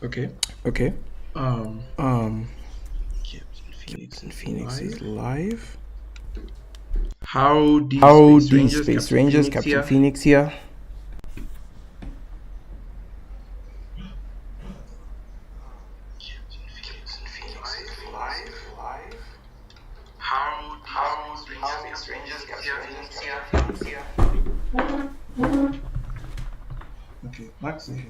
Okay. Okay. Captain Phoenix is live. Howdy, Space Rangers, Captain here. Phoenix here. Okay, Maxi.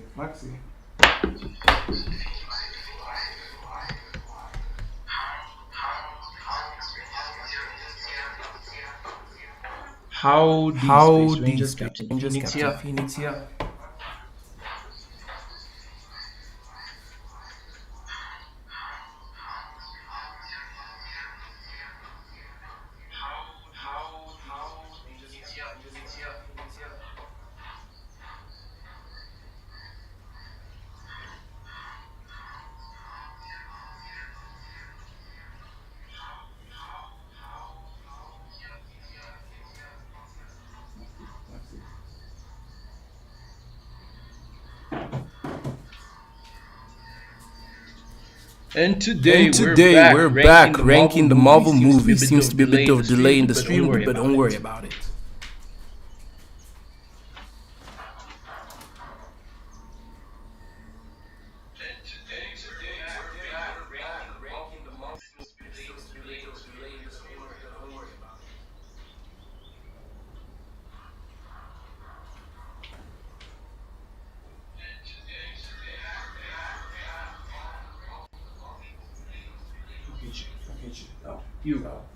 Howdy, Space Rangers, Captain Phoenix here. And today we're back ranking the Marvel movies. Seems to be a bit of a delay in the stream, but don't worry about it.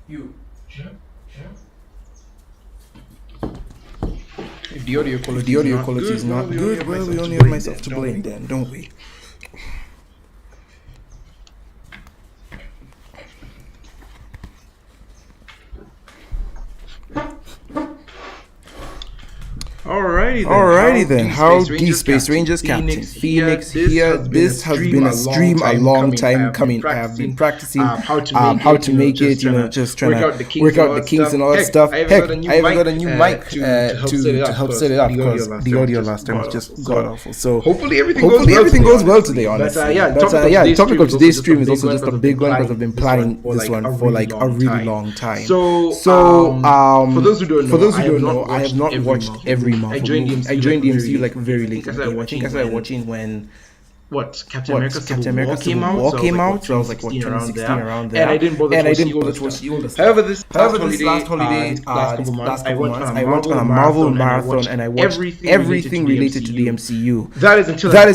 You. If the audio quality is not good, well, we only have myself to blame then, don't we? Alrighty then. Howdy, Space Rangers, Captain Phoenix here. This has been a stream a long time coming. I have been practicing how to make it, just trying to work out the kinks and all that stuff. Heck, I even got a new mic to help set it up because the audio last time was just god awful. So hopefully everything goes well today, honestly. The topic of today's stream is also just a big one because I've been planning this one for like a really long time. So for those who don't know, I have not watched every Marvel. I joined the MCU like very late. I think I started watching when Captain America came out. So I was like 2016 around there. And I didn't bother to watch all the stuff. However, this last holiday, last couple months, I went on a Marvel marathon and I watched everything related to the MCU. That is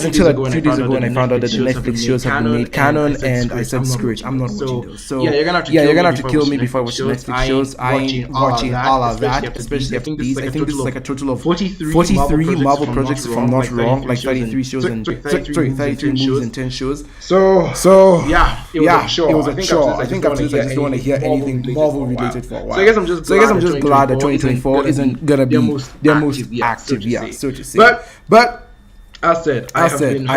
until like 2 days ago when I found out that the Netflix shows have been made canon, and I said screw it, I'm not watching those. So yeah, you're gonna have to kill me before I watch the Netflix shows. I ain't watching all of that, especially after these. I think this is like a total of 43 Marvel projects, if I'm not wrong, like 33 shows and 33 movies and 10 shows. So yeah, it was a chore. I think after this I just don't want to hear anything Marvel related for a while. So I guess I'm just glad that 2024 isn't gonna be their most active year, so to say. But as said, I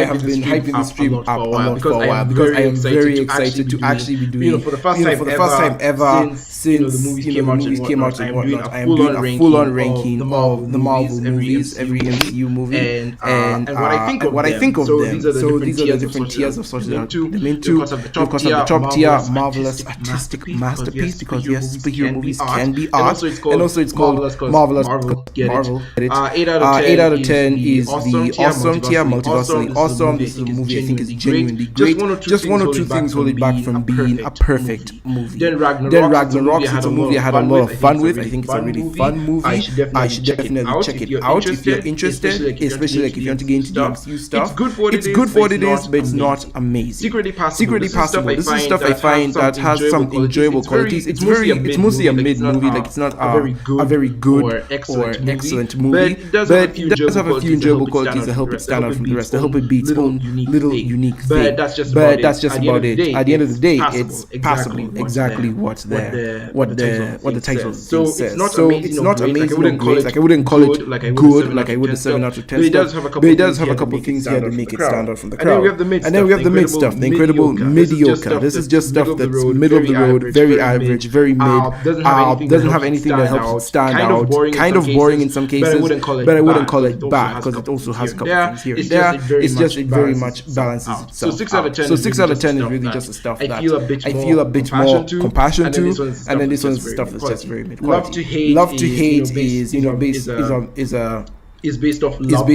have been hyping the stream up a lot for a while because I am very excited to actually be doing, for the first time ever since the movies came out and whatnot. I am doing a full-on ranking of the Marvel movies, every MCU movie, and what I think of them. So these are the different tiers of sorts of them into. Of course, the top tier, marvelous artistic masterpiece, because yes, superhero movies can be art, and also it's called marvelous Marvel. 8 out of 10 is the awesome tier, multiversally awesome. This is a movie I think is genuinely great. Just one or two things hold it back from being a perfect movie. Then Ragnarok, it's a movie I had a lot of fun with. I think it's a really fun movie. I should definitely check it out if you're interested, especially like if you want to get into the MCU stuff. It's good for what it is, but it's not amazing. Secretly Passable. This is stuff I find that has some enjoyable qualities. It's mostly a mid movie, like it's not a very good or excellent movie, but it does have a few enjoyable qualities that help it stand out from the rest, to help it be its own little unique thing. But that's just about it. At the end of the day, it's passable. Exactly what the title says. So it's not amazing or great. Like I wouldn't call it good. Like I would a 7 out of 10 stuff. But it does have a couple of things here to make it stand out from the crowd. And then we have the mid stuff, the incredible mediocre. This is just stuff that's middle of the road, very average, very mid. Doesn't have anything that helps it stand out. Kind of boring in some cases, but I wouldn't call it bad because it also has a couple of games here and there. It's just it very much balances itself. So 6 out of 10. So 6 out of 10 is really just the stuff that I feel a bit more compassion to, and then this one's the stuff that's just very mid quality. Love to hate is based off love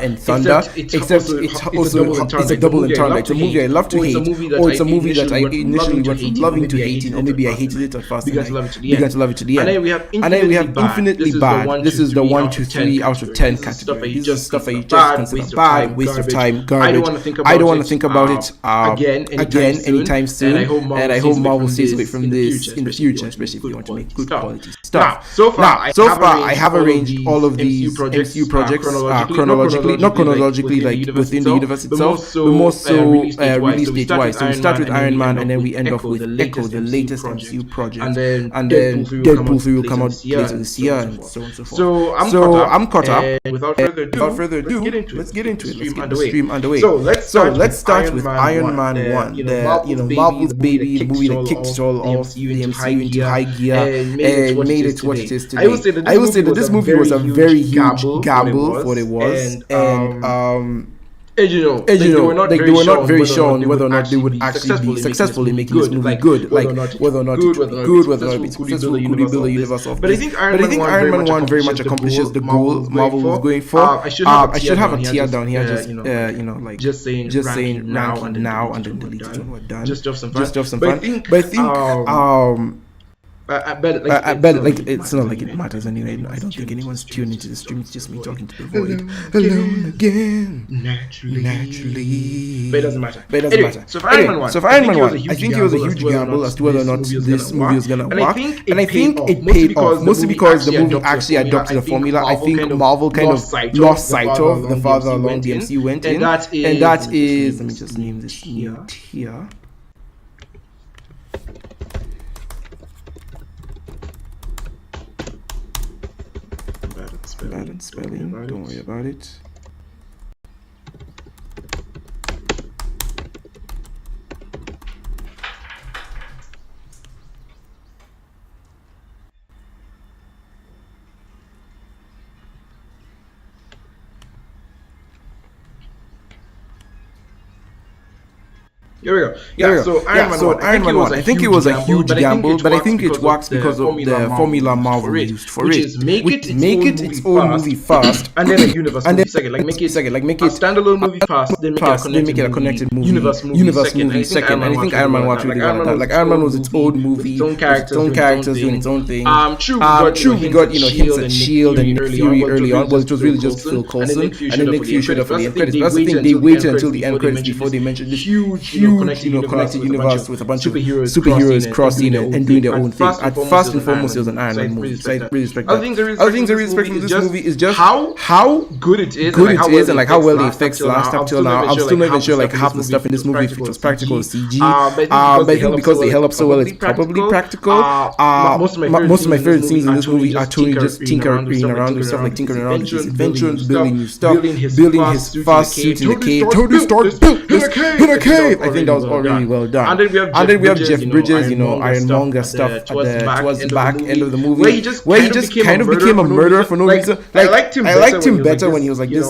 and thunder, except it's a double entendre. It's a movie I love to hate, or it's a movie that I initially went from loving to hating, or maybe I hated it at first and I began to love it to the end. And then we have infinitely bad. This is the 1 to 3 out of 10 category. This is stuff I just consider bad, waste of time, garbage. I don't want to think about it again anytime soon, and I hope Marvel stays away from this in the future, especially if you want to make good quality stuff. So far I have arranged all of these MCU projects chronologically, not chronologically like within the universe itself, but more so release date wise. So we start with Iron Man and then we end off with Echo, the latest MCU project, and then Deadpool 3 will come out later this year, and so on and so forth. So I'm caught up. Without further ado, let's get into it. Let's get the stream underway. So let's start with Iron Man 1, Marvel's baby, the movie that kicked all off the MCU into high gear and made it what it is today. I will say that this movie was a very huge gamble for what it was, and they were not very sure on whether or not they would actually be successful in making this movie good, like whether or not it would be good, whether or not it would be successful, could we build a universe of but I think Iron Man 1 very much accomplishes the goal Marvel was going for. I should have a tier down here, just saying now and then delete it when we're done, just to have some fun. But I think it's not like it matters anyway. I don't think anyone's tuned into the stream. It's just me talking to the void. Alone again. Naturally. But it doesn't matter. So for Iron Man 1, I think it was a huge gamble as to whether or not this movie was gonna work. And I think it paid off, mostly because the movie actually adopted the formula. I think Marvel kind of lost sight of the farther along the MCU went in. And that is, let me just name this new tier. Bad at spelling, don't worry about it. Here we go. So Iron Man 1, I think it was a huge gamble, but I think it works because of the formula Marvel used for it. Which is make it its own movie first, and then a universe movie second. Like make it a standalone movie first, then make it a connected movie. Universe movie second. And I think Iron Man worked really well at that. Like Iron Man was its own movie, its own characters doing its own thing. True, we got hints at Shield and Nick Fury early on. Well, it was really just Phil Coulson, and then Nick Fury showed up for the end credits. That's the thing, they waited until the end credits before they mentioned this huge connected universe with a bunch of superheroes crossing and doing their own thing. At first and foremost, it was an Iron Man movie, so I really respect that. Other things I really respect from this movie is just how good it is and like how well the effects last up till now. I'm still not even sure like half the stuff in this movie if it was practical or CG. But I think because they held up so well, it's probably practical. Most of my favorite scenes in this movie are Tony just tinkering around with stuff, like tinkering around with his inventions, building new stuff, building his fast suit in the cave. Tony Stark built this in a cave. I think that was all really well done. And then we have Jeff Bridges, Ironmonger stuff towards the back end of the movie, where he just kind of became a murderer for no reason. Like I liked him better when he was like this,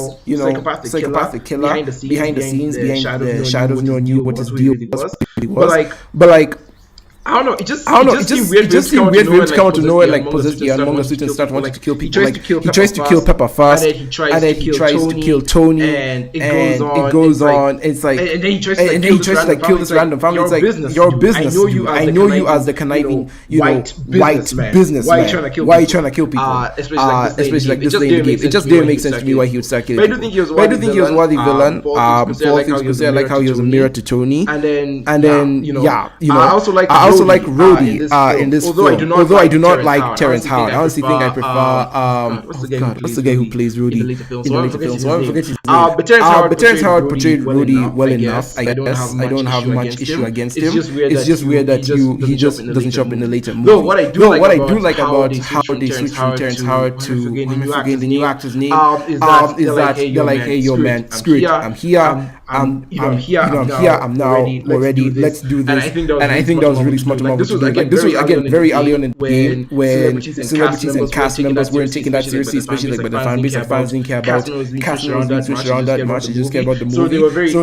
psychopathic killer behind the scenes, behind the shadows. No one knew what his deal was. But like. I don't know. It just seemed weird for him to come out of nowhere, like possess the Ironmonger suit and start wanting to kill people. Like he tries to kill Pepper first, and then he tries to kill Tony, and it goes on. It's like, and then he tries to like kill this random family. It's like your business. I know you as the conniving, white businessman. Why are you trying to kill people? Especially like this late in the game. It just didn't make sense to me why he would start killing people. But I do think he was a worthy villain. For all things considered, I like how he was a mirror to Tony. And then I also like Rhodey in this film. Although I do not like Terrence Howard. I honestly think I prefer what's the guy who plays Rhodey in the later films? I forget his name. But Terrence Howard portrayed Rhodey well enough. I guess I don't have much issue against him. It's just weird that he just doesn't show up in the later movie. What I do like about how they switch from Terrence Howard to the new actor's name is that they're like, hey yo man, screw it, I'm here. I'm here. I'm now already. Let's do this. And I think that was really smart of Marvel to do. Like this was again very early on in the game when celebrities and cast members weren't taking that seriously, especially like by the fan base. Like fans didn't care about casting was being switched around that much. They just cared about the movie. So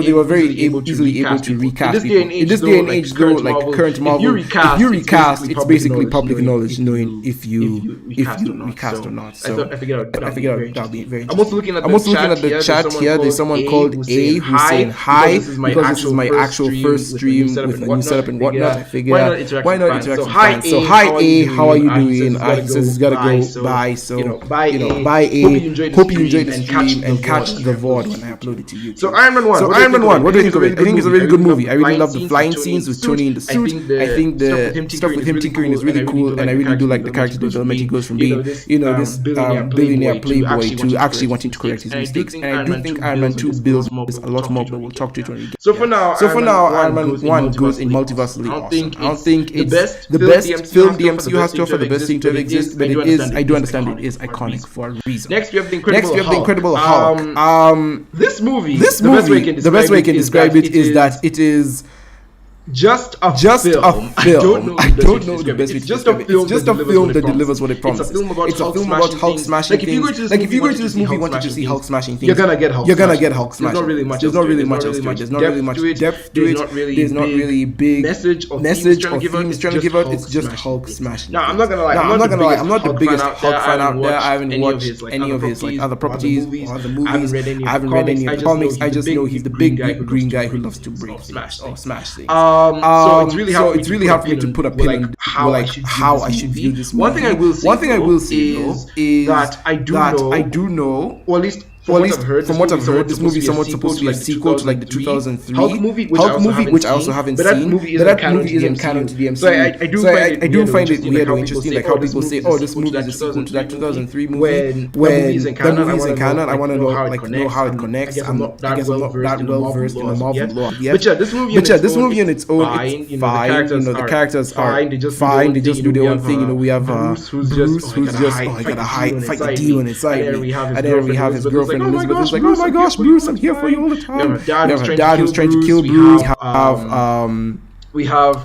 they were very easily able to recast people. In this day and age, though, like current Marvel, if you recast, it's basically public knowledge knowing if you recast or not. So I figured out that'll be very interesting. I'm also looking at the chat here. There's someone called A who's saying hi because this is my actual first stream with a new setup and whatnot. I figured why not interact with fans? So hi A, how are you doing? He says he's gotta go. Bye. So bye A. Hope you enjoyed the stream and catch the VOD when I upload it to YouTube. So Iron Man 1. What do you think of it? I think it's a really good movie. I really love the flying scenes with Tony in the suit. I think the stuff with him tinkering is really cool, and I really do like the character development. He goes from being this billionaire playboy to actually wanting to correct his mistakes. And I do think Iron Man 2 builds a lot more, but we'll talk to it when we get So for now, Iron Man 1 goes in multiversally awesome. I don't think it's the best film the MCU has to offer, the best thing to ever exist, but it is, I do understand it is iconic for a reason. Next, we have the Incredible Hulk. This movie, the best way I can describe it is that it is just a film. I don't know the best way to describe it. It's just a film that delivers what it promises. It's a film about Hulk smashing things. Like if you go to this movie wanting to see Hulk smashing things, you're gonna get Hulk smashing. There's not really much else to it. There's not really much depth to it. There's not really big message or themes trying to give out. It's just Hulk smashing. No, I'm not gonna lie. I'm not the biggest Hulk fan out there. I haven't watched any of his like other properties or other movies. I haven't read any of the comics. I just know he's the big green guy who loves to break things or smash things. So it's really hard for me to put a pin in how I should view this movie. One thing I will say is that I do know, or at least from what I've heard, this movie is somewhat supposed to be a sequel to like the 2003 Hulk movie, which I also haven't seen. But that movie isn't canon to the MCU. So I do find it weird or interesting, like how people say, "Oh, this movie is a sequel to that 2003 movie." When that movie isn't canon, I want to know how it connects. I guess I'm not that well versed in the Marvel lore yet. But yeah, this movie on its own, it's fine. The characters are fine. They just do their own thing. We have Bruce, who's just I gotta fight the demon inside me, and then we have his girlfriend. Elizabeth is like, oh my gosh, Bruce, I'm here for you all the time. We have her dad who's trying to kill Bruce. We have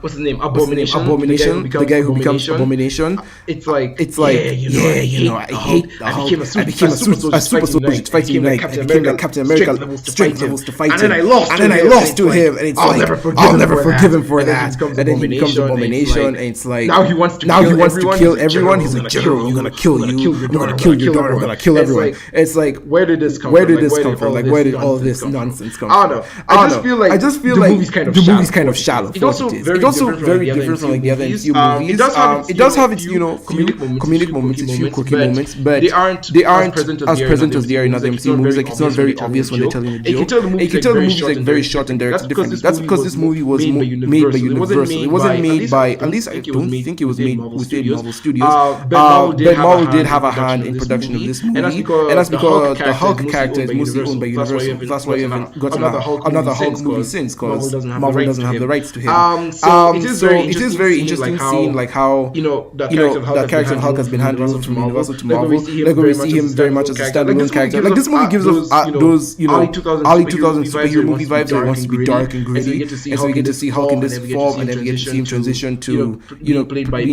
what's his name? Abomination. The guy who becomes Abomination. It's like I hate the Hulk. I became a super soldier to fight him. Like I became like Captain America, strength levels to fight him. And then I lost to him, and it's like I'll never forgive him for that. And then he becomes Abomination, and it's like now he wants to kill everyone. He's like, General, I'm gonna kill you. I'm gonna kill your daughter. I'm gonna kill everyone. It's like, where did this come from? Like where did all this nonsense come from? I don't know. I just feel like the movie's kind of shallow. It's also very different from like the other MCU movies. It does have its comedic moments, its few quirky moments, but they aren't as present as they are in other MCU movies. Like it's not very obvious when they're telling a joke. You can tell the movie's like very short and directed differently. That's because this movie was made by Universal. It wasn't made by, at least I don't think it was made within Marvel Studios. But Marvel did have a hand in production of this movie, and that's because the Hulk character is mostly owned by Universal. That's why we haven't gotten another Hulk movie since, because Marvel doesn't have the rights to him. So it is very interesting seeing like how that character of Hulk has been handed over from Universal to Marvel. Like we see him very much as a standalone character. Like this movie gives us those early 2000 superhero movie vibes where it wants to be dark and gritty, and so we get to see Hulk in this form, and then we get to see him transition to being played by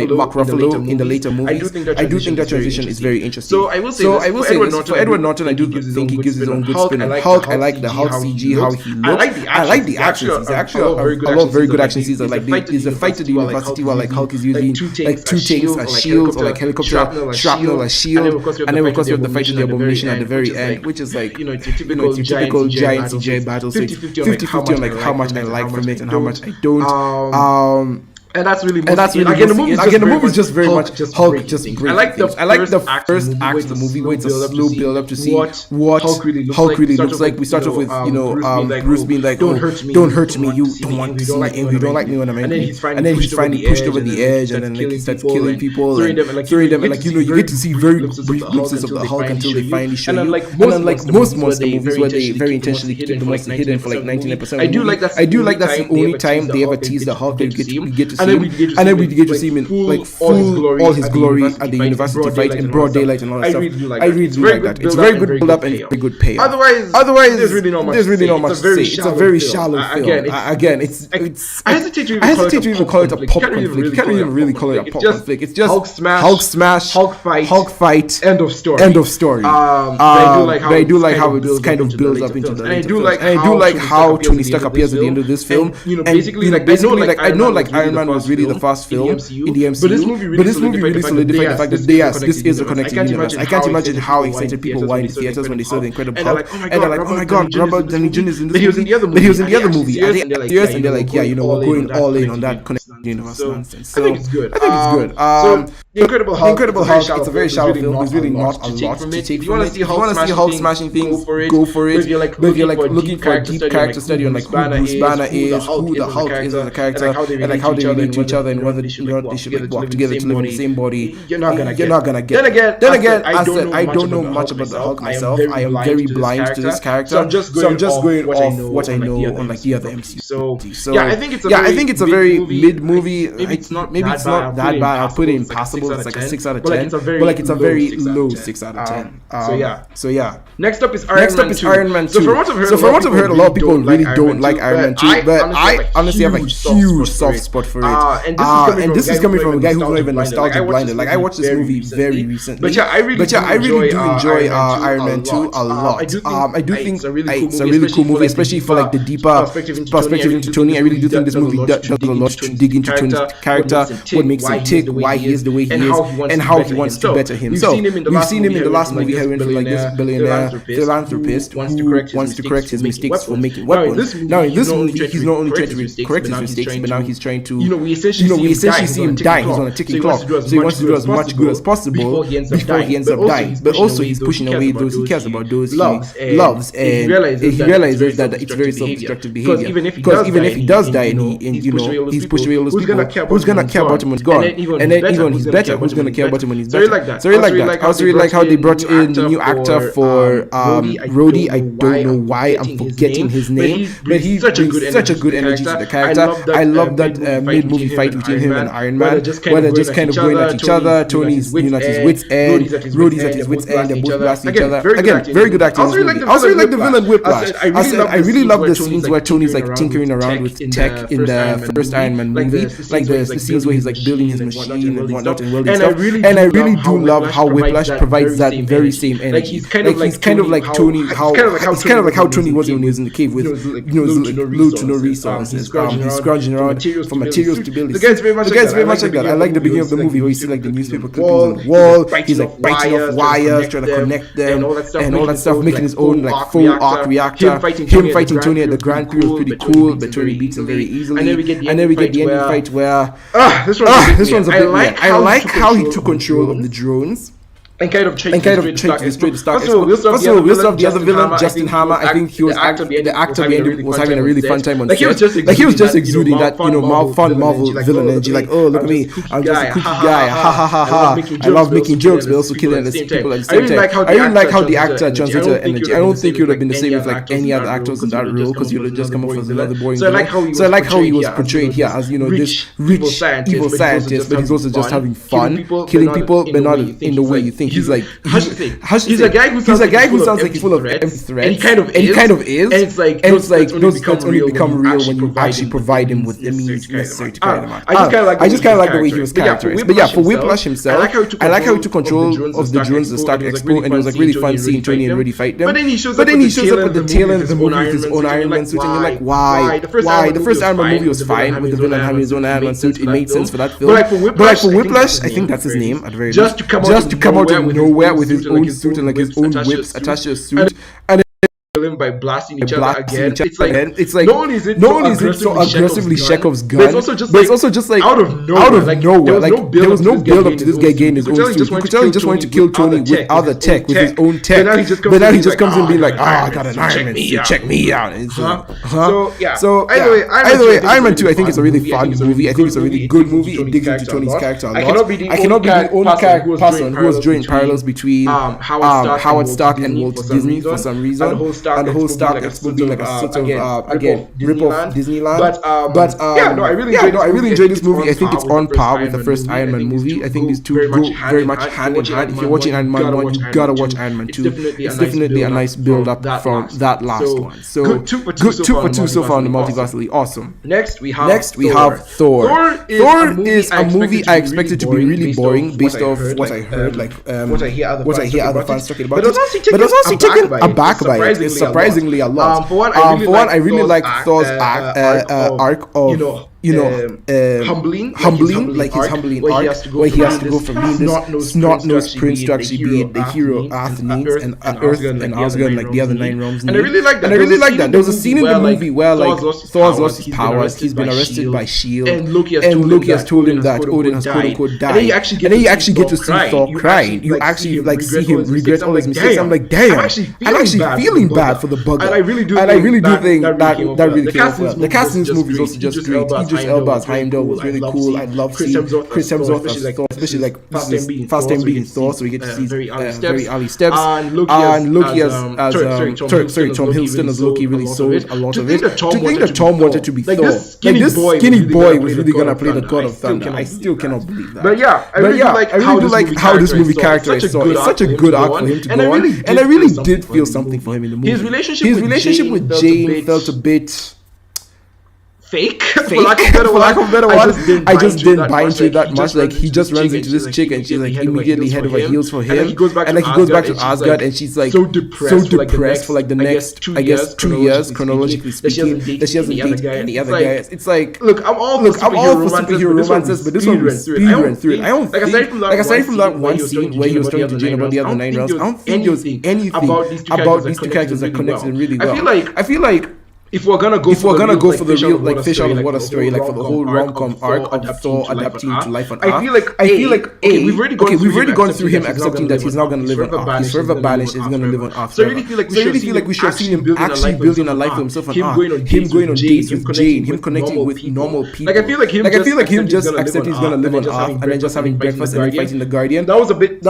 Mark Ruffalo in the later movies. I do think that transition is very interesting. So I will say this, for Edward Norton, I do think he gives his own good spin on Hulk. I like the Hulk CG, how he looks. I like the action scenes. Actually, a lot of very good action scenes. Like there's a fight at the university where like Hulk is using like two tanks as shields, or like helicopter shrapnel as shield, and then of course you have the fight in the Abomination at the very end, which is like your typical giant CGI battle. So it's 50-50 on like how much I like from it and how much I don't. And that's really again the movie is just very much Hulk just breaks. I like the first act of the movie where it's a slow build up to see what Hulk really looks like. We start off with Bruce being like, don't hurt me, you don't want to see me angry, you don't like me when I'm angry, and then he's finally pushed over the edge, and then like he starts killing people, throwing them, and like you get to see very brief glimpses of the Hulk until they finally show you. And unlike most monster movies where they very intentionally keep the monster hidden for like 99%, I do like that's the only time they ever tease the Hulk. You get to see him, and then we get to see him in like full all his glory at the university fight in broad daylight and all that stuff. I really do like that. It's very good build up and very good payoff. Otherwise, there's really not much to say. It's a very shallow film. Again, it's I hesitate to even call it a popcorn flick. You can't even really call it a popcorn flick. It's just Hulk smash, Hulk fight, end of story. But I do like how it kind of builds up into the. And I do like how Tony Stark appears at the end of this film. And basically, I know Iron Man was really the first film in the MCU, but this movie really solidified the fact that yes, this is a connected universe. I can't imagine how excited people were in the theaters when they saw the Incredible Hulk, and they're like, oh my god, Robert Downey Jr. is in this movie, but he was in the other movie. And they're like, yeah, we're going all in on that connected universe nonsense. So I think it's good. So The Incredible Hulk, it's a very shallow film. There's really not a lot to take from it. If you want to see Hulk smashing things, go for it. But if you're like looking for a deep character study on like who Bruce Banner is, who the Hulk is as a character, and like how they relate to each other and whether they should like walk together to live in the same body, you're not gonna get. Then again, I said I don't know much about the Hulk myself. I am very blind to this character, so I'm just going off what I know on like the other MCU. So yeah, I think it's a very mid movie. Maybe it's not that bad. I'll put it in passable. It's like a 6 out of 10, but like it's a very low 6 out of 10. So yeah. Next up is Iron Man 2. So from what I've heard, a lot of people really don't like Iron Man 2, but I honestly have a huge soft spot for it. And this is coming from a guy who's not even nostalgia blinded. Like I watched this movie very recently. But yeah, I really do enjoy Iron Man 2 a lot. I do think it's a really cool movie, especially for like the deeper perspective into Tony. I really do think this movie does a lot to dig into Tony's character, what makes him tick, why he is the way he is, and how he wants to better himself. We've seen him in the last movie. He went from like this billionaire philanthropist who wants to correct his mistakes for making weapons. Now in this movie, he's not only trying to correct his mistakes, but now he's trying to, we essentially see him dying. He's on a ticking clock, so he wants to do as much good as possible before he ends up dying. But also he's pushing away those he cares about, those he loves, and he realizes that it's very self-destructive behavior. Because even if he does die and he's pushed away all those people, who's gonna care about him when he's gone? And then even when he's better, who's gonna care about him when he's better? So I really like that. I also really like how they brought in the new actor for Rhodey. I don't know why I'm forgetting his name, but he's such a good energy to the character. I love that mid-movie fight between him and Iron Man, where they're just kind of going at each other. Tony's at his wit's end, Rhodey's at his wit's end, they're both blasting each other. Again, very good acting. I also really like the villain Whiplash. I really love the scenes where Tony's like tinkering around with tech in the first Iron Man movie, like the scenes where he's like building his machine and whatnot and welding stuff. And I really do love how Whiplash provides that very same energy. He's kind of like Tony. It's kind of like how Tony was when he was in the cave with low to no resources. He's scrounging around for materials to build. The guy's very much like that. I like the beginning of the movie where you see like the newspaper clippings on the wall. He's like biting off wires, trying to connect them and all that stuff, making his own like full arc reactor. Him fighting Tony at the Grand Prix was pretty cool, but Tony beats him very easily. And then we get the ending fight where this one's a bit weird. I like how he took control of the drones and kind of changed the straight to Stark. First of all, we'll still have the other villain, Justin Hammer. I think he was the actor was having a really fun time on set. Like he was just exuding that fun Marvel villain energy. Like, oh look at me, I'm just a kooky guy. Ha ha ha ha. I love making jokes, but also killing people at the same time. I really like how the actor translated energy. I don't think it would have been the same with like any other actors in that role, because he would have just come off as another boring villain. So I like how he was portrayed here as this rich evil scientist, but he's also just having fun, killing people, but not in the way you think. He's like he's a guy who sounds like he's full of empty threats, and kind of is. And it's like those threats only become real when you actually provide him with the means necessary to carry them out. I just kind of like the way he was characterized. But yeah, for Whiplash himself, I like how he took control of the drones at the Stark Expo, and it was like really fun seeing Tony and Rhodey fight them. But then he shows up at the tail end of the movie with his own Iron Man suit, and you're like, why? The first Iron Man movie was fine with the villain having his own Iron Man suit. It made sense for that film. But like for Whiplash, I think that's his name at the very least. Just to come out of nowhere with his own suit and like his own whips attached to his suit, and him by blasting each other again. It's like not only is it so aggressively Chekhov's gun, but it's also just like out of nowhere. Like there was no build up to this guy getting his own suit. You could tell he just wanted to kill Tony with other tech, with his own tech. But now he just comes in being like, I got an Iron Man suit, check me out. So either way, Iron Man 2, I think it's a really fun movie. I think it's a really good movie. It digs into Tony's character a lot. I cannot be the only person who was drawing parallels between Howard Stark and Walt Disney for some reason. it's supposed to be like a sort of again rip off Disneyland. But I really enjoyed this movie. I think it's on par with the first Iron Man movie. I think these two go very much hand in hand. If you're watching Iron Man 1, you gotta watch Iron Man 2. It's definitely a nice build up from that last one. So good 2 for 2 so far on the Multiversally. Awesome. Next we have Thor. Thor is a movie I expected to be really boring based off what I heard, like what I hear other fans talking about. But I was also taken aback by it. Surprisingly a lot. For one, I really liked Thor's arc of humbling, like his humbling arc, where he has to go from being this snot-nosed prince to actually being the hero of Athens and Earth and Asgard, like the other 9 realms. And I really like that. There was a scene in the movie where like Thor's lost his powers. He's been arrested by S.H.I.E.L.D. and Loki has told him that Odin has quote unquote died. And then you actually get to see Thor crying. You actually like see him regret all his mistakes. I'm like, damn, I'm actually feeling bad for the bugger. And I really do think that really came off well. The cast in this movie is also just great. Idris Elba as Heimdall was really cool. I love seeing Chris Hemsworth as Thor, especially like first time being Thor, so we get to see very early steps. And Loki as Tom Hiddleston as Loki really sold a lot of it. To think that Tom wanted to be Thor, this skinny boy was really gonna play the God of Thunder. I still cannot believe that. But yeah, I really do like how this movie characterized Thor. It's such a good arc for him to go on, and I really did feel something for him in the movie. His relationship with Jane felt a bit fake. For lack of a better one. I just didn't buy into it that much. Like he just runs into this chick and she's like immediately head over heels for him. And he goes back to Asgard and she's like so depressed for like the next 2 years chronologically speaking that she hasn't dated any other guys. It's like look, I'm all for superhero romances, but this one was speedrun through it. I don't think aside from that one scene where he was talking to Jane about the other 9 realms, I don't think there was anything about these 2 characters that connected really well. I feel like if we're gonna go for the real like fish out of water story, like for the whole rom-com arc of Thor adapting to life on Earth, I feel like we've already gone through him accepting that he's not gonna live on Earth. He's forever banished. He's gonna live on Earth. So I really feel like we should have seen him actually building a life for himself on Earth. Him going on dates with Jane, him connecting with normal people. Like I feel like him just accepting he's gonna live on Earth and then just having breakfast and then fighting the Guardian. That was a bit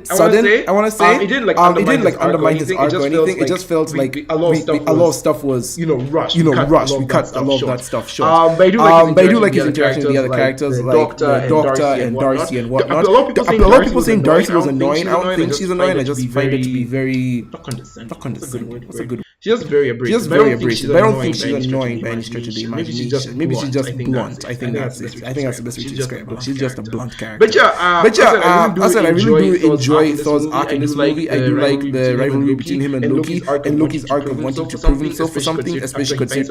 sudden. I wanna say it didn't like undermine his arc or anything. It just felt like a lot of stuff was rushed. We cut a lot of that stuff short. But I do like his interaction with the other characters, like the Doctor and Darcy and whatnot. A lot of people saying Darcy was annoying. I don't think she's annoying. I just find it to be very not condescending. What's a good? She's just very abrasive. But I don't think she's annoying by any stretch of the imagination. Maybe she's just blunt. I think that's it. I think that's the best way to describe her. She's just a blunt character. But yeah, I said I really do enjoy Thor's arc in this movie. I do like the rivalry between him and Loki, and Loki's arc of wanting to prove himself for something, especially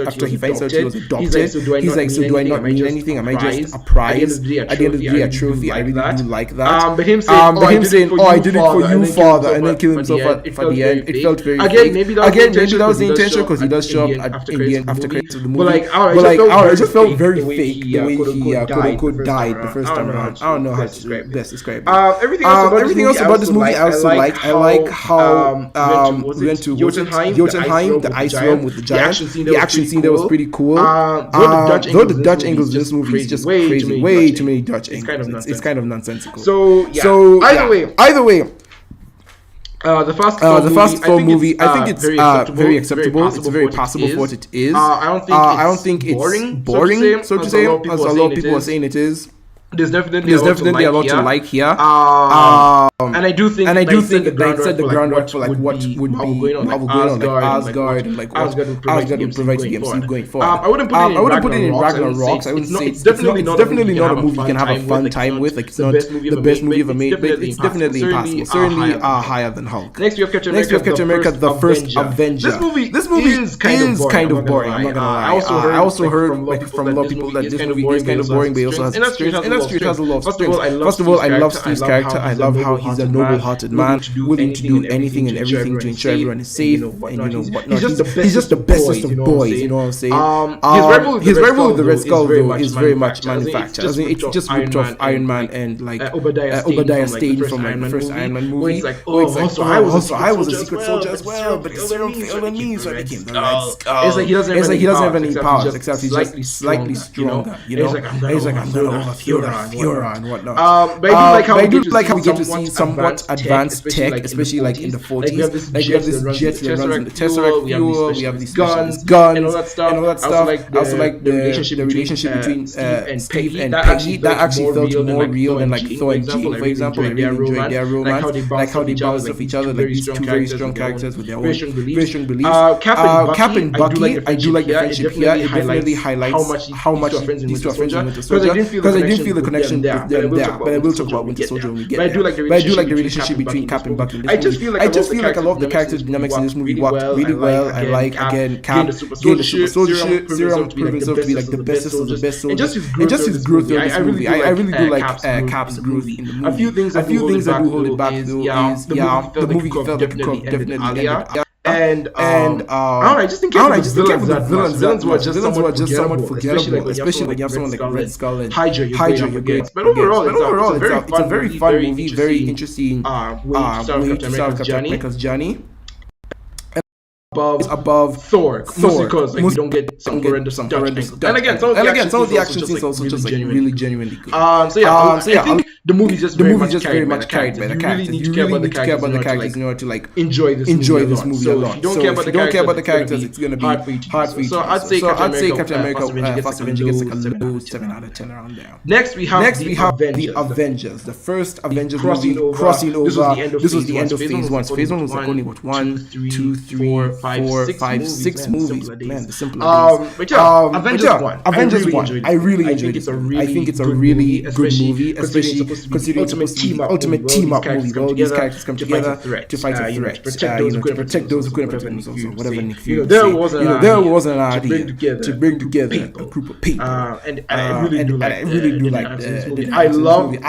after he finds out he was adopted. He's like, so do I not mean anything? Am I just a prize? At the end of the day, a trophy. I really do like that. But him saying, oh, I did it for you, father, and then kill himself at the end. It felt very maybe that was the intention because he does show up in the end after credits of the movie. But it just felt very fake the way he quote unquote died the first time around. I don't know how to best describe it. Everything else about this movie I also like. I like how we went to Jotunheim, the ice realm with the giant. The action scene there was pretty cool. Though the Dutch angles in this movie is just crazy. Way too many Dutch angles. It's kind of nonsensical. So either way. The Fast Thor movie, I think it's very acceptable. It's very passable for what it is. I don't think it's boring, so to say, as a lot of people are saying it is. There's definitely a lot to like here. And I do think they set the groundwork for like what would be Marvel going on, like Asgard and like what Asgard would provide to the MCU going forward. I wouldn't put it in Ragnarok. I wouldn't say it's definitely not a movie you can have a fun time with. Like it's not the best movie ever made, but it's definitely impossible. Certainly higher than Hulk. Next we have Captain America, the first Avenger. This movie is kind of boring. I'm not gonna lie. I also heard like from a lot of people that this movie is kind of boring, but it also has strengths. It has a lot of strengths. First of all, I love Steve's character. I love how he's a noble-hearted man, willing to do anything and everything to ensure everyone is safe and whatnot. He's just the bestest of boys. You know what I'm saying? His rival with the Red Skull though is very much manufactured. I mean, it's just ripped off Iron Man and like Obadiah Stane from like the first Iron Man movie. Also I was a secret soldier as well, but the serum failed on me, so I became the Red Skull. It's like he doesn't have any powers except he's just slightly stronger. You know, he's like I'm gonna overthrow Fiora and whatnot. But I do like how we get to see some somewhat advanced tech, especially like in the 40s. Like we have this jet that runs in the Tesseract fuel. We have these guns and all that stuff. I also like the relationship between Steve and Peggy. That actually felt more real than like Thor and Jean, for example. I really enjoyed their romance, like how they bounce off each other, like these two very strong characters with their own very strong beliefs. Cap and Bucky, I do like the friendship here. It definitely highlights how much these two are friends with Winter Soldier, because I didn't feel the connection with them there. But I will talk about Winter Soldier when we get there. But I do like the relationship between Cap and Bucky in this movie. I just feel like a lot of the character dynamics in this movie worked really well. I like, again, Cap gained the super soldier serum, proving himself to be like the bestest of the best soldiers. And just his growth throughout this movie. I really do like Cap's growth in the movie. A few things that do hold it back though is, the movie felt like it could have definitely ended. And I don't know, I just think the villains were just somewhat forgettable, especially when you have someone like Red Skull and Hydra, you're great. But overall, it's a very fun movie, very interesting way to start Captain America's journey. Above Thor, mostly because like, we don't get some horrendous stuff. And again, some of the action scenes also just like really genuinely good. I think the movie just very much carried by the characters. You really need to care about the characters in order to like enjoy this movie a lot. So if you don't care about the characters, it's gonna be hard for you. So I'd say Captain America: First Avenger gets like a low 7 out of 10 around there. Next we have the Avengers, the first Avengers movie crossing over. This was the end of Phase 1. Phase 1 was like only what 1, 2, 3, 4, 5, 6 movies. Man, the simple Avengers 1. I really enjoyed it. I think it's a really good movie, especially considering ultimate team up movie. All these characters come together to fight a threat. To protect those who couldn't protect themselves, or whatever Nick Fury there wasn't an idea to bring together a group of people. And I really do like the I love the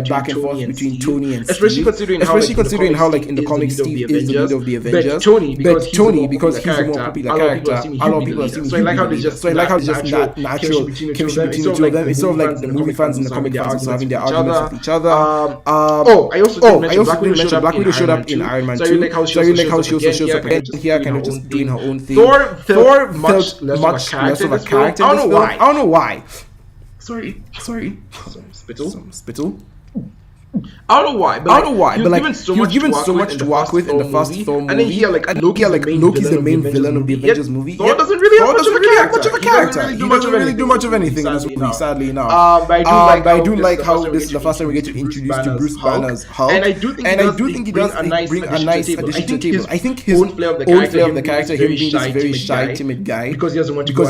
back and forth between Tony and Steve, especially considering how like in the comics Steve is the leader of the Avengers, but Tony, because he's a more popular character, a lot of people have seen him. So I like how there's just natural chemistry between the two of them. It's sort of like the movie fans and the comic fans also having their arguments with each other. I also didn't mention Black Widow showed up in Iron Man 2. So I really like how she also shows up again here, kind of just doing her own thing. Thor felt much less of a character. I don't know why. Sorry. Spittle. I don't know why, but like he was given so much to work with in the first Thor movie, and then here like Loki's the main villain of the Avengers movie. Thor doesn't really have much of a character. He doesn't really do much of anything in this movie, sadly enough. But I do like how this is the first time we get to introduce to Bruce Banner's Hulk, and I do think he does bring a nice addition to the table. I think his own flair of the character, him being this very shy, timid guy, because he doesn't want to go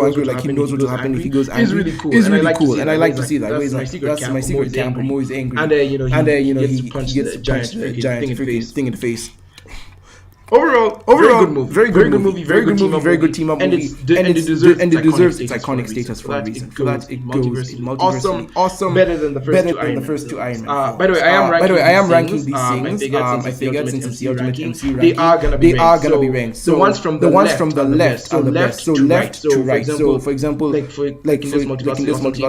angry, like he knows what will happen if he goes angry, is really cool, and I like to see that. That's my secret camp. I'm always angry. He gets to punch the giant freaking thing in the face. Overall, very good movie, very good team up movie, and it deserves its iconic status for a reason. For that, it goes in awesome, better than the first two Iron Man. By the way, I am ranking these things. I figured since it's the ultimate MC ranking, they are gonna be ranked. So the ones from the left are the best. So left to right. So for example, like for this multiverse,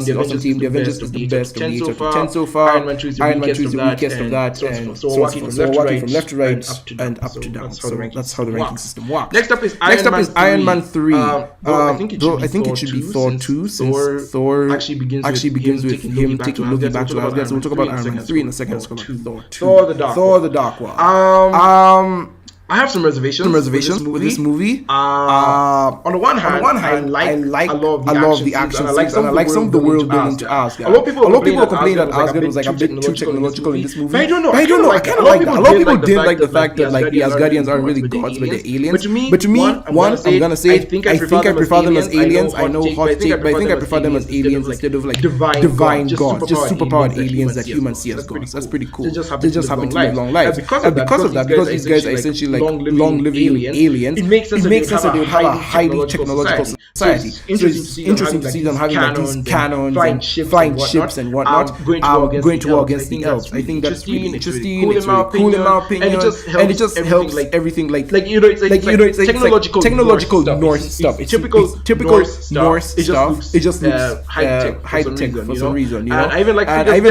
the awesome team, the Avengers is the best of the 8 out of 10 so far. Iron Man 2 is the weakest of that, and so working from left to right and up to down. So that's how the ranking system works. Next up is Iron Man 3. I think it should be Thor 2, since Thor actually begins with him taking Loki back to Asgard. So we'll talk about Iron Man 3 in a second. Let's go back to Thor 2. Thor the Dark World. I have some reservations with this movie. On the one hand, I like a lot of the action scenes, and I like some of the world building to Asgard. A lot of people complain that Asgard was like a bit too technological in this movie. But I don't know. I kind of like that. A lot of people didn't like the fact that like the Asgardians aren't really gods, but they're aliens. But to me, I'm gonna say I think I prefer them as aliens. I know hot take, but I think I prefer them as aliens instead of like divine gods, just superpowered aliens that humans see as gods. That's pretty cool. They just happen to live long lives. Because these guys are essentially long-living aliens, it makes sense that they would have a highly technological society. So it's interesting to see them having like these cannons and flying ships and whatnot, going to war against the elves. I think that's really interesting. It's really cool in my opinion, and it just helps everything like technological Norse stuff. It's typical Norse stuff. It just looks high tech for some reason, you know. And I even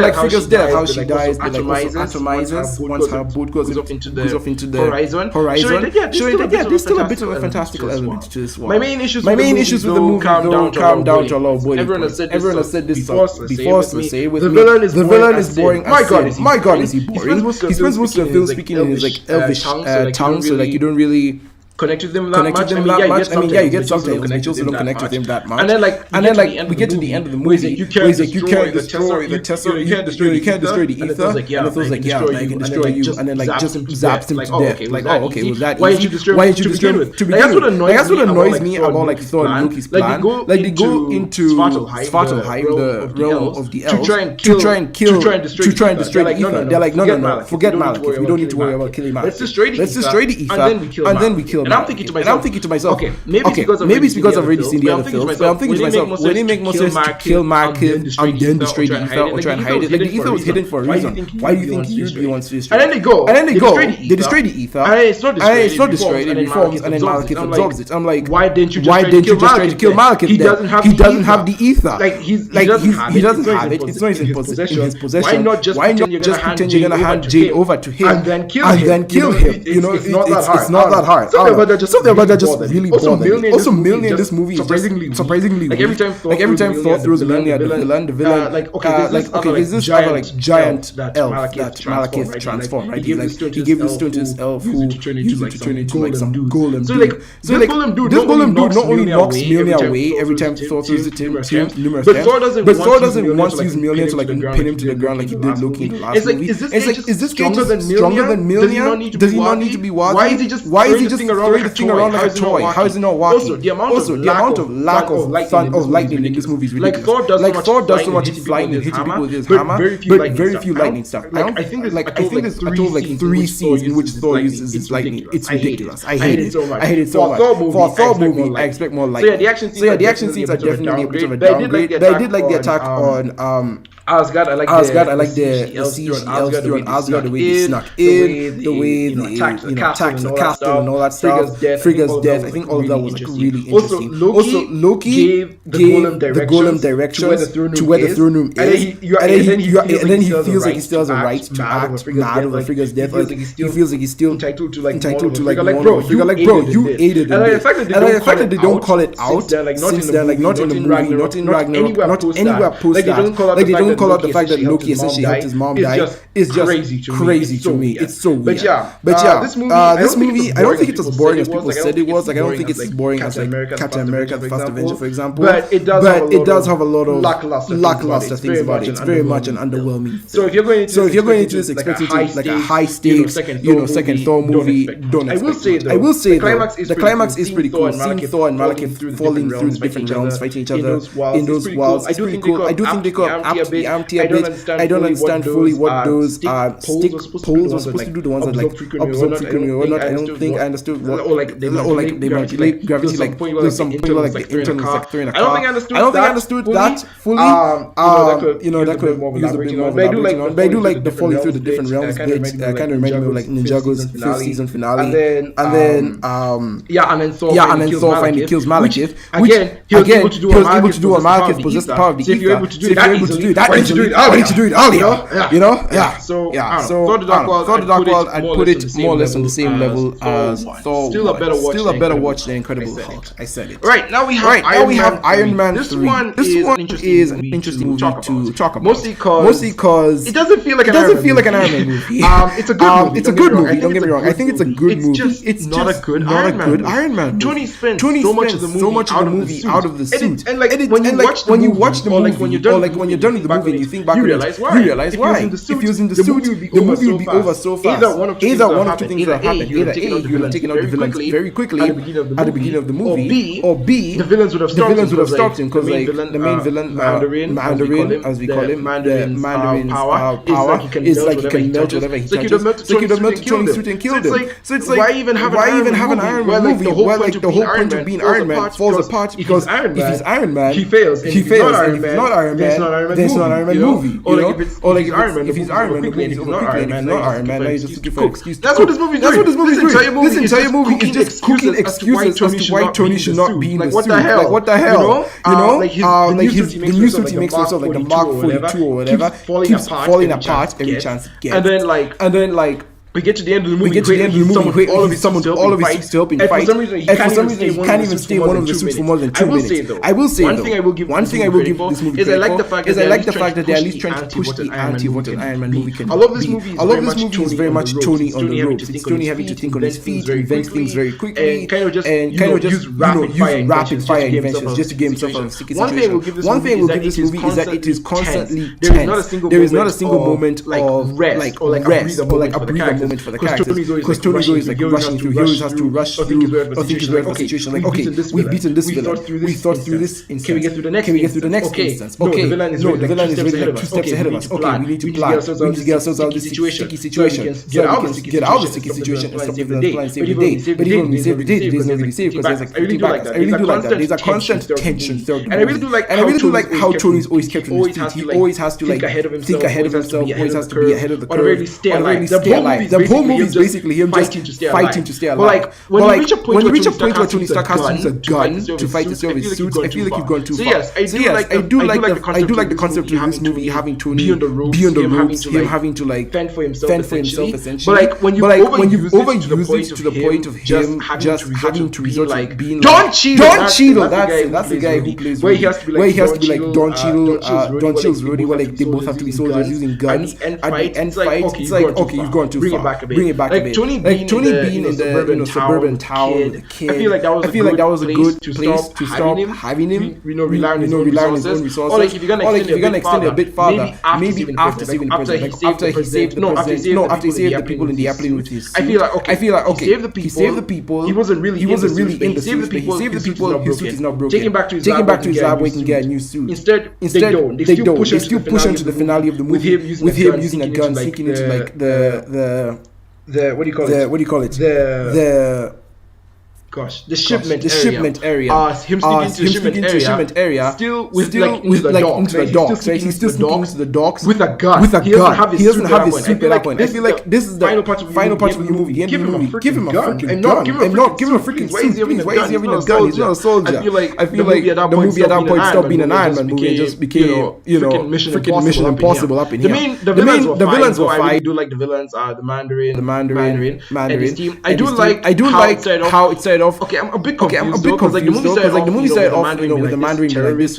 like Figure's death, how she dies, but like also atomizes once her boat goes off into the horizon. Horizon, showing that there's still a bit of a fantastical element to this one. My main issues with the movie calm down to a low bullet. Everyone has said this before, so say it with me. The villain is boring. My God, is he boring? He spends most of the film speaking in his like elvish tongue, so like you don't really connect with them that much. I mean, you get subtitles, but you also don't connect with him that much. And then like we get to the end of the movie, you can't destroy the Tesla, you can't destroy the ether, and it feels like yeah, I can destroy you, and then like just zaps him to death. Like oh okay, was that easy? Why did you destroy him to begin with? That's what annoys me about like Thor and Loki's plan. Like they go into Svartalheim, the realm of the elves, to try and destroy the ether. They're like no, forget Malekith. We don't need to worry about killing Malekith. Let's destroy the ether, and then we kill. And I'm thinking to myself, okay, maybe it's because I've already seen the other films, but I'm thinking to myself, would it make more sense to kill Malekith and then destroy the ether or try and hide it? Like the ether was hidden for a reason. Why do you think he wants to destroy it? And then they go, they destroy the ether, and it's not destroyed, it reforms, and then Malekith absorbs it. I'm like, why didn't you just try to kill Malekith? He doesn't have the ether. Like he doesn't have it. It's not in his possession. Why not just pretend you're gonna hand Jade over to him and then kill him? You know, it's not that hard. Something about that just really bothered me. Also, Mjolnir in this movie is surprisingly like every time Thor throws Mjolnir at the villain, there's this other like giant elf that Malekith transformed, right? He gave this stone to this elf who used it to turn into like some golem dude. So like this golem dude not only knocks Mjolnir away every time Thor throws it to him numerous times, but Thor doesn't want to use Mjolnir to like pin him to the ground like he did Loki in the last movie. Is this guy just stronger than Mjolnir? Does he not need to be warded? Why is he just throwing the thing around like a toy? How is it not working? Also, the amount of lack of lightning in this movie is ridiculous. Like Thor does so much flying and hitting people with his hammer, but very few lightning stuff. I think there's a total of like 3 scenes in which Thor uses his lightning. It's ridiculous. I hate it so much. For a Thor movie, I expect more lightning. So yeah, the action scenes are definitely a bit of a downgrade. But I did like the attack on Asgard. I like the siege of Asgard, the way they snuck in, the way they attacked the castle and all that stuff. Frigga's death. I think all of that was like really interesting. Also, Loki gave the golem directions to where the throne room is, and then he feels like he still has a right to act mad over Frigga's death. Like he feels like he's still entitled to like bro, you aided in this. And the fact that they don't call it out, since they're like not in the movie, not in Ragnarok, not anywhere post that, like they don't call out the fact that Loki essentially helped his mom die, is just crazy to me. It's so weird. But yeah, this movie, I don't think it's as boring as people said it was. Like I don't think it's as boring as like Captain America: The First Avenger, for example. But it does have a lot of lackluster things about it. It's very much an underwhelming thing. So if you're going into this expecting to like a high stakes, second Thor movie, don't expect it. I will say the climax is pretty cool. Seeing Thor and Malekith falling through the different realms, fighting each other in those worlds, it's pretty cool. I do think they got empty a bit. I don't understand fully what those stick poles were supposed to do. The ones that like absorb frequency or not. I don't think I understood what. Or like they manipulate gravity. Like there's some point like the internal sector in a car. I don't think I understood that fully. That could have used a bit more. But I do like the falling through the different realms bit. Kind of reminded me of like Ninjago's 5th season finale. And then Thor finally kills Malekith. Which again, he was able to do what Malekith possessed the power of the ether. If you're able to do that, why didn't you do it earlier? You know? Yeah. So Thor: The Dark World, I'd put it more or less on the same level as Thor. Still a better watch than Incredible Hulk. I said it. Right, now we have Iron Man 3. This one is an interesting movie to talk about. Mostly because it doesn't feel like an Iron Man movie. It's a good movie. Don't get me wrong. I think it's a good movie. It's not a good Iron Man. Tony spent so much of the movie out of the suit. And when you watch the movie, or like when you're done with the movie and you think back, you realize why. If he was in the suit, the movie would be over so fast. Either one of two things would have happened. Either A, you would have taken out the villains very quickly at the beginning of the movie, or B, the villains would have stopped him because like the main villain, Mandarin, as we call him, the Mandarin's power is like he can melt whatever he touches. So he could have melted Tony's suit and killed him. So it's like, why even have an Iron Man movie where like the whole point of being Iron Man falls apart because if he's Iron Man, he fails. And if he's not Iron Man, then it's not Iron Man movie. Or like if he's Iron Man, the movie's over quickly. And if he's not Iron Man, now he's just looking for excuses. That's what this movie is doing. This entire movie is just cooking excuses as to why Tony should not be in the suit. Like what the hell? You know? The new suit he makes for himself, like the Mark 42 or whatever, keeps falling apart every chance he gets. And then We get to the end of the movie. All of his suits to help him fight. And for some reason, he can't even stay in one of the suits for more than 2 minutes. I will say though, one thing I will give this movie is I like the fact that they're at least trying to push the ante of what an Iron Man movie can be. I love this movie is very much Tony on the ropes. It's Tony having to think on his feet, invent things very quickly, and kind of just use rapid fire inventions just to get himself out of sticky situations. One thing I will give this movie is that it is constantly tense. There is not a single moment of rest or like a breather moment for the characters. Because Tony is like rushing through. He always has to rush through or think he's ready for a situation. Like, okay, we've beaten this villain. We thought through this instance. Can we get through the next instance? Okay, no, the villain is really like 2 steps ahead of us. Okay, we need to plan. We need to get ourselves out of this sticky situation. So we can get out of the sticky situation and stop the villain plan save the day. But even when we save the day, the day is not really safe because there's like 50 backers. I really do like that. There's a constant tension throughout the movie. And I really do like how Tony's always kept on his feet. He always has to like think ahead of himself. Always has to be ahead of the curve. Or really stay alive. The whole movie is basically him just fighting to stay alive. But like when you reach a point where Tony Stark has to use a gun to fight to save his suits, I feel like you've gone too far. So yes, I do like the concept of this movie having Tony be on the ropes, him having to like fend for himself essentially. But like when you overuse it to the point of him just having to resort to being Don Cheadle. That's the guy who plays where he has to be like Don Cheadle's roadie, where like they both have to be soldiers using guns. At the end fight, it's like okay, you've gone too far. Bring it back a bit. Like Tony being in the suburban town with the kid. I feel like that was a good place to stop having him. Relying on his own resources. Or like if you're gonna extend it a bit farther, maybe after saving the president, after he saved the people in the airplane with his suit. I feel like okay, he saved the people. He wasn't really in the suit, but he saved the people. His suit is not broken. Take him back to his lab where he can get a new suit. Instead, they don't. They still push him to the finale of the movie with him using a gun, sneaking into like the what do you call it? The shipment area. Him sneaking into the shipment area. Still into the docks. He's still sneaking into the docks with a gun. He doesn't have his suit at that point. I feel like this is the final part of the movie. The end of the movie. Give him a freaking gun. And not give him a freaking suit. Why is he having a gun? He's not a soldier. I feel like the movie at that point stopped being an Iron Man movie and just became freaking Mission Impossible up in here. The villains were fine. I do like the villains. The Mandarin, and his team. I do like how it started off. Okay, I'm a bit confused because like the movie started off, with the Mandarin terrorist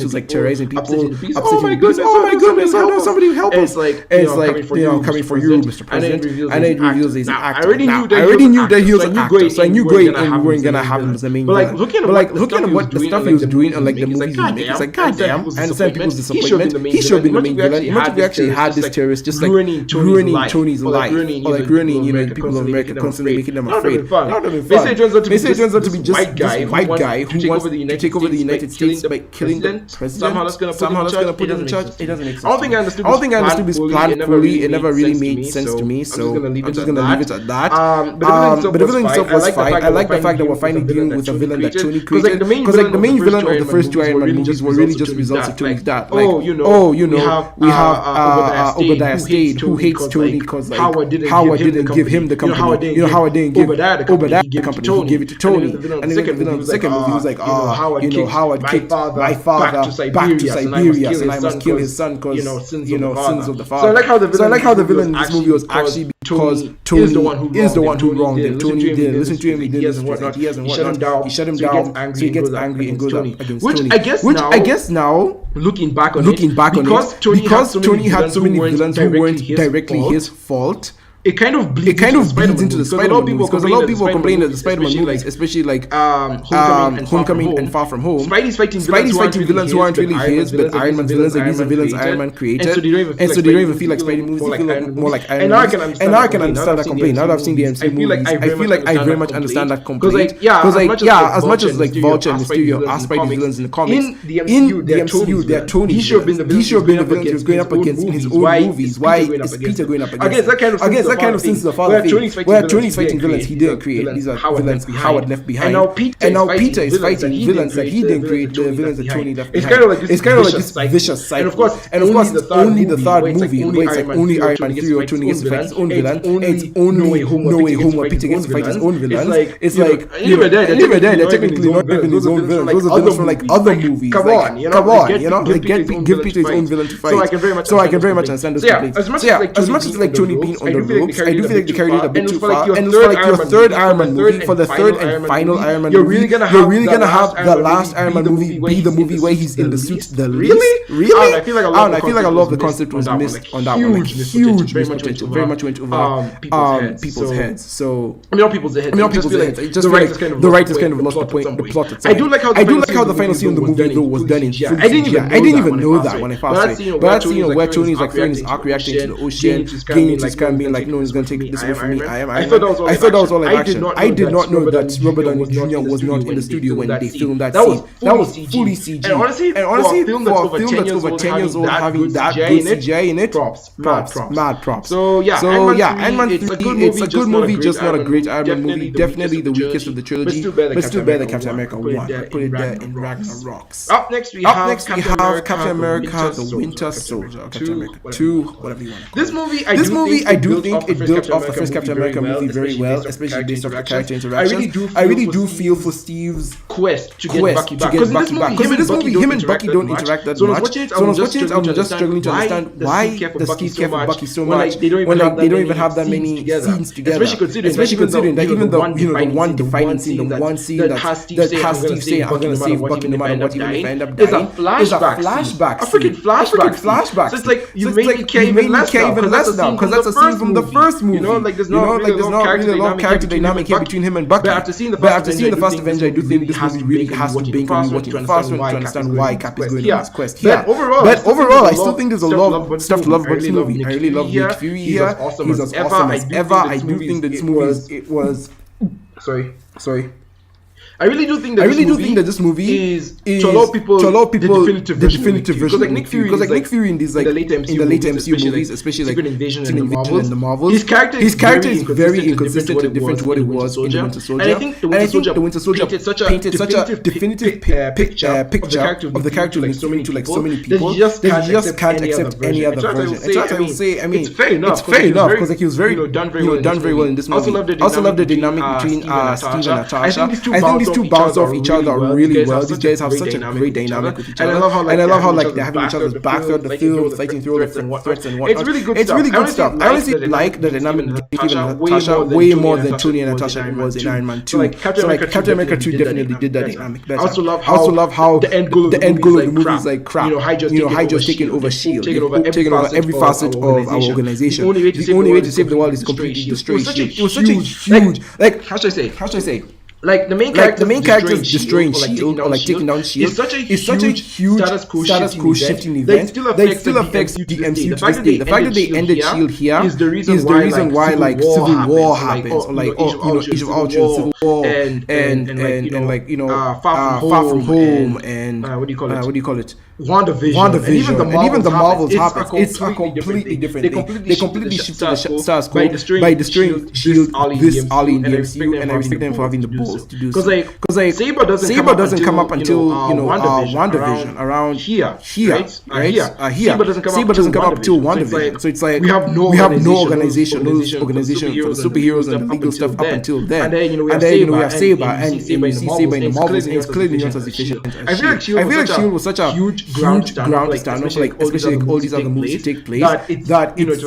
who's like terrorizing people, upsetting oh my goodness, I know somebody help us. It's like coming for you, Mr. President, and it reveals he's an actor. I already knew that he was an actor, so I knew going in we weren't gonna have him as the main villain. But like looking at what the stuff he was doing and like the movies he was making, it's like goddamn, I understand people's disappointment. He should have been the main villain. Imagine if we actually had this terrorist just like ruining Tony's life, or like ruining the people of America, constantly making them afraid. That would have been fun. They say it turns out to be just white guy who wants to take over the United States by killing the president. Somehow that's gonna put him in charge. It doesn't make sense. I don't think I understood this plan fully. It never really made sense to me. So I'm just gonna leave it at that. But the villain itself was fine. I like the fact that we're finally dealing with a villain that Tony created. Because like the main villain of the first two Iron Man movies were really just results of Tony's dad. Like we have Obadiah Stade who hates Tony because like Howard didn't give him the company. Howard didn't give Obadiah the company. He gave it to Tony. And then the second movie was like, Howard kicked my father back to Siberia, and I must kill his son because sins of the father. So I like how the villain in this movie was actually because Tony is the one who wronged him. Tony didn't listen to him. He did this and whatnot. He shut him down. So he gets angry and goes up against Tony. Which I guess now, looking back on it, because Tony had so many villains who weren't directly his fault. It kind of bleeds into the Spider-Man movies because a lot of people complain that the Spider-Man movies, especially like Homecoming and Far From Home, Spidey's fighting villains who aren't really his, but Iron Man's villains, like these are villains Iron Man created, and so they don't even feel like Spidey movies. They feel more like Iron Man. And now I can understand that complaint. Now that I've seen the MCU movies, I feel like I very much understand that complaint. Because like as much as like Vulture and Mysterio are Spidey villains in the comics, in the MCU they're Tony. He should have been the villain he was going up against in his own movies. Why is Peter going up against that kind of things to the father thing, where Tony's fighting villains he didn't create. These are villains Howard left behind. And now Peter is fighting villains that he didn't create, the villains that Tony left behind. It's kind of like this vicious cycle. And of course, it's only the third movie where it's like only Iron Man 3 where Tony gets to fight his own villain, and it's only No Way Home where Peter gets to fight his own villains. It's like even there, they're technically not even his own villains. Those are villains from like other movies. Come on, like give Peter his own villain to fight. So I can very much understand this complaint. So yeah, as much as like Tony being on the looks. I do feel like they carried it a bit too far. And for like your third Iron Man movie, for the third and final Iron Man movie, you're really gonna have the last Iron Man movie be the movie where he's in the suit the least. Really? I feel like a lot of the concept was missed on that one. Like huge missed potential. Very much went over people's heads. So I mean, not people's heads. Just the writers kind of lost the point, the plot itself. I do like how the final scene of the movie though was done in CGI. I didn't even know that when I first saw it. But that scene where Tony's like throwing his arc reacting to the ocean, gaining his crown, being like, no one's gonna take this away from me. I thought that was all live action. I did not know that Robert Downey Jr. was not in the studio when they filmed that scene. That was fully CG. And honestly, for a film that's over 10 years old having that good CGI in it, mad props. So yeah, Iron Man 3, it's a good movie, just not a great Iron Man movie. Definitely the weakest of the trilogy, but still better than Captain America 1. Put it there in Ragnarok's. Up next we have Captain America the Winter Soldier, Captain America 2, whatever you want to call it. This movie, I do think it built off the first Captain America movie very well, especially based off the character interactions. I really do feel for Steve's quest to get Bucky back. Because in this movie, him and Bucky don't interact that much. So when I was watching it, I'm just struggling to understand why does Steve care for Bucky so much when they don't even have that many scenes together. Especially considering that even the one defining scene, the one scene that has Steve saying, "I'm gonna save Bucky no matter what, even if I end up dying," is a flashback. A freaking flashback. So it's like you made me care even less now because that's a scene from the first movie. There's not really a lot of character dynamic here between him and Bucky. But after seeing the first Avenger, I do think this movie really has to bank on me watching the first one to understand why Cap is going on this quest. But overall, I still think there's a lot of stuff to love about this movie. I really love Nick Fury here. He's as awesome as ever. I do think that this movie was. Sorry. I really do think that this movie is to a lot of people the definitive version of Nick Fury. Because like Nick Fury in these like in the late MCU movies, especially like Secret Invasion and the Marvels, his character is very inconsistent and different to what it was in the Winter Soldier. And I think the Winter Soldier painted such a definitive picture of the character to so many people that you just can't accept any other version. I will say, I mean, it's fair enough because like he was done very well in this movie. I also love the dynamic between Steve and Natasha. I think these two bounce off each other really well. These guys have such a great dynamic with each other. And I love how like they're having each other's back throughout the film, fighting through all the threats and whatnot. It's really good stuff. I honestly like the dynamic between Steve and Natasha way more than Tony and Natasha was in Iron Man 2. So like Captain America 2 definitely did that dynamic better. I also love how the end goal of the movie is like crap. Hydra's taking over S.H.I.E.L.D. taking over every facet of our organization. The only way to save the world is completely destroy S.H.I.E.L.D. It was such a huge like how should I say? Like the main characters destroying S.H.I.E.L.D. or like taking down S.H.I.E.L.D. is such a huge status quo shifting event that still affects the MCU to this day. The fact that they ended S.H.I.E.L.D. here is the reason why like Civil War happens, or like Age of Ultron, Civil War, and like Far From Home, and what do you call it? WandaVision, and even the Marvels happens. It's a completely different thing. They completely shifted the status quo by destroying S.H.I.E.L.D. this early in the MCU, and I respect them for having the balls to do so. Because like Saber doesn't come up until WandaVision around here, right? Saber doesn't come up until WandaVision. So it's like we have no organization for the superheroes and the legal stuff up until then. And then we have Saber, and you see Saber in the Marvels, and it's clearly not as efficient. I feel like S.H.I.E.L.D. was such a huge ground to stand on, like especially like all these other movies to take place. That it was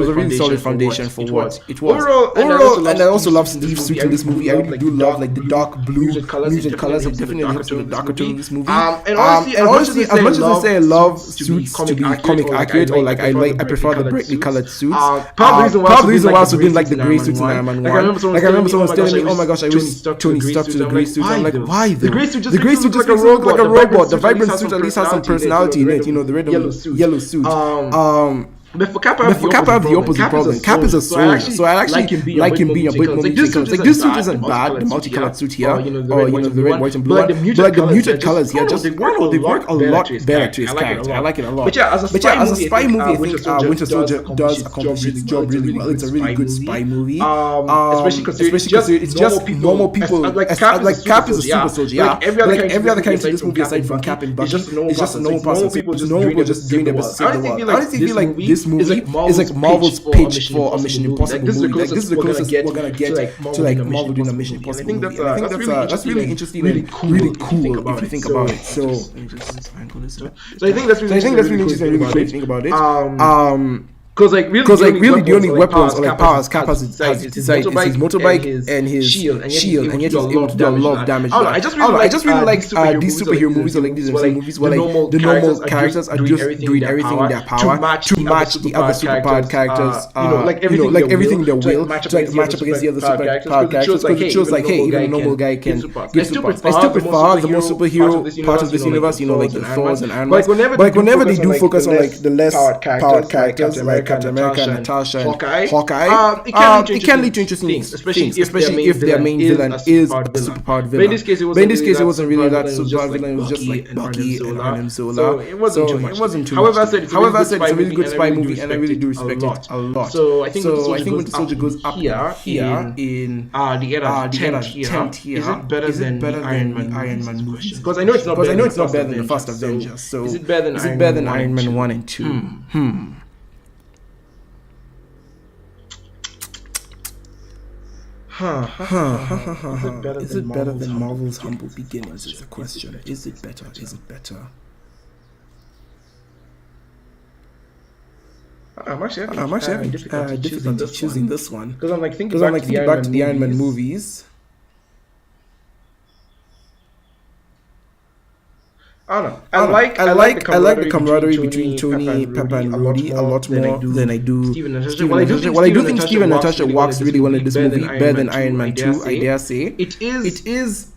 a really solid foundation for what it was. Overall, and I also love Steve's suit in this movie. I really do love like the dark blue muted colors. It definitely helps with the darker tone in this movie. And honestly, as much as I say I love suits to be comic accurate, or like I prefer the brightly colored suits. Part of the reason why I also didn't like the grey suits in Iron Man 1. Like I remember someone was telling me, "Oh my gosh, I wish Tony stuck to the grey suits." I'm like, why? The grey suit just looks like a robot. The vibrant suit at least has some personality in it. The red and yellow suit. But for Cap, I have the opposite problem. Cap is a soldier, so I actually like him being a bit more multicolored. Like this suit isn't bad, the multicolored suit here, or the red, white, and blue. But like the muted colors here, just they work a lot better to his character. I like it a lot. But yeah, as a spy movie, I think Winter Soldier does accomplish its job really well. It's a really good spy movie, especially considering it's just normal people. Like Cap is a super soldier. Yeah, like every other character in this movie aside from Cap and Bucky is just a normal person. Normal people just doing their best to save the world. I honestly feel like this movie is like Marvel's pitch for a Mission Impossible movie. Like this is the closest we're gonna get to like Marvel doing a Mission Impossible movie. I think that's really interesting and really cool if you think about it. So I think that's really interesting and really cool if you think about it. Because really the only weapons or like powers Cap has is his motorbike and his shield, and yet he's able to do a lot of damage. I just really like these superhero movies or like these MC movies where like the normal characters are just doing everything in their power to match the other superpowered characters. Like everything in their will to like match up against the other superpowered characters. Because it shows like, hey, even a normal guy can get superpowers. I still prefer the more superhero part of this universe, like the Thors and Iron Man. But like whenever they do focus on like the less powered characters like Captain America, Natasha, and Hawkeye, it can lead to interesting things, especially if their main villain is a superpowered villain. But in this case, it wasn't really that superpowered villain. It was just like Bucky and Han Solo. So it wasn't too much. However, I said it's a really good spy movie, and I really do respect it a lot. So I think Winter Soldier goes up here in the era 10th here. Is it better than the Iron Man movies? Because I know it's not better than the first Avengers. So is it better than Iron Man 1 and 2? Is it better than Marvel's Humble Beginnings? Is the question. Is it better? I'm actually having difficulty choosing this one because I'm like thinking back to the Iron Man movies. I don't know. I like the camaraderie between Tony, Pepper, and Rudy a lot more than I do Steven and Natasha. Well, I do think Steven and Natasha works really well in this movie, better than Iron Man 2, I dare say. It is.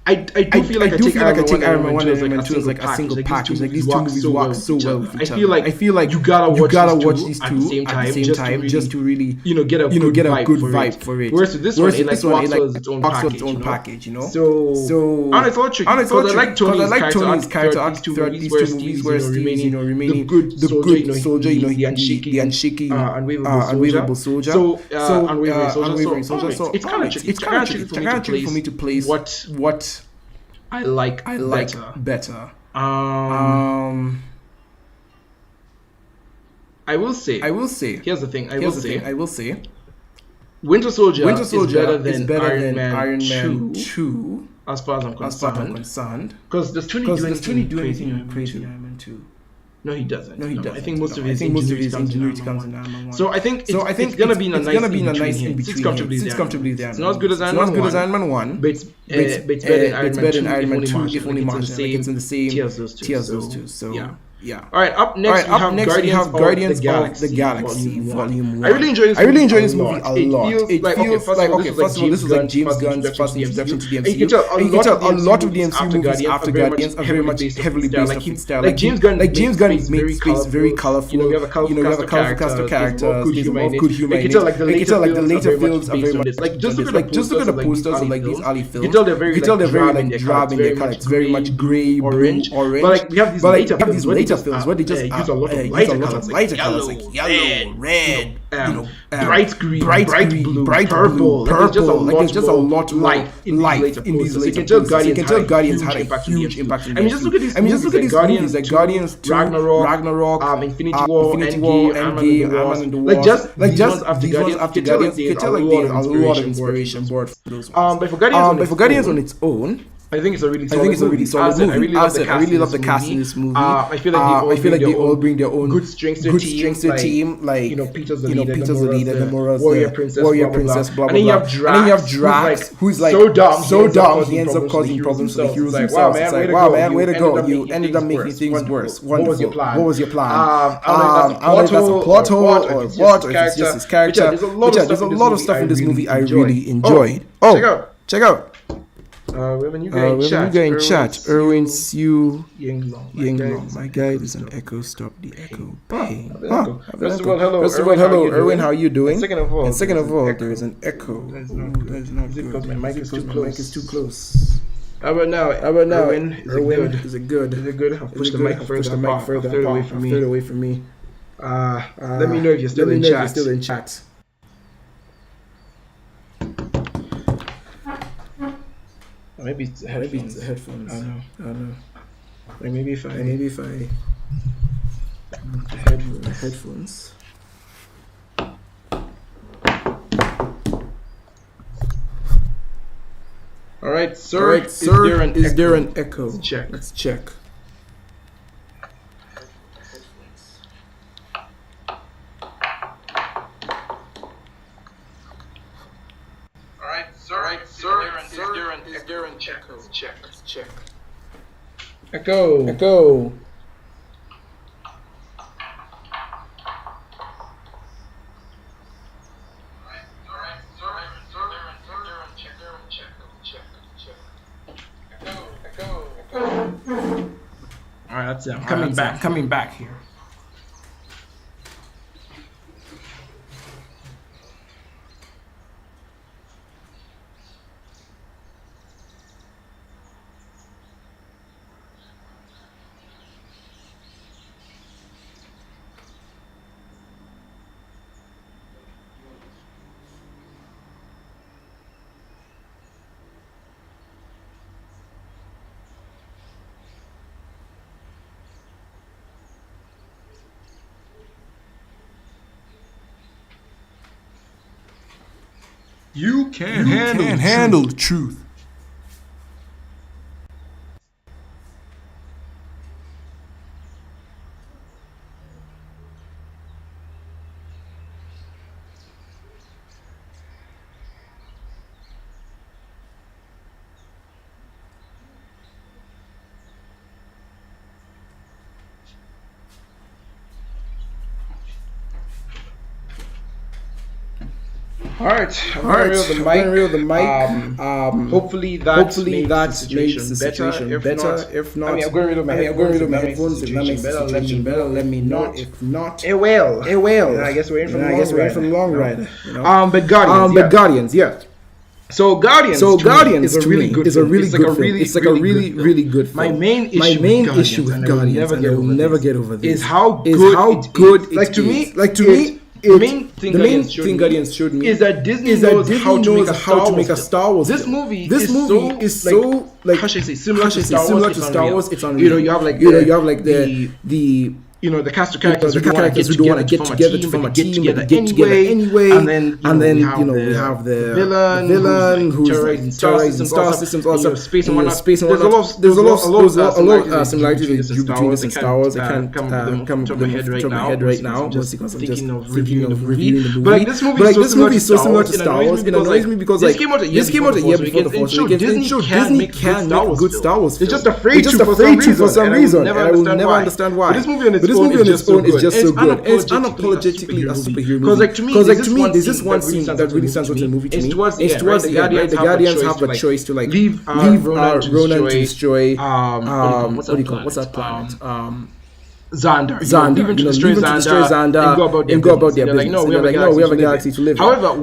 I do feel like I take Iron Man 1 and Iron Man 2 as like a single package. Like these two movies work so well with each other. I feel like you gotta watch these two at the same time just to really get a good vibe for it. Whereas with this one, it works as its own package. So and it's all tricky because I like Tony's character arc throughout these two movies, where Steve's remaining the good soldier, the unshaky, unwavering soldier. So unwavering soldier. So it's kind of tricky for me to place what I like better. I will say. Here's the thing. I will say. Winter Soldier is better than Iron Man 2 as far as I'm concerned. Because does Tony do anything crazy in Iron Man 2? No, he doesn't. I think most of his ingenuity comes in Iron Man 1. So I think it's gonna be in a nice in between. It's comfortably there. It's not as good as Iron Man 1, but it's better than Iron Man 2 if only marginally. It's in the same tiers those two. So yeah. All right. Up next we have Guardians of the Galaxy Volume 1. I really enjoy this movie a lot. It feels like first of all, this was like James Gunn's first introduction to the MCU. You can tell a lot of the MCU movies after Guardians are very much heavily based off his style. Like James Gunn makes space very colorful. You have a colorful cast of characters. There's a lot of good humor. You can tell like the later films are very much like just look at the posters of like these early films. You can tell they're very like drab in their color. It's very much gray, orange. But like we have these later films where they just use a lot of lighter colors like yellow, red, bright green, bright blue, bright purple. Like there's just a lot more light in these later films. So you can tell Guardians had a huge impact on the MCU. I mean, just look at these movies like Guardians 2, Ragnarok, Infinity War, Endgame, Ant-Man and the Wasp. Like just these ones after Guardians, you can tell like there's a lot of inspiration brought from those ones. But for Guardians on its own, I think it's a really solid movie. I really love the cast in this movie. I feel like they all bring their own good strengths to the team. Like Peter's the leader, Gamora's the warrior princess, blah blah blah. And then you have Drax, who's like so dumb he ends up causing problems for the heroes themselves. It's like, wow man, way to go! You ended up making things worse. Wonderful. What was your plan? I don't know if that's a plot hole or what, or if it's just his character. But yeah, there's a lot of stuff in this movie I really enjoyed. Check out. We have a new guy in chat. Erwin Siu Yinglong. My guy, there's an echo. Stop the echo. First of all, hello, Erwin. How are you doing? And second of all, there is an echo. That's not good. Because my mic is too close. How about now? Erwin, is it good? I'll push the mic further away from me. Let me know if you're still in chat. Maybe it's the headphones. I don't know. Like maybe if I the headphones. All right, sir. Is there an echo? Let's check. check. Echo. Alright, that's it. I'm coming back here. You can't handle the truth. Alright, I'm gonna reel the mic. Hopefully that makes the situation better. If not, I'm gonna reel my headphones. If that makes the situation better, let me know. If not, it will. I guess we're in for the long ride. But Guardians, yeah. So Guardians is a really good film. It's like a really good film. My main issue with Guardians, and I will never get over this, is how good it is. To me, the main thing Guardians showed me is that Disney knows how to make a Star Wars. This movie is so like how should I say similar to Star Wars. It's unreal. You have like the cast of characters who don't want to get together to form a team, but they get together anyway. And then we have the villain who's terrorizing star systems, all stuff, space and whatnot. There's a lot of similarities between this and Star Wars. I can't come to my head right now, just because I'm just thinking of reviewing the movie. But like, this movie is so similar to Star Wars. It annoys me because like this came out a year before the Force Awakens. Disney can make a good Star Wars film. They're just afraid to for some reason, and I will never understand why. This movie on its own is just so good. And it's unapologetically a superhero movie. Because like to me, there's this one scene that really stands out in the movie to me. It's towards the end, right? The Guardians have the choice to like leave Ronan to destroy what do you call it? What's that planet? Xandar, even to destroy Xandar and go about their business. They're like, no, we have a galaxy to live in. However,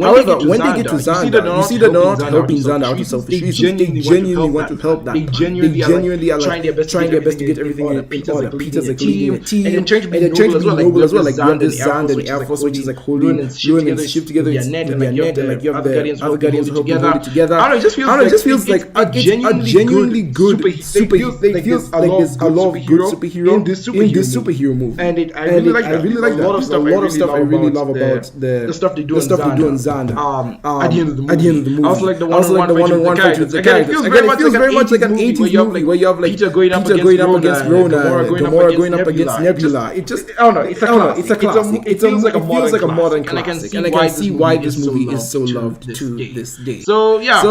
when they get to Xandar, you see that they're not helping Xandar out of selfish reasons. They genuinely want to help that. They genuinely are like trying their best to get everything in order. Peter's like leading a team, and they're trying to be noble as well. Like you have this Xandar and the Air Force, which is like holding and ship together with their net, and like you have the other Guardians who help hold it together. I don't know, it just feels like a genuinely good superhero. It feels like there's a lot of good superhero in this superhero movie. And I really like that. A lot of stuff I really love about the stuff they do in Xandar. At the end of the movie. I also like the one-on-one fight with the characters. Again, it feels very much like an 80s movie where you have like Peter going up against Rona, Gamora going up against Nebula. It just, I don't know, it's a classic. It feels like a modern classic. And I can see why this movie is so loved to this day. So yeah,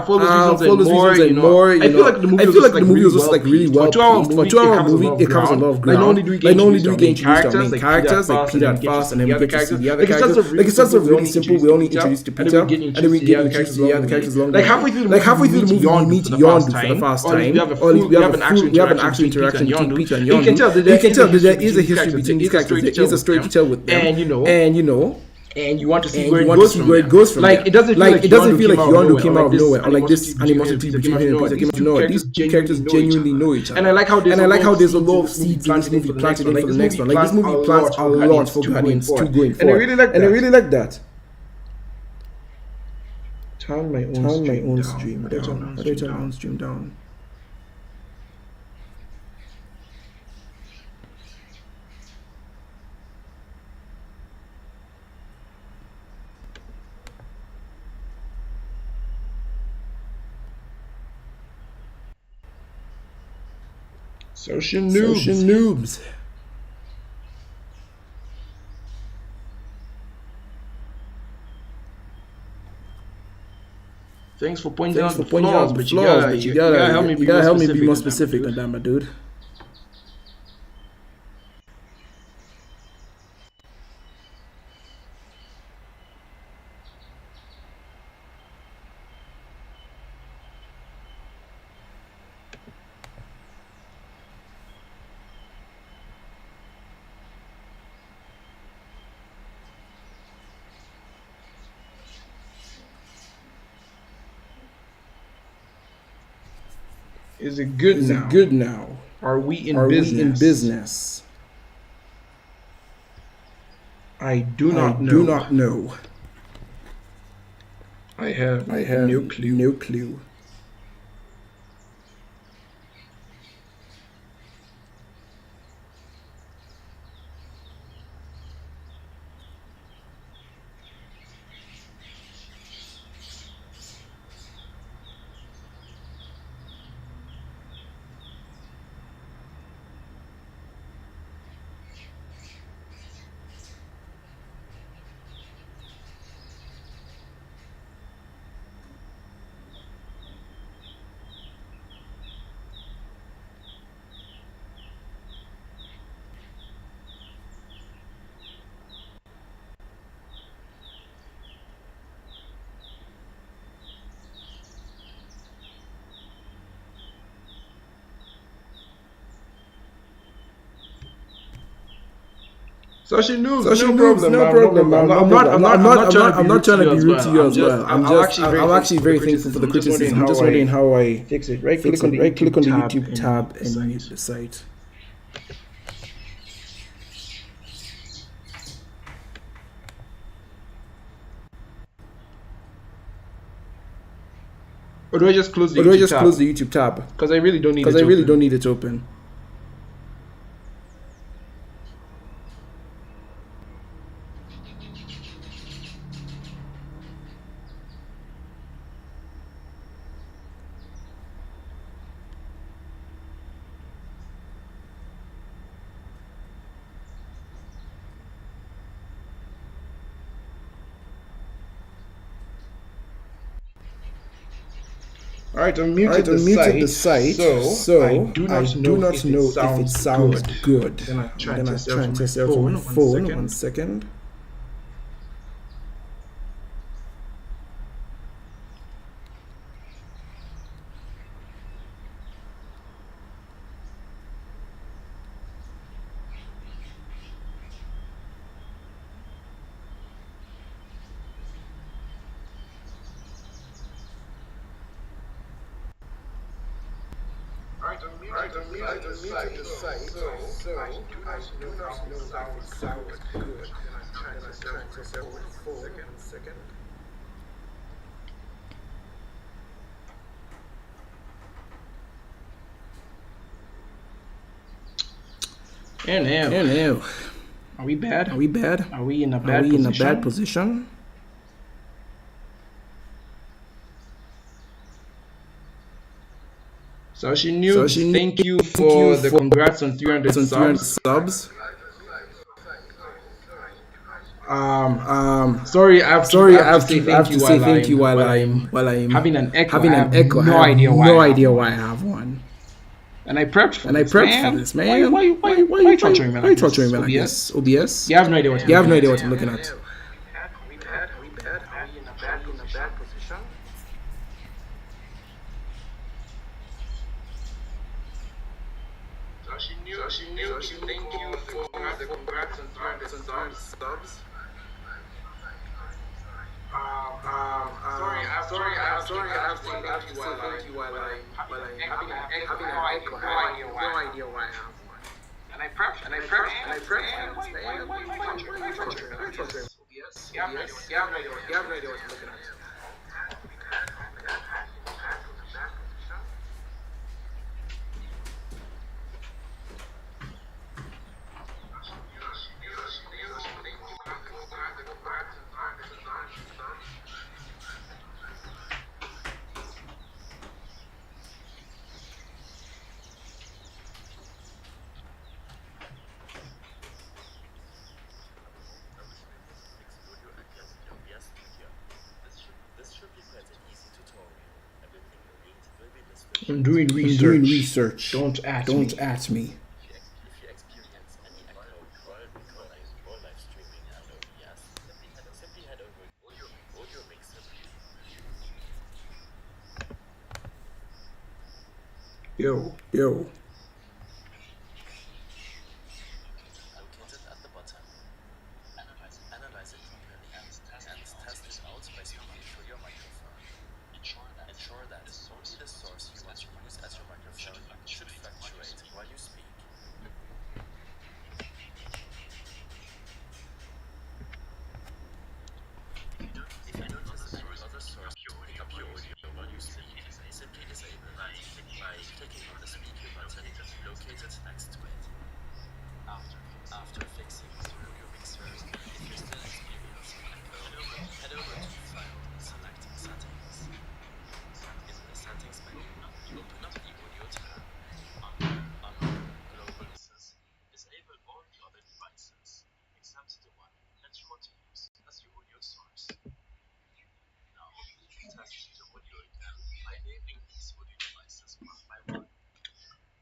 for those reasons and more, I feel like the movie was just like really well paced. For a 2-hour movie, it covers a lot of ground. Not only do we get introduced to our main characters like Peter and Fast, and then we get to see the other characters. Like it starts off really simple. We only introduced to Peter, and then we get introduced to the other characters along the way. Like halfway through the movie, we meet Yondu for the first time, or we have an actual interaction between Peter and Yondu. You can tell that there is a history between these characters. There is a story to tell with them, and you know. And you want to see where it goes from. Like it doesn't feel like Yondu came out of nowhere, or like this animosity between him and Peter came out of nowhere. These characters genuinely know each other. And I like how there's a lot of seeds in this movie planted in for the next one. Like this movie plants a lot for Guardians 2 going forward. And I really like that. Turn my own stream down. How do I turn my own stream down? Social noobs. Thanks for pointing out the flaws, but you gotta help me be more specific than that, my dude. Is it good now? Are we in business? I do not know. I have no clue. Social news, no problem. I'm not trying to be rude to you as well. I'm actually very thankful for the criticism. I'm just wondering how I fix it. Click on the YouTube tab and mute the site. Or do I just close the YouTube tab? Because I really don't need it open. Alright, I muted the site, so I do not know if it sounds good. Then I try to test out on my phone. 1 second. I don't need the site, so I do not know that it sounds good. Then I try to test out on my phone. 1 second. And now. Are we bad? Are we in a bad position? Sashi News, thank you for the congrats on 300 subs. Sorry, I have to say thank you while I'm having an echo. I have no idea why I have one. And I prepped for this, man. Why are you torturing me like this? OBS? You have no idea what I'm looking at. Are we bad? Are we in a bad position? Sashi News, thank you for the congrats on 300 subs. Sorry, I have to say thank you while I'm having an echo. I have no idea why I have one. And I prepped for this, man. Why are you torturing me like this? OBS? You have no idea what I'm looking at. I'm doing research. I'm doing research. Don't at Don't me. at me. Yo.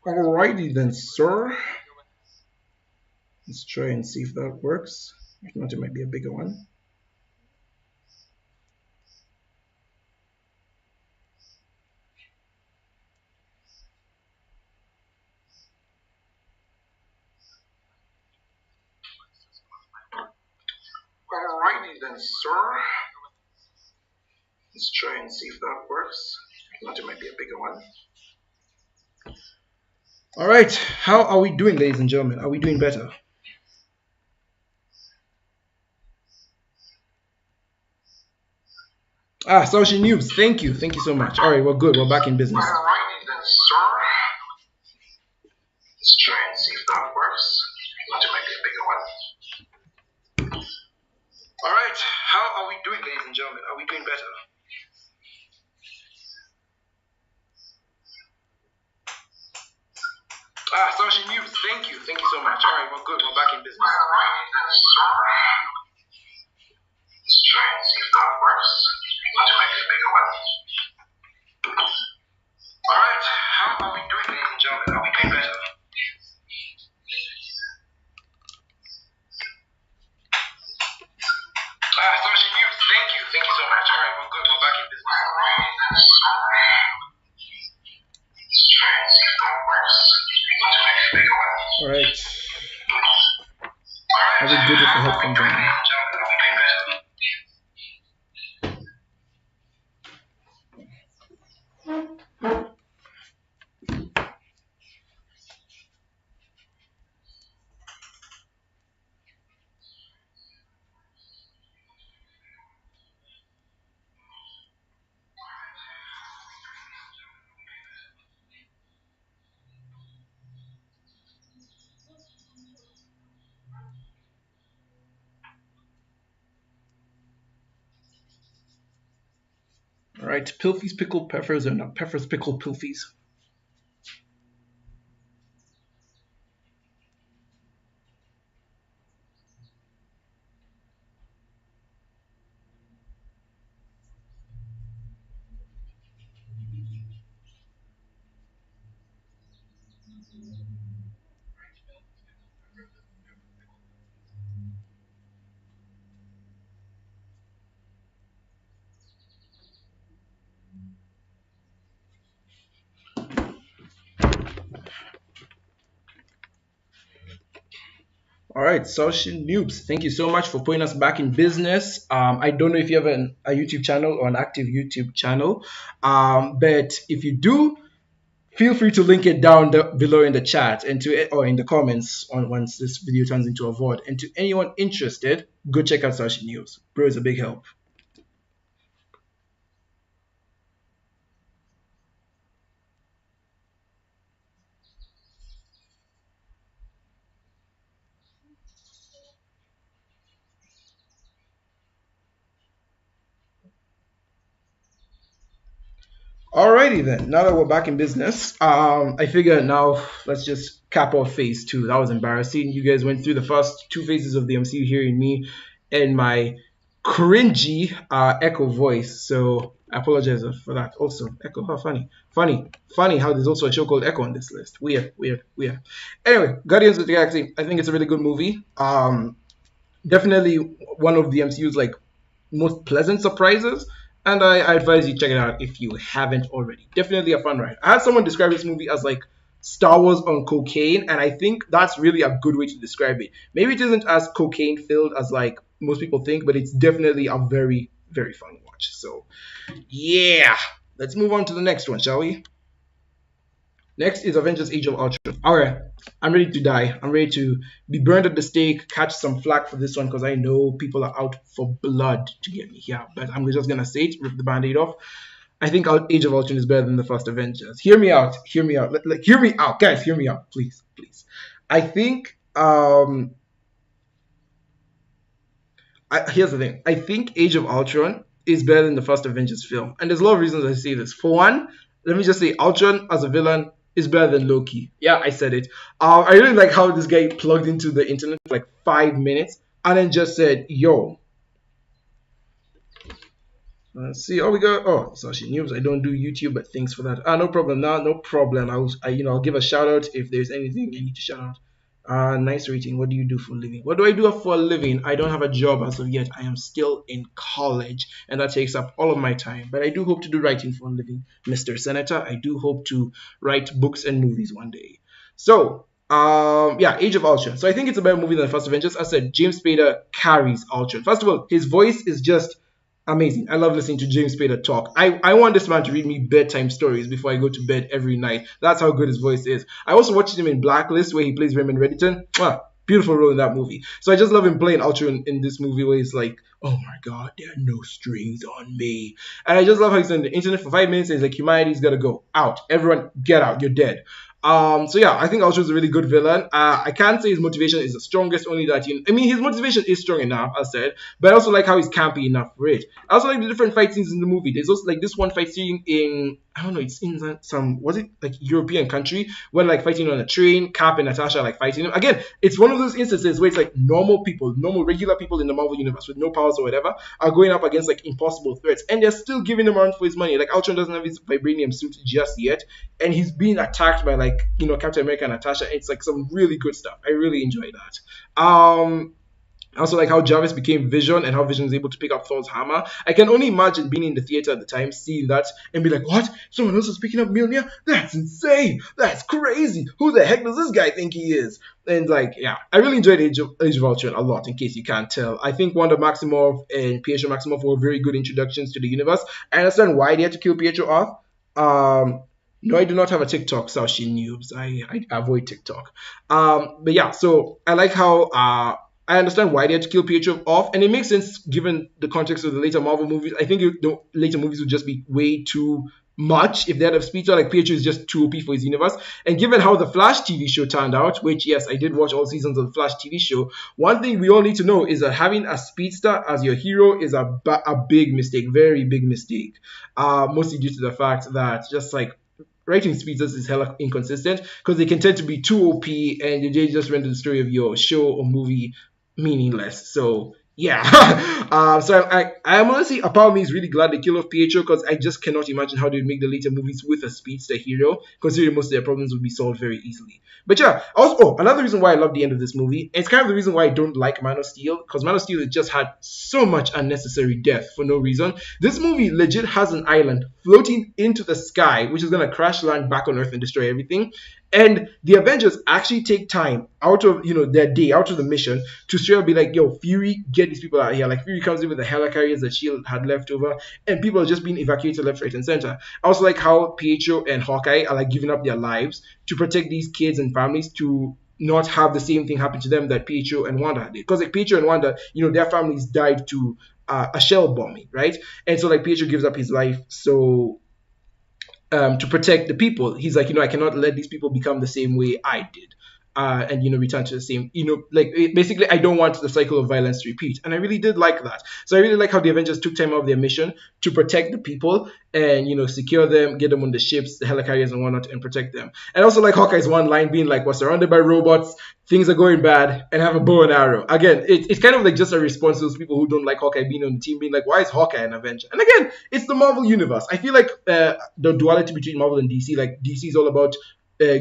Alrighty then, sir. Let's try and see if that works. If not, it might be a bigger one. Alrighty then, sir. Let's try and see if that works. If not, it might be a bigger one. Alright, how are we doing, ladies and gentlemen? Are we doing better? Social News, thank you so much. Alright, we're good, we're back in business. Alrighty then, sir. Let's try and see if that works. If not, it might be a bigger one. Alright, how are we doing, ladies and gentlemen? Are we doing better? Social News, thank you so much. Alright, we're good, we're back in business. Alright then, sir. Let's try and see if that works. If not, it might be a bigger one. Alright, how are we doing, ladies and gentlemen? Are we doing better? Social News, thank you so much. Alright, we're good, we're back in business. Alright then, sir. Let's try and see if that works. If not, it might be a bigger one. Alright. Are we good with the headphones on? Alright, Pilfies pickled peppers and peppers pickled pilfies. All right, Social Noobs, thank you so much for putting us back in business. I don't know if you have a YouTube channel or an active YouTube channel, but if you do, feel free to link it down below in the chat and or in the comments once this video turns into a VOD. And to anyone interested, go check out Social News. Bro, it's a big help. Alrighty then, now that we're back in business, I figured now let's just cap off phase 2. That was embarrassing. You guys went through the first 2 phases of the MCU hearing me and my cringy echo voice. So I apologize for that. Also, Echo, how funny how there's also a show called Echo on this list. Weird. Anyway, Guardians of the Galaxy. I think it's a really good movie. Definitely one of the MCU's like most pleasant surprises, and I advise you check it out if you haven't already. Definitely a fun ride. I had someone describe this movie as like Star Wars on cocaine, and I think that's really a good way to describe it. Maybe it isn't as cocaine filled as like most people think, but it's definitely a very, very fun watch. So yeah, let's move on to the next one, shall we? Next is Avengers Age of Ultron. Alright, I'm ready to die. I'm ready to be burned at the stake, catch some flack for this one because I know people are out for blood to get me here. But I'm just going to say it, rip the band-aid off. I think Age of Ultron is better than the first Avengers. Hear me out. Hear me out. Hear me out. Guys, hear me out. Please. I think... here's the thing. I think Age of Ultron is better than the first Avengers film. And there's a lot of reasons I say this. For one, let me just say Ultron as a villain is better than Loki. Yeah, I said it. I really like how this guy plugged into the internet for like 5 minutes and then just said, yo. Let's see. Oh, we got. Oh, Sashi News. I don't do YouTube, but thanks for that. No problem. No problem. I'll give a shout out if there's anything I need to shout out. Nice rating. What do you do for a living? What do I do for a living? I don't have a job as of yet. I am still in college, and that takes up all of my time. But I do hope to do writing for a living, Mr. Senator. I do hope to write books and movies one day. So, yeah, Age of Ultron. So I think it's a better movie than the first Avengers. As I said, James Spader carries Ultron. First of all, his voice is just amazing. I love listening to James Spader talk. I want this man to read me bedtime stories before I go to bed every night. That's how good his voice is. I also watched him in Blacklist where he plays Raymond Reddington. Beautiful role in that movie. So I just love him playing Ultron in this movie where he's like, oh my god, there are no strings on me. And I just love how he's on the internet for 5 minutes and he's like, humanity's gotta go. Out. Everyone, get out. You're dead. So yeah, I think Ultron's a really good villain. I can't say his motivation is the strongest, only that his motivation is strong enough, as I said, but I also like how he's campy enough for it. I also like the different fight scenes in the movie. There's also like this one fight scene in, I don't know, it's in some, was it like European country, where like fighting on a train, Cap and Natasha like fighting him. Again, it's one of those instances where it's like normal regular people in the Marvel universe with no powers or whatever are going up against like impossible threats, and they're still giving him a run for his money. Like Ultron doesn't have his vibranium suit just yet, and he's being attacked by like, Captain America and Natasha. It's like some really good stuff. I really enjoy that. I also like how Jarvis became Vision and how Vision is able to pick up Thor's hammer. I can only imagine being in the theater at the time, seeing that and be like, what? Someone else is picking up Mjolnir? That's insane. That's crazy. Who the heck does this guy think he is? And like, yeah, I really enjoyed Age of Ultron a lot, in case you can't tell. I think Wanda Maximoff and Pietro Maximoff were very good introductions to the universe. I understand why they had to kill Pietro off. No, I do not have a TikTok, Sashi Noobs. I avoid TikTok. But yeah, so I like how I understand why they had to kill Pietro off, and it makes sense given the context of the later Marvel movies. I think the later movies would just be way too much if they had a speedster. Like Pietro is just too OP for his universe. And given how the Flash TV show turned out, which yes, I did watch all seasons of the Flash TV show, one thing we all need to know is that having a speedster as your hero is a big mistake, very big mistake. Mostly due to the fact that just like writing speedsters is hella inconsistent because they can tend to be too OP and they just render the story of your show or movie meaningless. So yeah. So I'm honestly, a part of me is really glad they killed off Pietro because I just cannot imagine how they would make the later movies with a speedster hero, considering most of their problems would be solved very easily. But yeah, also, another reason why I love the end of this movie, it's kind of the reason why I don't like Man of Steel, because Man of Steel has just had so much unnecessary death for no reason. This movie legit has an island floating into the sky, which is going to crash land back on Earth and destroy everything. And the Avengers actually take time out of, their day, out of the mission, to straight up be like, yo, Fury, get these people out of here. Like, Fury comes in with the helicarriers that S.H.I.E.L.D. had left over, and people are just being evacuated left, right, and center. I also like how Pietro and Hawkeye are like giving up their lives to protect these kids and families to not have the same thing happen to them that Pietro and Wanda did. Because like Pietro and Wanda, their families died to a shell bombing, right? And so like Pietro gives up his life to protect the people. He's like, I cannot let these people become the same way I did. and return to the same, like basically I don't want the cycle of violence to repeat, and I really did like that. So I really like how the Avengers took time out of their mission to protect the people and secure them, get them on the ships, the helicarriers and whatnot, and protect them. And also like Hawkeye's one line being like, we're surrounded by robots, things are going bad, and have a bow and arrow. Again, it's kind of like just a response to those people who don't like Hawkeye being on the team, being like, why is Hawkeye an Avenger? And again, it's the Marvel universe. I feel like the duality between Marvel and DC, like DC is all about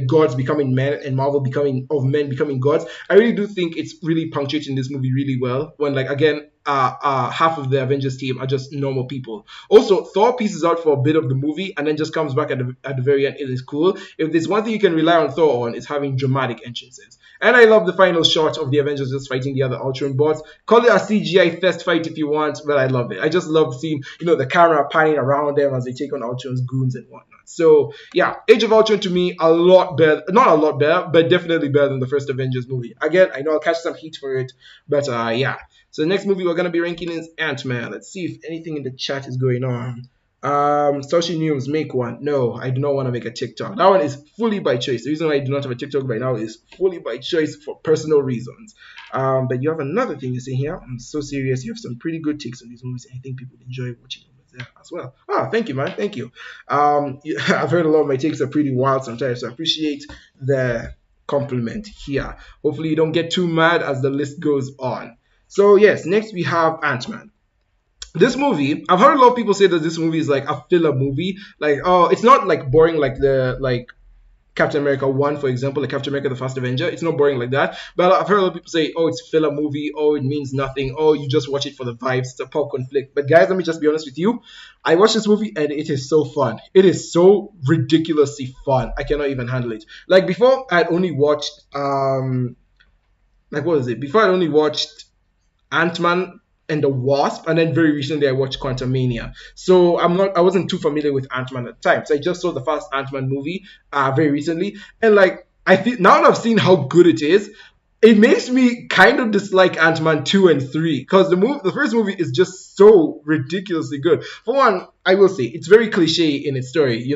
gods becoming men and Marvel men becoming gods. I really do think it's really punctuating this movie really well when, like, again, half of the Avengers team are just normal people. Also, Thor pieces out for a bit of the movie and then just comes back at the very end. It is cool. If there's one thing you can rely on Thor on, is having dramatic entrances. And I love the final shot of the Avengers just fighting the other Ultron bots. Call it a CGI fest fight if you want, but I love it. I just love seeing, the camera panning around them as they take on Ultron's goons and whatnot. So, yeah, Age of Ultron to me, a lot better. Not a lot better, but definitely better than the first Avengers movie. Again, I know I'll catch some heat for it, but yeah. So the next movie we're going to be ranking is Ant-Man. Let's see if anything in the chat is going on. Social News, make one. No, I do not want to make a TikTok. That one is fully by choice. The reason why I do not have a TikTok right now is fully by choice for personal reasons. But you have another thing you say here. I'm so serious. You have some pretty good takes on these movies. I think people enjoy watching them there as well. Thank you, man. Thank you. I've heard a lot of my takes are pretty wild sometimes, so I appreciate the compliment here. Hopefully you don't get too mad as the list goes on. So yes, next we have Ant-Man. This movie, I've heard a lot of people say that this movie is like a filler movie. Like, it's not like boring like Captain America 1, for example, like Captain America the First Avenger. It's not boring like that. But I've heard a lot of people say, it's filler movie. It means nothing. You just watch it for the vibes. It's a popcorn flick. But guys, let me just be honest with you. I watched this movie and it is so fun. It is so ridiculously fun. I cannot even handle it. Like before, I'd only watched, Before I'd only watched Ant-Man and the Wasp, and then very recently I watched Quantumania. So I wasn't too familiar with Ant-Man at the time. So I just saw the first Ant-Man movie very recently, and like I feel now that I've seen how good it is, it makes me kind of dislike Ant-Man 2 and 3 because the first movie is just so ridiculously good. For one, I will say it's very cliche in its story,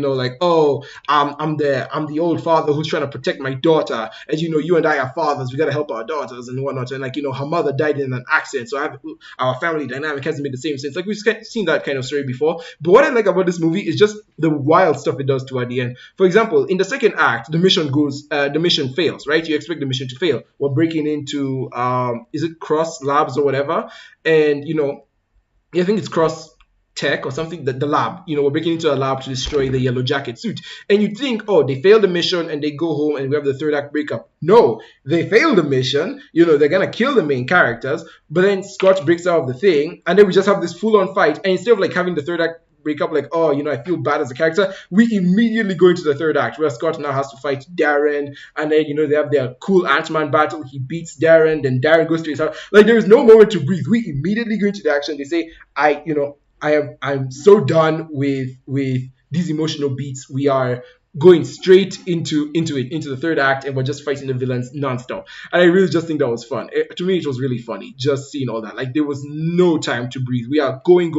I'm the old father who's trying to protect my daughter, and you and I are fathers, we gotta help our daughters and whatnot, and her mother died in an accident, so our family dynamic hasn't made the same sense. Like we've seen that kind of story before, but what I like about this movie is just the wild stuff it does toward the end. For example, in the second act, the mission fails, right? You expect the mission to fail. We're breaking into is it Cross Labs or whatever, and I think it's Cross Tech or something, the lab, we're breaking into a lab to destroy the Yellow Jacket suit, and you think, they failed the mission and they go home and we have the third act breakup. No, they failed the mission, they're gonna kill the main characters, but then Scott breaks out of the thing, and then we just have this full-on fight, and instead of like having the third act break up, like, I feel bad as a character, we immediately go into the third act where Scott now has to fight Darren, and then they have their cool Ant-Man battle. He beats Darren, then Darren goes to his house. Like, there is no moment to breathe. We immediately go into the action. They say, I'm so done with these emotional beats. We are going straight into the third act, and we're just fighting the villains nonstop. And I really just think that was fun. To me, it was really funny just seeing all that. Like, there was no time to breathe. We are going.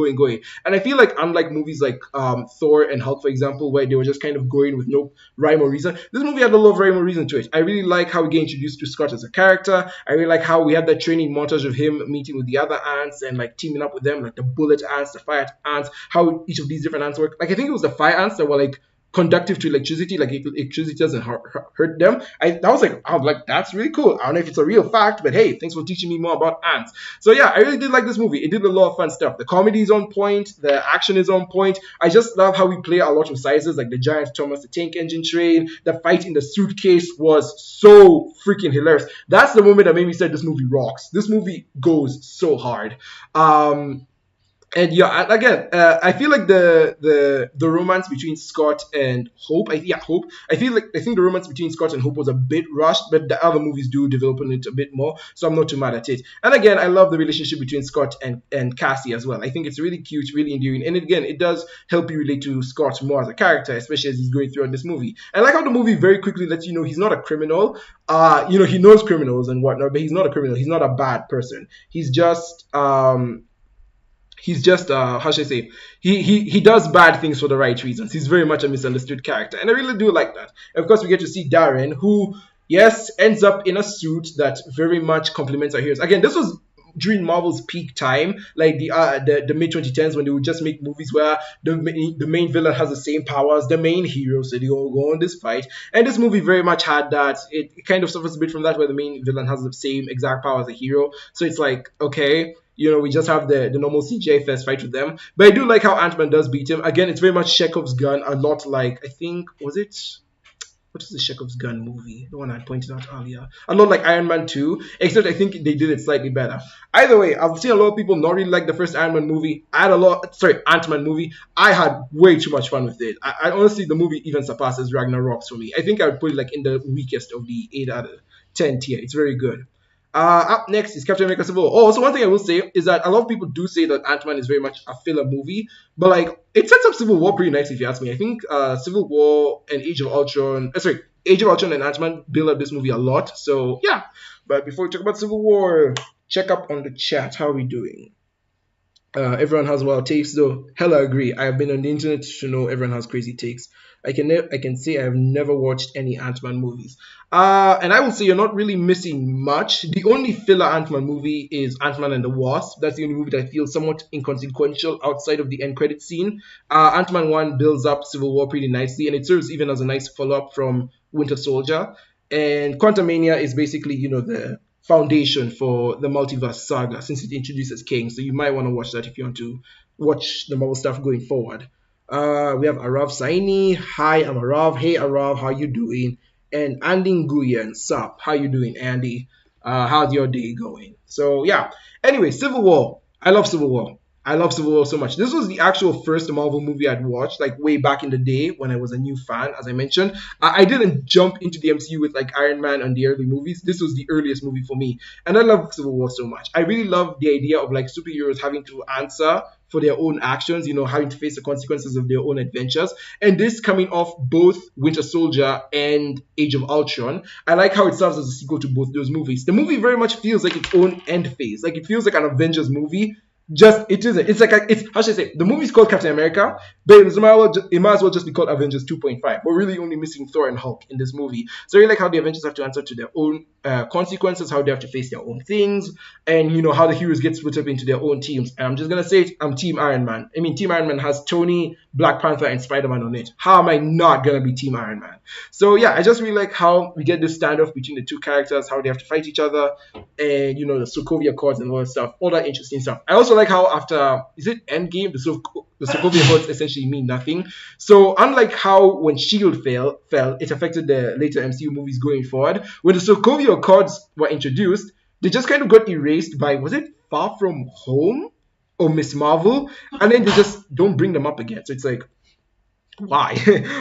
And I feel like unlike movies like Thor and Hulk, for example, where they were just kind of going with no rhyme or reason, this movie had a lot of rhyme or reason to it. I really like how we get introduced to Scott as a character. I really like how we had that training montage of him meeting with the other ants and like teaming up with them, like the bullet ants, the fire ants, how each of these different ants work. Like, I think it was the fire ants that were like conductive to electricity, like electricity doesn't hurt them. I was like, that's really cool. I don't know if it's a real fact, but hey, thanks for teaching me more about ants. So yeah, I really did like this movie. It did a lot of fun stuff. The comedy is on point, the action is on point. I just love how we play a lot of sizes, like the giant Thomas the Tank Engine train. The fight in the suitcase was so freaking hilarious. That's the moment that made me say this movie rocks. This movie goes so hard. And yeah, again, I feel like the romance between Scott and Hope, Hope. I think the romance between Scott and Hope was a bit rushed, but the other movies do develop on it a bit more, so I'm not too mad at it. And again, I love the relationship between Scott and Cassie as well. I think it's really cute, really endearing, and again, it does help you relate to Scott more as a character, especially as he's going through this movie. I like how the movie very quickly lets you know he's not a criminal. He knows criminals and whatnot, but he's not a criminal. He's not a bad person. He's just how should I say, he does bad things for the right reasons. He's very much a misunderstood character, and I really do like that. And of course, we get to see Darren, who yes, ends up in a suit that very much complements our heroes. Again, this was during Marvel's peak time, like the mid 2010s, when they would just make movies where the main villain has the same powers as the main hero, so they all go on this fight. And this movie very much had that. It kind of suffers a bit from that, where the main villain has the same exact power as the hero. So it's like, okay, we just have the normal CGI first fight with them. But I do like how Ant-Man does beat him. Again, it's very much Chekhov's gun, a lot like, I think, what is the Chekhov's gun movie? The one I pointed out earlier. A lot like Iron Man 2, except I think they did it slightly better. Either way, I've seen a lot of people not really like the first Ant-Man movie. Ant-Man movie. I had way too much fun with it. I honestly, the movie even surpasses Ragnarok's for me. I think I would put it like in the weakest of the 8 out of 10 tier. It's very good. Up next is Captain America Civil War. Oh, so one thing I will say is that a lot of people do say that Ant-Man is very much a filler movie, but like it sets up Civil War pretty nicely if you ask me. I think Civil War and Age of Ultron and Ant-Man build up this movie a lot. So yeah, but before we talk about Civil War, check up on the chat. How are we doing? Everyone has wild takes though. Hella agree. I have been on the internet to know everyone has crazy takes. I can say I have never watched any Ant-Man movies. And I will say you're not really missing much. The only filler Ant-Man movie is Ant-Man and the Wasp. That's the only movie that I feel somewhat inconsequential outside of the end credit scene. Ant-Man 1 builds up Civil War pretty nicely, and it serves even as a nice follow-up from Winter Soldier. And Quantumania is basically, the foundation for the multiverse saga, since it introduces King. So you might want to watch that if you want to watch the Marvel stuff going forward. We have Arav Saini. Hi, I'm Arav. Hey, Arav, how you doing? And Andy Nguyen. Sup? How you doing, Andy? How's your day going? So, yeah. Anyway, Civil War. I love Civil War. I love Civil War so much. This was the actual first Marvel movie I'd watched, like way back in the day when I was a new fan, as I mentioned. I didn't jump into the MCU with like Iron Man and the early movies. This was the earliest movie for me. And I love Civil War so much. I really love the idea of like superheroes having to answer for their own actions, having to face the consequences of their own adventures. And this coming off both Winter Soldier and Age of Ultron. I like how it serves as a sequel to both those movies. The movie very much feels like its own end phase. Like it feels like an Avengers movie. It isn't. It's like how should I say? The movie's called Captain America, but it might as well just be called Avengers 2.5. We're really only missing Thor and Hulk in this movie. So I really like how the Avengers have to answer to their own consequences, how they have to face their own things, and how the heroes get split up into their own teams. And I'm just gonna say it, I'm Team Iron Man. I mean, Team Iron Man has Tony, Black Panther, and Spiderman on it. How am I not gonna be Team Iron Man? So yeah, I just really like how we get this standoff between the two characters, how they have to fight each other, and the Sokovia Accords and all that stuff, all that interesting stuff. I also like how after Endgame, the Sokovia Accords essentially mean nothing. So unlike how when Shield fell, it affected the later MCU movies going forward. When the Sokovia Accords were introduced, they just kind of got erased by, was it Far From Home or Miss Marvel? And then they just don't bring them up again. So it's like, why?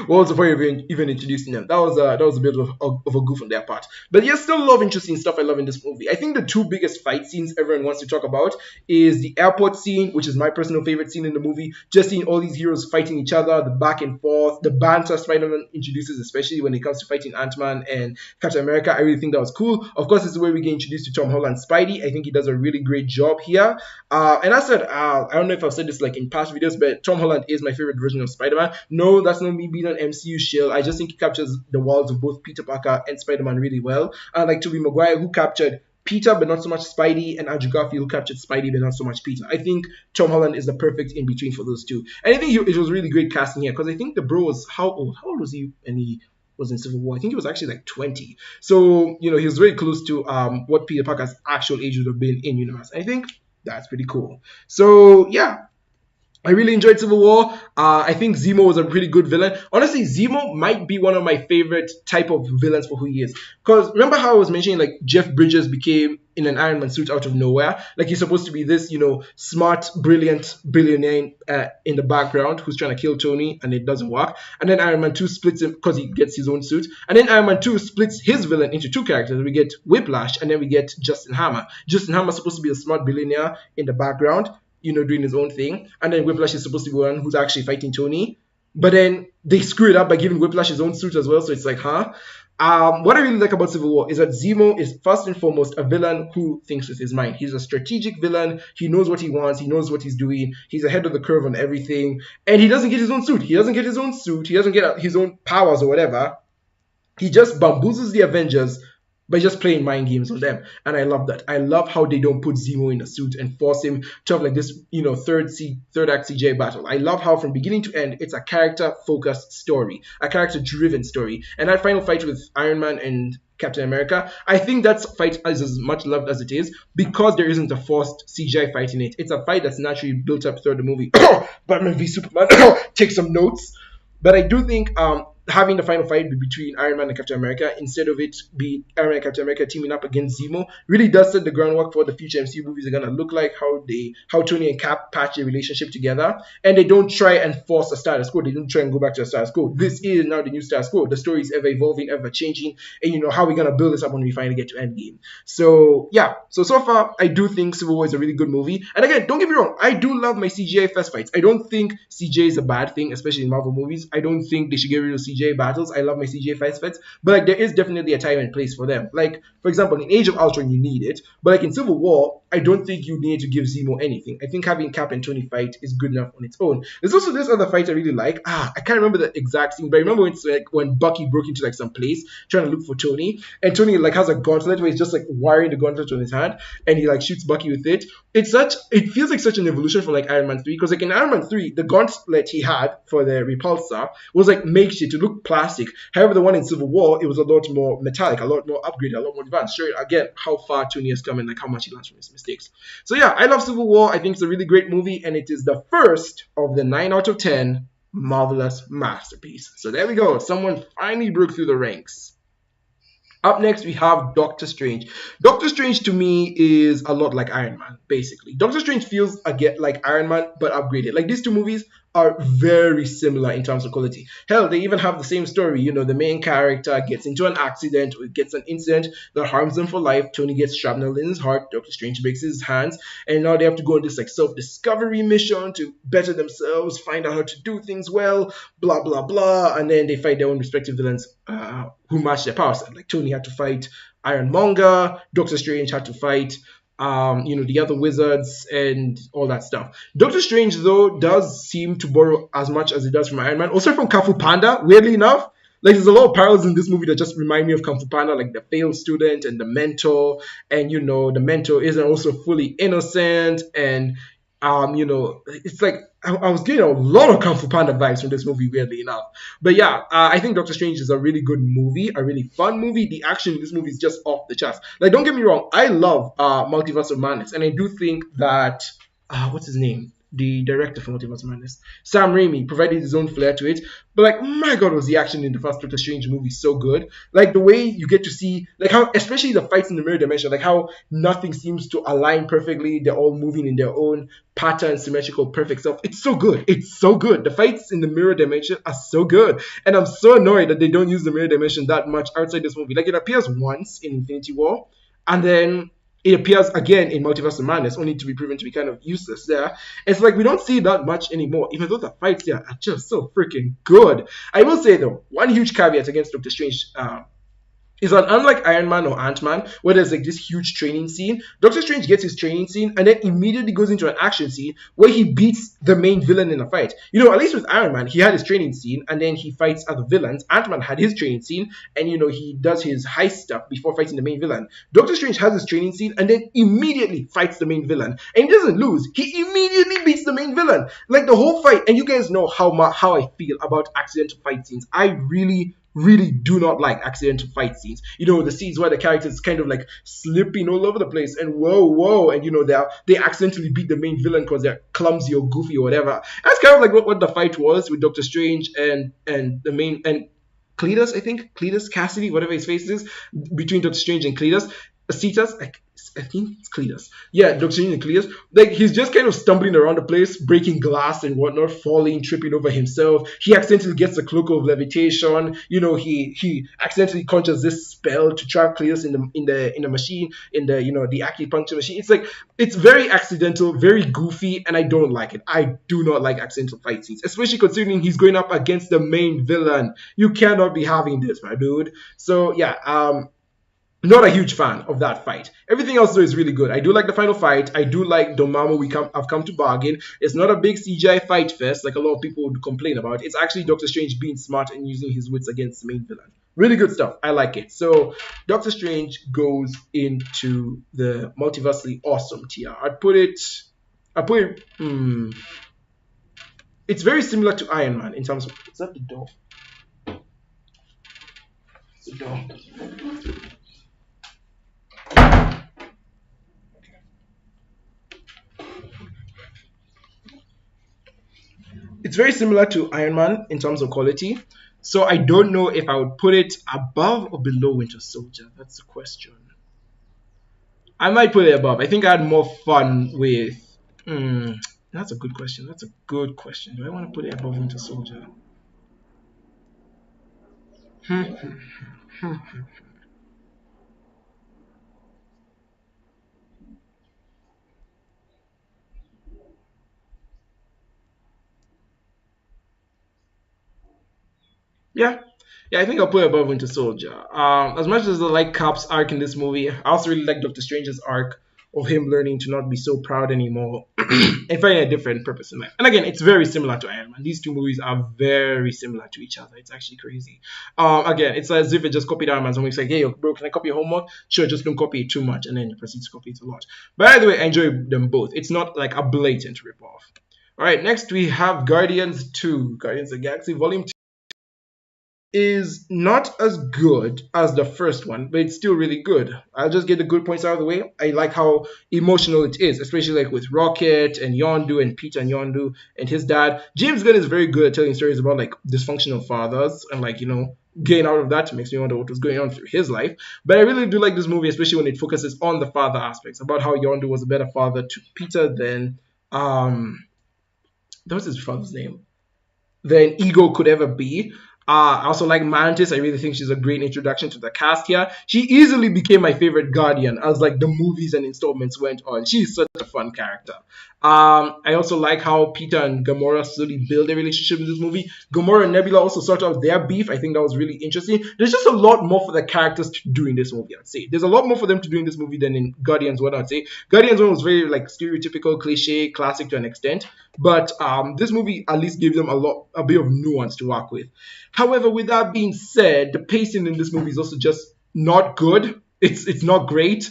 What was the point of even introducing them? That was a bit of a goof on their part. But yeah, still a lot of interesting stuff I love in this movie. I think the two biggest fight scenes everyone wants to talk about is the airport scene, which is my personal favorite scene in the movie. Just seeing all these heroes fighting each other, the back and forth, the banter Spider-Man introduces, especially when it comes to fighting Ant-Man and Captain America. I really think that was cool. Of course, this is where we get introduced to Tom Holland's Spidey. I think he does a really great job here. And I said, I don't know if I've said this like in past videos, but Tom Holland is my favorite version of Spider-Man. No, that's not me being an MCU shill. I just think he captures the worlds of both Peter Parker and Spider-Man really well. Like Tobey Maguire, who captured Peter but not so much Spidey, and Andrew Garfield, who captured Spidey but not so much Peter. I think Tom Holland is the perfect in-between for those two. And I think it was really great casting here, because I think the bro was, how old was he? And he was in Civil War. I think he was actually like 20. So, he was very close to what Peter Parker's actual age would have been in universe. I think that's pretty cool. So, yeah. I really enjoyed Civil War. I think Zemo was a pretty good villain. Honestly, Zemo might be one of my favorite type of villains for who he is. Because remember how I was mentioning like Jeff Bridges became in an Iron Man suit out of nowhere? Like he's supposed to be this, smart, brilliant billionaire in the background who's trying to kill Tony, and it doesn't work. And then Iron Man 2 splits him because he gets his own suit. And then Iron Man 2 splits his villain into two characters. We get Whiplash, and then we get Justin Hammer. Justin Hammer is supposed to be a smart billionaire in the background, doing his own thing. And then Whiplash is supposed to be one who's actually fighting Tony. But then they screw it up by giving Whiplash his own suit as well. So it's like, huh? What I really like about Civil War is that Zemo is first and foremost a villain who thinks with his mind. He's a strategic villain. He knows what he wants. He knows what he's doing. He's ahead of the curve on everything. And he doesn't get his own suit. He doesn't get his own powers or whatever He just bamboozles the Avengers by just playing mind games on them. And I love that. I love how they don't put Zemo in a suit and force him to have like this, third act CGI battle. I love how from beginning to end, it's a character-focused story, a character-driven story. And that final fight with Iron Man and Captain America, I think that fight is as much loved as it is because there isn't a forced CGI fight in it. It's a fight that's naturally built up throughout the movie. Batman v Superman, take some notes. But I do think having the final fight be between Iron Man and Captain America instead of it be Iron Man and Captain America teaming up against Zemo really does set the groundwork for what the future MCU movies are gonna look like, how Tony and Cap patch their relationship together, and they don't try and force a status quo. They don't try and go back to a status quo. This is now the new status quo. The story is ever evolving, ever changing, and how are we gonna build this up when we finally get to Endgame? So yeah, so far I do think Civil War is a really good movie. And again, don't get me wrong, I do love my CGI fest fights. I don't think CGI is a bad thing, especially in Marvel movies. I don't think they should get rid of CGI battles. I love my CGI fights, but like there is definitely a time and place for them. Like for example, in Age of Ultron, you need it, but like in Civil War, I don't think you need to give Zemo anything. I think having Cap and Tony fight is good enough on its own. There's also this other fight I really like. I can't remember the exact scene, but I remember it's like when Bucky broke into like some place trying to look for Tony, and Tony like has a gauntlet where he's just like wiring the gauntlet on his hand, and he like shoots Bucky with it. It feels like such an evolution from like Iron Man 3, because like in Iron Man 3, the gauntlet he had for the repulsor was like makeshift to look plastic. However, the one in Civil War, it was a lot more metallic, a lot more upgraded, a lot more advanced. Sure, again, how far Tony has come and like how much he learns from his mistakes. So yeah, I love Civil War. I think it's a really great movie, and it is the first of the 9 out of 10 marvelous masterpiece. So there we go. Someone finally broke through the ranks. Up next, we have Doctor Strange. Doctor Strange, to me, is a lot like Iron Man, basically. Doctor Strange feels again like Iron Man, but upgraded. Like, these two movies are very similar in terms of quality. Hell, they even have the same story. The main character gets into an accident or gets an incident that harms them for life. Tony gets shrapnel in his heart. Doctor Strange breaks his hands. And now they have to go on this like self-discovery mission to better themselves, find out how to do things well, blah, blah, blah. And then they fight their own respective villains who match their powers. Like Tony had to fight Ironmonger. Doctor Strange had to fight the other wizards and all that stuff. Doctor Strange, though, does seem to borrow as much as it does from Iron Man. Also from Kung Fu Panda, weirdly enough. Like, there's a lot of parallels in this movie that just remind me of Kung Fu Panda, like the failed student and the mentor. And, the mentor isn't also fully innocent. And, it's like, I was getting a lot of Kung Fu Panda vibes from this movie, weirdly enough. But yeah, I think Doctor Strange is a really good movie, a really fun movie. The action in this movie is just off the charts. Like, don't get me wrong, I love Multiverse of Madness, and I do think that, what's his name? The director for Multiverse of Madness, Sam Raimi, provided his own flair to it. But like, my God, was the action in the first Doctor Strange movie so good. Like, the way you get to see, like how, especially the fights in the mirror dimension, like how nothing seems to align perfectly. They're all moving in their own pattern, symmetrical, perfect self. It's so good. It's so good. The fights in the mirror dimension are so good. And I'm so annoyed that they don't use the mirror dimension that much outside this movie. Like, it appears once in Infinity War, and then it appears again in Multiverse of Madness, only to be proven to be kind of useless there. It's like we don't see that much anymore, even though the fights there are just so freaking good. I will say, though, one huge caveat against Doctor Strange is that unlike Iron Man or Ant-Man, where there's like this huge training scene, Doctor Strange gets his training scene and then immediately goes into an action scene where he beats the main villain in a fight. At least with Iron Man, he had his training scene and then he fights other villains. Ant-Man had his training scene and, he does his heist stuff before fighting the main villain. Doctor Strange has his training scene and then immediately fights the main villain. And he doesn't lose. He immediately beats the main villain. Like, the whole fight, and you guys know how I feel about accidental fight scenes. I really do not like accidental fight scenes. The scenes where the characters kind of like slipping all over the place and whoa, and they accidentally beat the main villain because they're clumsy or goofy or whatever. That's kind of like what the fight was with Doctor Strange and the main, and Cletus, I think, Cletus Cassidy, whatever his face is, between Doctor Strange and Cletus. Cetus, I think it's Cletus. Yeah, Doctor Strange and Cletus. Like, he's just kind of stumbling around the place, breaking glass and whatnot, falling, tripping over himself. He accidentally gets a cloak of levitation. He accidentally conjures this spell to trap Cletus in the machine, in the the acupuncture machine. It's like, it's very accidental, very goofy, and I don't like it. I do not like accidental fight scenes, especially considering he's going up against the main villain. You cannot be having this, my dude. So yeah, not a huge fan of that fight. Everything else, though, is really good. I do like the final fight. I do like Dormammu. I've come to bargain. It's not a big CGI fight fest like a lot of people would complain about. It's actually Doctor Strange being smart and using his wits against the main villain. Really good stuff. I like it. So Doctor Strange goes into the multiversely awesome tier. I put it. It's very similar to Iron Man in terms of. Is that the door? It's the door. It's very similar to Iron Man in terms of quality. So I don't know if I would put it above or below Winter Soldier. That's the question. I might put it above. I think I had more fun with. That's a good question. That's a good question. Do I want to put it above Winter Soldier? Yeah. Yeah, I think I'll put it above Winter Soldier. As much as I like Cap's arc in this movie, I also really like Doctor Strange's arc of him learning to not be so proud anymore and finding a different purpose in life. And again, it's very similar to Iron Man. These two movies are very similar to each other. It's actually crazy. Again, it's as if it just copied Iron Man. Someone's like, hey, bro, can I copy your homework? Sure, just don't copy it too much. And then you proceed to copy it a lot. But either way, I enjoy them both. It's not like a blatant ripoff. All right, next we have Guardians 2, Guardians of the Galaxy Volume 2. Is not as good as the first one, but it's still really good. I'll just get the good points out of the way. I like how emotional it is, especially like with Rocket and Yondu and Peter and Yondu and his dad. James Gunn is very good at telling stories about like dysfunctional fathers and like, getting out of that makes me wonder what was going on through his life. But I really do like this movie, especially when it focuses on the father aspects, about how Yondu was a better father to Peter than that was his father's name, than Ego could ever be. I also like Mantis. I really think she's a great introduction to the cast here. She easily became my favorite Guardian as like the movies and installments went on. She's such a fun character. I also like how Peter and Gamora slowly build a relationship in this movie. Gamora and Nebula also sort out their beef. I think that was really interesting. There's just a lot more for the characters to do in this movie, I'd say. There's a lot more for them to do in this movie than in Guardians 1, I'd say. Guardians 1 was very like stereotypical, cliche, classic to an extent. But this movie at least gave them a bit of nuance to work with. However, with that being said, the pacing in this movie is also just not good. It's not great.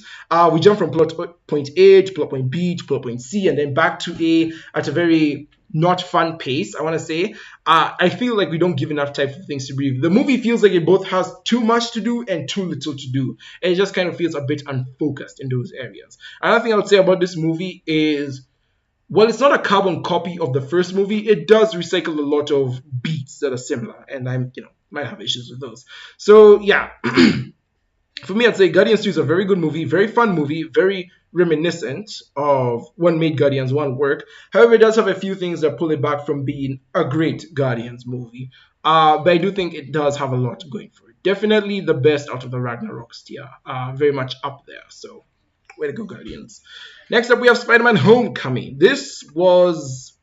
We jump from plot point A to plot point B to plot point C and then back to A at a very not fun pace, I want to say. I feel like we don't give enough time for things to breathe. The movie feels like it both has too much to do and too little to do. And it just kind of feels a bit unfocused in those areas. Another thing I would say about this movie is, well, it's not a carbon copy of the first movie. It does recycle a lot of beats that are similar, and might have issues with those. So yeah, for me, I'd say Guardians 2 is a very good movie, very fun movie, very reminiscent of what made Guardians 1 work. However, it does have a few things that pull it back from being a great Guardians movie. But I do think it does have a lot going for it. Definitely the best out of the Ragnarok's tier. Very much up there. So way to go, Guardians. Next up, we have Spider-Man Homecoming. This was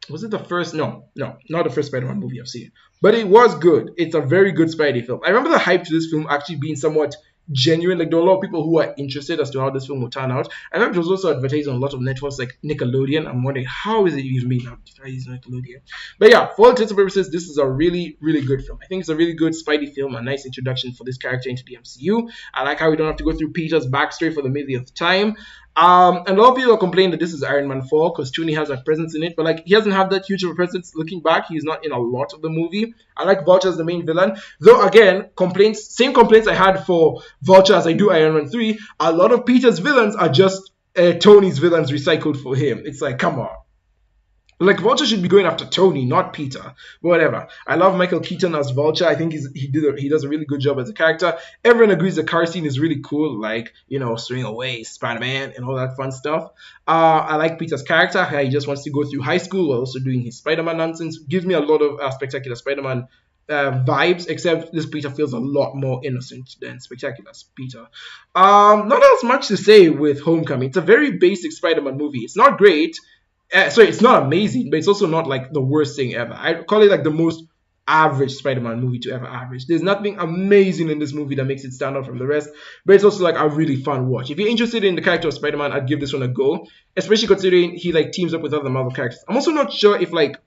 it the first? No, not the first Spider-Man movie I've seen. But it was good. It's a very good Spidey film. I remember the hype to this film actually being somewhat genuine. Like, there were a lot of people who were interested as to how this film would turn out. I remember it was also advertised on a lot of networks like Nickelodeon. I'm wondering, how is it even made now? Nickelodeon. But yeah, for all intents and purposes, this is a really, really good film. I think it's a really good Spidey film, a nice introduction for this character into the MCU. I like how we don't have to go through Peter's backstory for the millionth time. And a lot of people are complaining that this is Iron Man 4 because Tony has a presence in it, but like, he doesn't have that huge of a presence. Looking back, he's not in a lot of the movie. I like Vulture as the main villain, though again, same complaints I had for Vulture as I do Iron Man 3. A lot of Peter's villains are just Tony's villains recycled for him. It's like, come on. Like, Vulture should be going after Tony, not Peter. But whatever. I love Michael Keaton as Vulture. I think he does a really good job as a character. Everyone agrees the car scene is really cool, like, swing away, Spider-Man, and all that fun stuff. I like Peter's character. How he just wants to go through high school while also doing his Spider-Man nonsense. Gives me a lot of Spectacular Spider-Man vibes, except this Peter feels a lot more innocent than Spectacular Peter. Not as much to say with Homecoming. It's a very basic Spider-Man movie. It's not great. It's not amazing, but it's also not like the worst thing ever. I call it like the most average Spider-Man movie to ever average. There's nothing amazing in this movie that makes it stand out from the rest, but it's also like a really fun watch. If you're interested in the character of Spider-Man, I'd give this one a go, especially considering he like teams up with other Marvel characters. I'm also not sure if like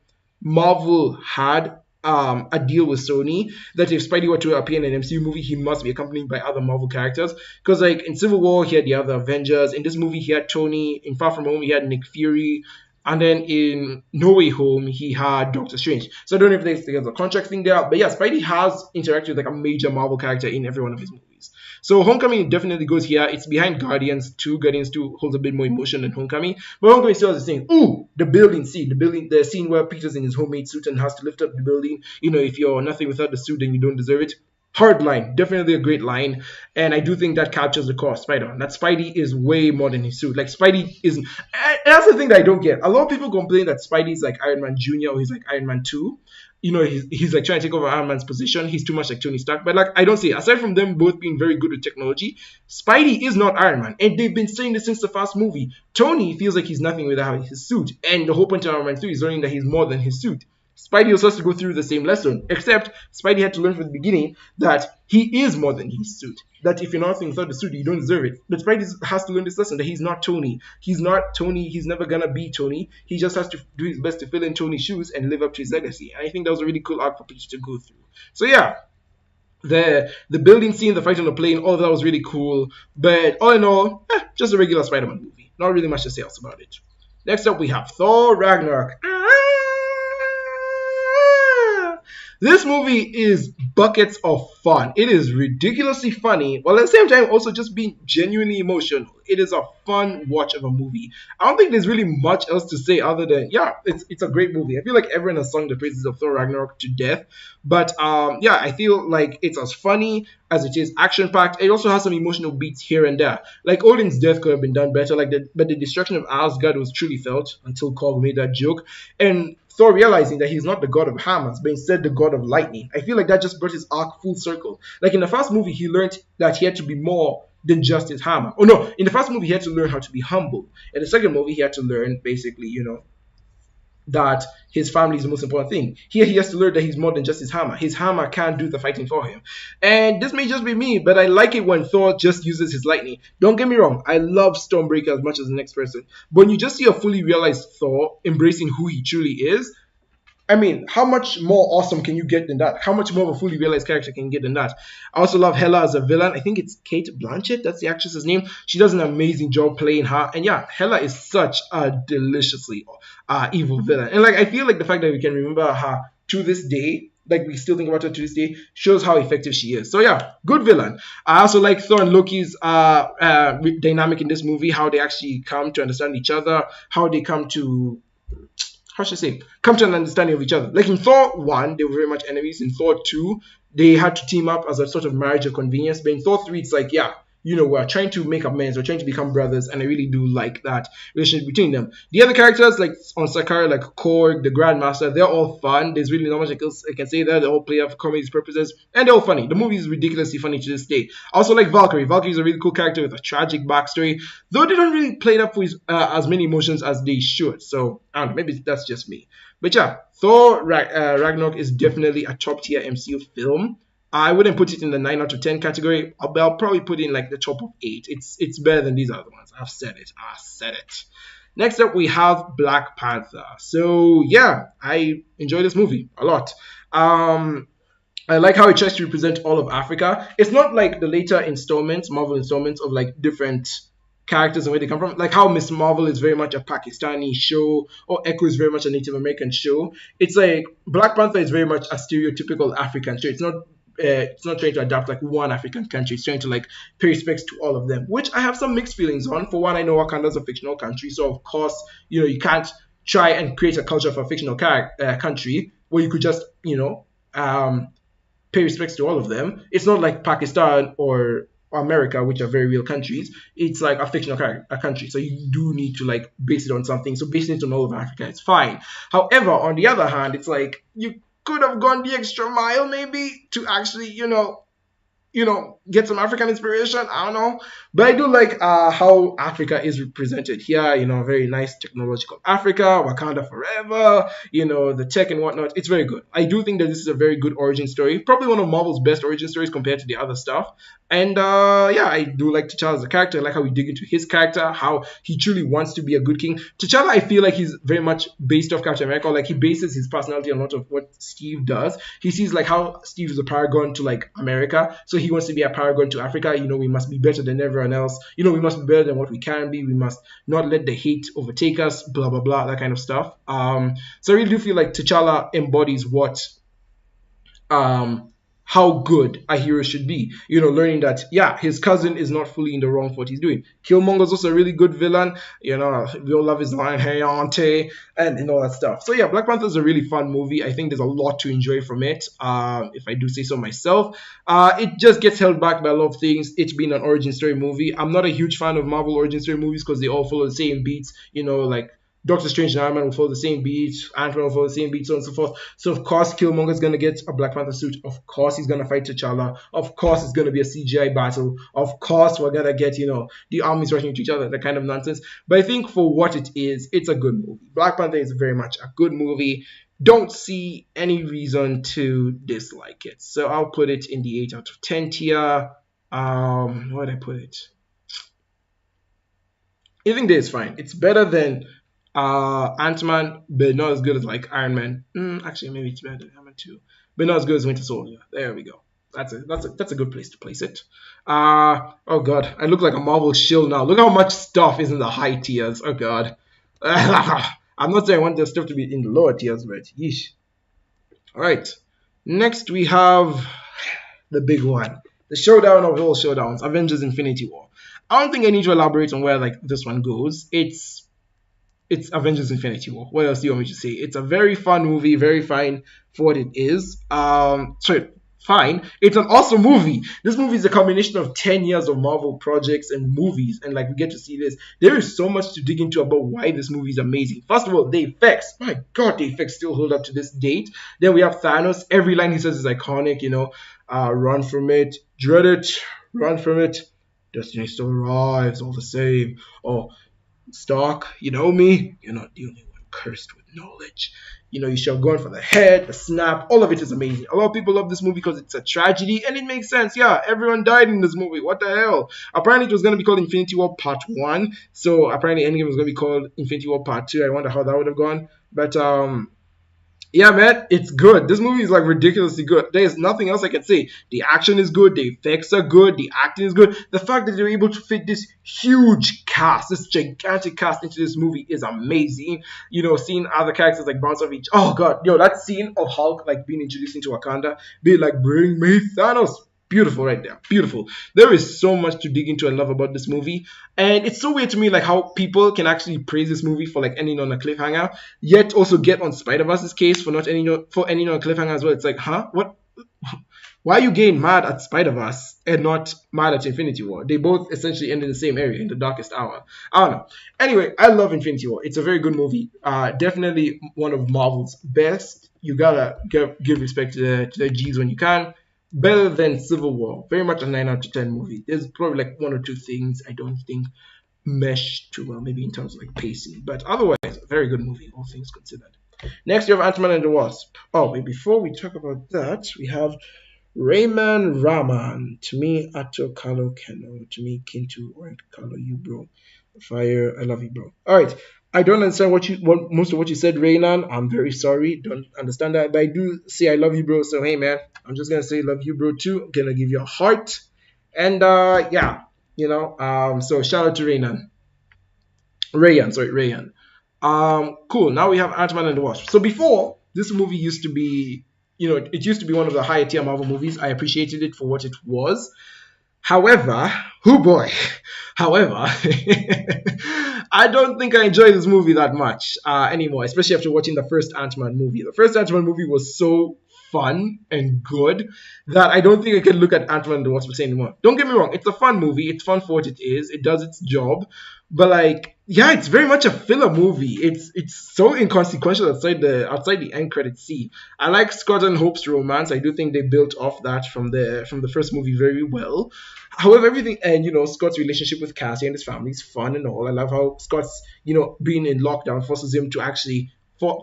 Marvel had a deal with Sony that if Spidey were to appear in an MCU movie, he must be accompanied by other Marvel characters. Because like in Civil War, he had the other Avengers. In this movie, he had Tony. In Far From Home, he had Nick Fury. And then in No Way Home, he had Doctor Strange. So I don't know if there's a contract thing there. But yeah, Spidey has interacted with like a major Marvel character in every one of his movies. So Homecoming definitely goes here. It's behind Guardians 2. Guardians 2 holds a bit more emotion than Homecoming. But Homecoming still has the thing. Ooh, the building scene. The scene where Peter's in his homemade suit and has to lift up the building. You know, if you're nothing without the suit, then you don't deserve it. Hard line, definitely a great line, and I do think that captures the core of Spider-Man. That Spidey is way more than his suit. Like Spidey is, and that's the thing that I don't get. A lot of people complain that Spidey is like Iron Man Jr. or he's like Iron Man 2. You know, he's like trying to take over Iron Man's position. He's too much like Tony Stark. But like I don't see it. Aside from them both being very good with technology, Spidey is not Iron Man, and they've been saying this since the first movie. Tony feels like he's nothing without his suit, and the whole point of Iron Man 3 is learning that he's more than his suit. Spidey also has to go through the same lesson, except Spidey had to learn from the beginning that he is more than his suit. That if you're nothing without the suit, you don't deserve it. But Spidey has to learn this lesson that he's not Tony. He's not Tony. He's never gonna be Tony. He just has to do his best to fill in Tony's shoes and live up to his legacy. And I think that was a really cool arc for Peter to go through. So yeah, the building scene, the fight on the plane, all of that was really cool. But all in all, just a regular Spider-Man movie. Not really much to say else about it. Next up, we have Thor Ragnarok. This movie is buckets of fun. It is ridiculously funny, while at the same time also just being genuinely emotional. It is a fun watch of a movie. I don't think there's really much else to say other than, yeah, it's a great movie. I feel like everyone has sung the praises of Thor Ragnarok to death. But yeah, I feel like it's as funny as it is action-packed. It also has some emotional beats here and there. Like Odin's death could have been done better, but the destruction of Asgard was truly felt until Korg made that joke. And Thor realizing that he's not the god of hammers, but instead the god of lightning. I feel like that just brought his arc full circle. Like in the first movie, he learned that he had to be more than just his hammer. Oh no, in the first movie, he had to learn how to be humble. In the second movie, he had to learn, basically, you know, that his family is the most important thing. Here he has to learn that he's more than just his hammer. His hammer can't do the fighting for him. And this may just be me, but I like it when Thor just uses his lightning. Don't get me wrong, I love Stormbreaker as much as the next person. But when you just see a fully realized Thor embracing who he truly is, I mean, how much more awesome can you get than that? How much more of a fully realized character can you get than that? I also love Hela as a villain. I think it's Kate Blanchett. That's the actress's name. She does an amazing job playing her. And yeah, Hela is such a deliciously evil villain. And like, I feel like the fact that we can remember her to this day, like we still think about her to this day, shows how effective she is. So yeah, good villain. I also like Thor and Loki's dynamic in this movie, how they actually come to understand each other, how they come to, how should I say, come to an understanding of each other. Like in Thor 1, they were very much enemies. In Thor 2, they had to team up as a sort of marriage of convenience. But in Thor 3, it's like, yeah, you know, we're trying to make amends, we're trying to become brothers, and I really do like that relationship between them. The other characters, like on Sakara, like Korg, the Grandmaster, they're all fun. There's really not much I can say there. They all play up for comedy purposes, and they're all funny. The movie is ridiculously funny to this day. I also like Valkyrie. Valkyrie is a really cool character with a tragic backstory, though they don't really play it up with as many emotions as they should. So, I don't know, maybe that's just me. But yeah, Thor Ragnarok is definitely a top tier MCU film. I wouldn't put it in the 9 out of 10 category. I'll probably put it in like the top of 8. It's better than these other ones. I've said it. Next up, we have Black Panther. So yeah, I enjoy this movie a lot. I like how it tries to represent all of Africa. It's not like the later installments, Marvel installments of like different characters and where they come from. Like how Miss Marvel is very much a Pakistani show, or Echo is very much a Native American show. It's like Black Panther is very much a stereotypical African show. It's not trying to adapt like one African country. It's trying to like pay respects to all of them, which I have some mixed feelings on. For one, I know Wakanda's a fictional country, so of course, you know, you can't try and create a culture for a fictional country where you could just, you know, pay respects to all of them. It's not like Pakistan or America, which are very real countries. It's like a fictional country, so you do need to like base it on something. So basing it on all of Africa, it's fine. However, on the other hand, it's like you could have gone the extra mile maybe to actually, you know, get some African inspiration. I don't know. But I do like how Africa is represented here. Very nice technological Africa, Wakanda forever, the tech and whatnot. It's very good. I do think that this is a very good origin story. Probably one of Marvel's best origin stories compared to the other stuff. And yeah, I do like T'Challa as a character. I like how we dig into his character, how he truly wants to be a good king. T'Challa, I feel like he's very much based off Captain America. Like he bases his personality on a lot of what Steve does. He sees like how Steve is a paragon to like America, so he wants to be a paragon to Africa. We must be better than everyone else. We must be better than what we can be. We must not let the hate overtake us. Blah blah blah, that kind of stuff. So I really do feel like T'Challa embodies what how good a hero should be. Learning that, yeah, his cousin is not fully in the wrong for what he's doing. Killmonger's also a really good villain. We all love his line, hey, auntie, and all that stuff. So yeah, Black Panther is a really fun movie. I think there's a lot to enjoy from it, if I do say so myself. It just gets held back by a lot of things, it being an origin story movie. I'm not a huge fan of Marvel origin story movies because they all follow the same beats, like Doctor Strange and Iron Man will follow the same beat, Ant-Man will follow the same beat, so on and so forth. So of course Killmonger's gonna get a Black Panther suit. Of course he's gonna fight T'Challa. Of course it's gonna be a CGI battle. Of course we're gonna get, the armies rushing to each other, that kind of nonsense. But I think for what it is, it's a good movie. Black Panther is very much a good movie. Don't see any reason to dislike it. So I'll put it in the 8 out of 10 tier. Where did I put it? I think this is fine. It's better than Ant-Man, but not as good as like Iron Man. Actually, maybe it's better than Iron Man 2, but not as good as Winter Soldier. There we go. That's a good place to place it. Oh god, I look like a Marvel shill now. Look how much stuff is in the high tiers. Oh god. I'm not saying I want the stuff to be in the lower tiers, but yeesh. Alright. Next we have the big one. The showdown of all showdowns, Avengers Infinity War. I don't think I need to elaborate on where like this one goes. It's Avengers Infinity War. What else do you want me to say? It's a very fun movie, very fine for what it is. Fine. It's an awesome movie. This movie is a combination of 10 years of Marvel projects and movies, and like we get to see this. There is so much to dig into about why this movie is amazing. First of all, the effects. My god, the effects still hold up to this date. Then we have Thanos. Every line he says is iconic, run from it, dread it, run from it. Destiny still arrives, all the same. Oh, Stark, you know me, you're not the only one cursed with knowledge. You shall go on for the head, the snap, all of it is amazing. A lot of people love this movie because it's a tragedy, and it makes sense. Yeah, everyone died in this movie. What the hell? Apparently, it was going to be called Infinity War Part 1, so apparently Endgame was going to be called Infinity War Part 2. I wonder how that would have gone. But, yeah, man, it's good. This movie is like ridiculously good. There's nothing else I can say. The action is good. The effects are good. The acting is good. The fact that they're able to fit this huge cast, this gigantic cast into this movie is amazing. Seeing other characters like bounce off each. Oh god, that scene of Hulk like being introduced into Wakanda, be like, bring me Thanos. Beautiful right there. Beautiful. There is so much to dig into and love about this movie. And it's so weird to me like how people can actually praise this movie for like ending on a cliffhanger, yet also get on Spider-Verse's case for not ending on a cliffhanger as well. It's like, huh? What? Why are you getting mad at Spider-Verse and not mad at Infinity War? They both essentially end in the same area, in the darkest hour. I don't know. Anyway, I love Infinity War. It's a very good movie. Definitely one of Marvel's best. You gotta give respect to the G's when you can. Better than Civil War. Very much a 9 out of 10 movie. There's probably like one or two things I don't think mesh too well, maybe in terms of like pacing. But otherwise, a very good movie, all things considered. Next, you have Ant-Man and the Wasp. Oh, wait, before we talk about that, we have Rayman Raman. To me, Ato Kalo Keno. To me, Kintu or Kalo you, bro. Fire, I love you, bro. All right. I don't understand most of what you said, Raynan. I'm very sorry. Don't understand that. But I do say I love you, bro. So, hey, man, I'm just going to say love you, bro, too. I'm going to give you a heart. And, yeah, so shout out to Raynan. Rayan. Cool. Now we have Ant-Man and the Wasp. So before, this movie used to be, it used to be one of the higher tier Marvel movies. I appreciated it for what it was. However, I don't think I enjoy this movie that much anymore, especially after watching the first Ant-Man movie. The first Ant-Man movie was so fun and good that I don't think I can look at Ant-Man and the Wasp anymore. Don't get me wrong, it's a fun movie. It's fun for what it is. It does its job. But like, yeah, it's very much a filler movie. It's so inconsequential outside the end credit scene. I like Scott and Hope's romance. I do think they built off that from the first movie very well. However, everything and Scott's relationship with Cassie and his family is fun and all. I love how Scott's being in lockdown forces him to actually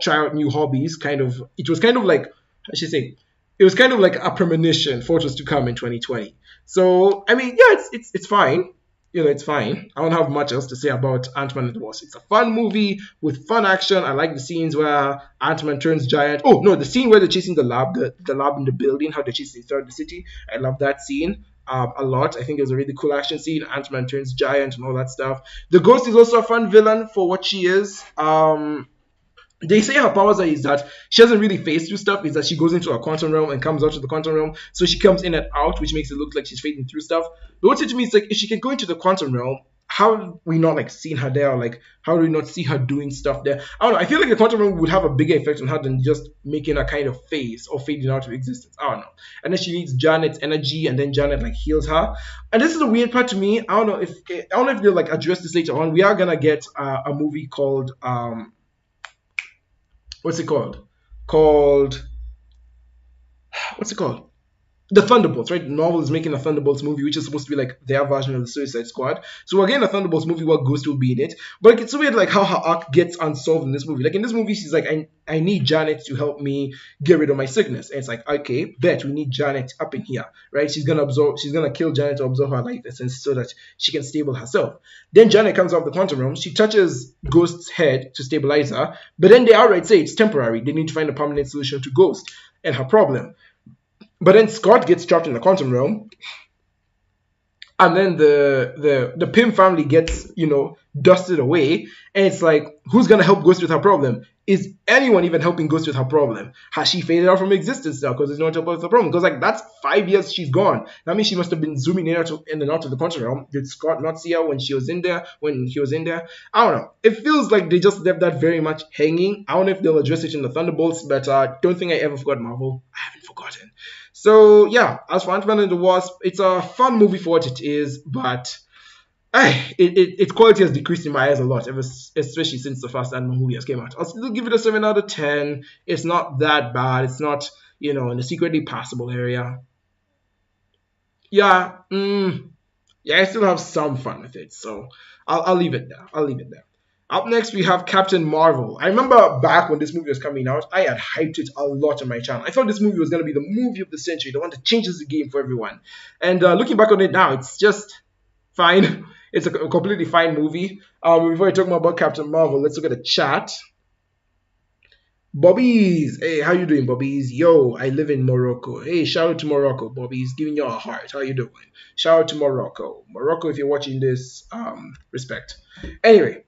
try out new hobbies. It was kind of like I should say it was kind of like a premonition for what was to come in 2020. So I mean, yeah, it's fine. It's fine. I don't have much else to say about Ant-Man and the Wasp. It's a fun movie with fun action. I like the scenes where Ant-Man turns giant. Oh, no, the scene where they're chasing the lab in the building, how they're chasing throughout the city. I love that scene a lot. I think it was a really cool action scene. Ant-Man turns giant and all that stuff. The Ghost is also a fun villain for what she is. They say her powers is that she doesn't really phase through stuff. Is that she goes into a quantum realm and comes out of the quantum realm. So she comes in and out, which makes it look like she's phasing through stuff. But what's it to me is like if she can go into the quantum realm, how have we not like seen her there? Or like how do we not see her doing stuff there? I don't know. I feel like the quantum realm would have a bigger effect on her than just making a kind of phase or fading out of existence. I don't know. And then she needs Janet's energy, and then Janet like heals her. And this is the weird part to me. I don't know if they'll like address this later on. We are gonna get a movie called what's it called? What's it called? The Thunderbolts, right? Marvel is making a Thunderbolts movie, which is supposed to be like their version of the Suicide Squad. So we're getting a Thunderbolts movie where Ghost will be in it. But like, it's so weird like how her arc gets unsolved in this movie. Like in this movie, she's like, I need Janet to help me get rid of my sickness. And it's like, okay, bet we need Janet up in here, right? She's gonna kill Janet to absorb her life essence so that she can stable herself. Then Janet comes out of the quantum realm. She touches Ghost's head to stabilize her, but then they outright say it's temporary. They need to find a permanent solution to Ghost and her problem. But then Scott gets trapped in the quantum realm, and then the Pym family gets dusted away, and it's like, who's gonna help Ghost with her problem? Is anyone even helping Ghost with her problem? Has she faded out from existence now because there's no one to help her with the problem? Because like that's 5 years she's gone. That means she must have been zooming in and out of the quantum realm. Did Scott not see her when he was in there? I don't know. It feels like they just left that very much hanging. I don't know if they'll address it in the Thunderbolts, but don't think I ever forgot Marvel. I haven't forgotten. So yeah, as for Ant-Man and the Wasp, it's a fun movie for what it is, but its quality has decreased in my eyes a lot, especially since the first Ant-Man movie has came out. I'll still give it a 7 out of 10. It's not that bad. It's not, in the secretly passable area. Yeah, I still have some fun with it, so I'll leave it there. Up next, we have Captain Marvel. I remember back when this movie was coming out, I had hyped it a lot on my channel. I thought this movie was going to be the movie of the century, the one that changes the game for everyone. And looking back on it now, it's just fine. It's a completely fine movie. Before I talk more about Captain Marvel, let's look at the chat. Bobbies, hey, how you doing, Bobbies? Yo, I live in Morocco. Hey, shout out to Morocco, Bobbies. Giving you a heart. How you doing? Shout out to Morocco. Morocco, if you're watching this, respect. Anyway.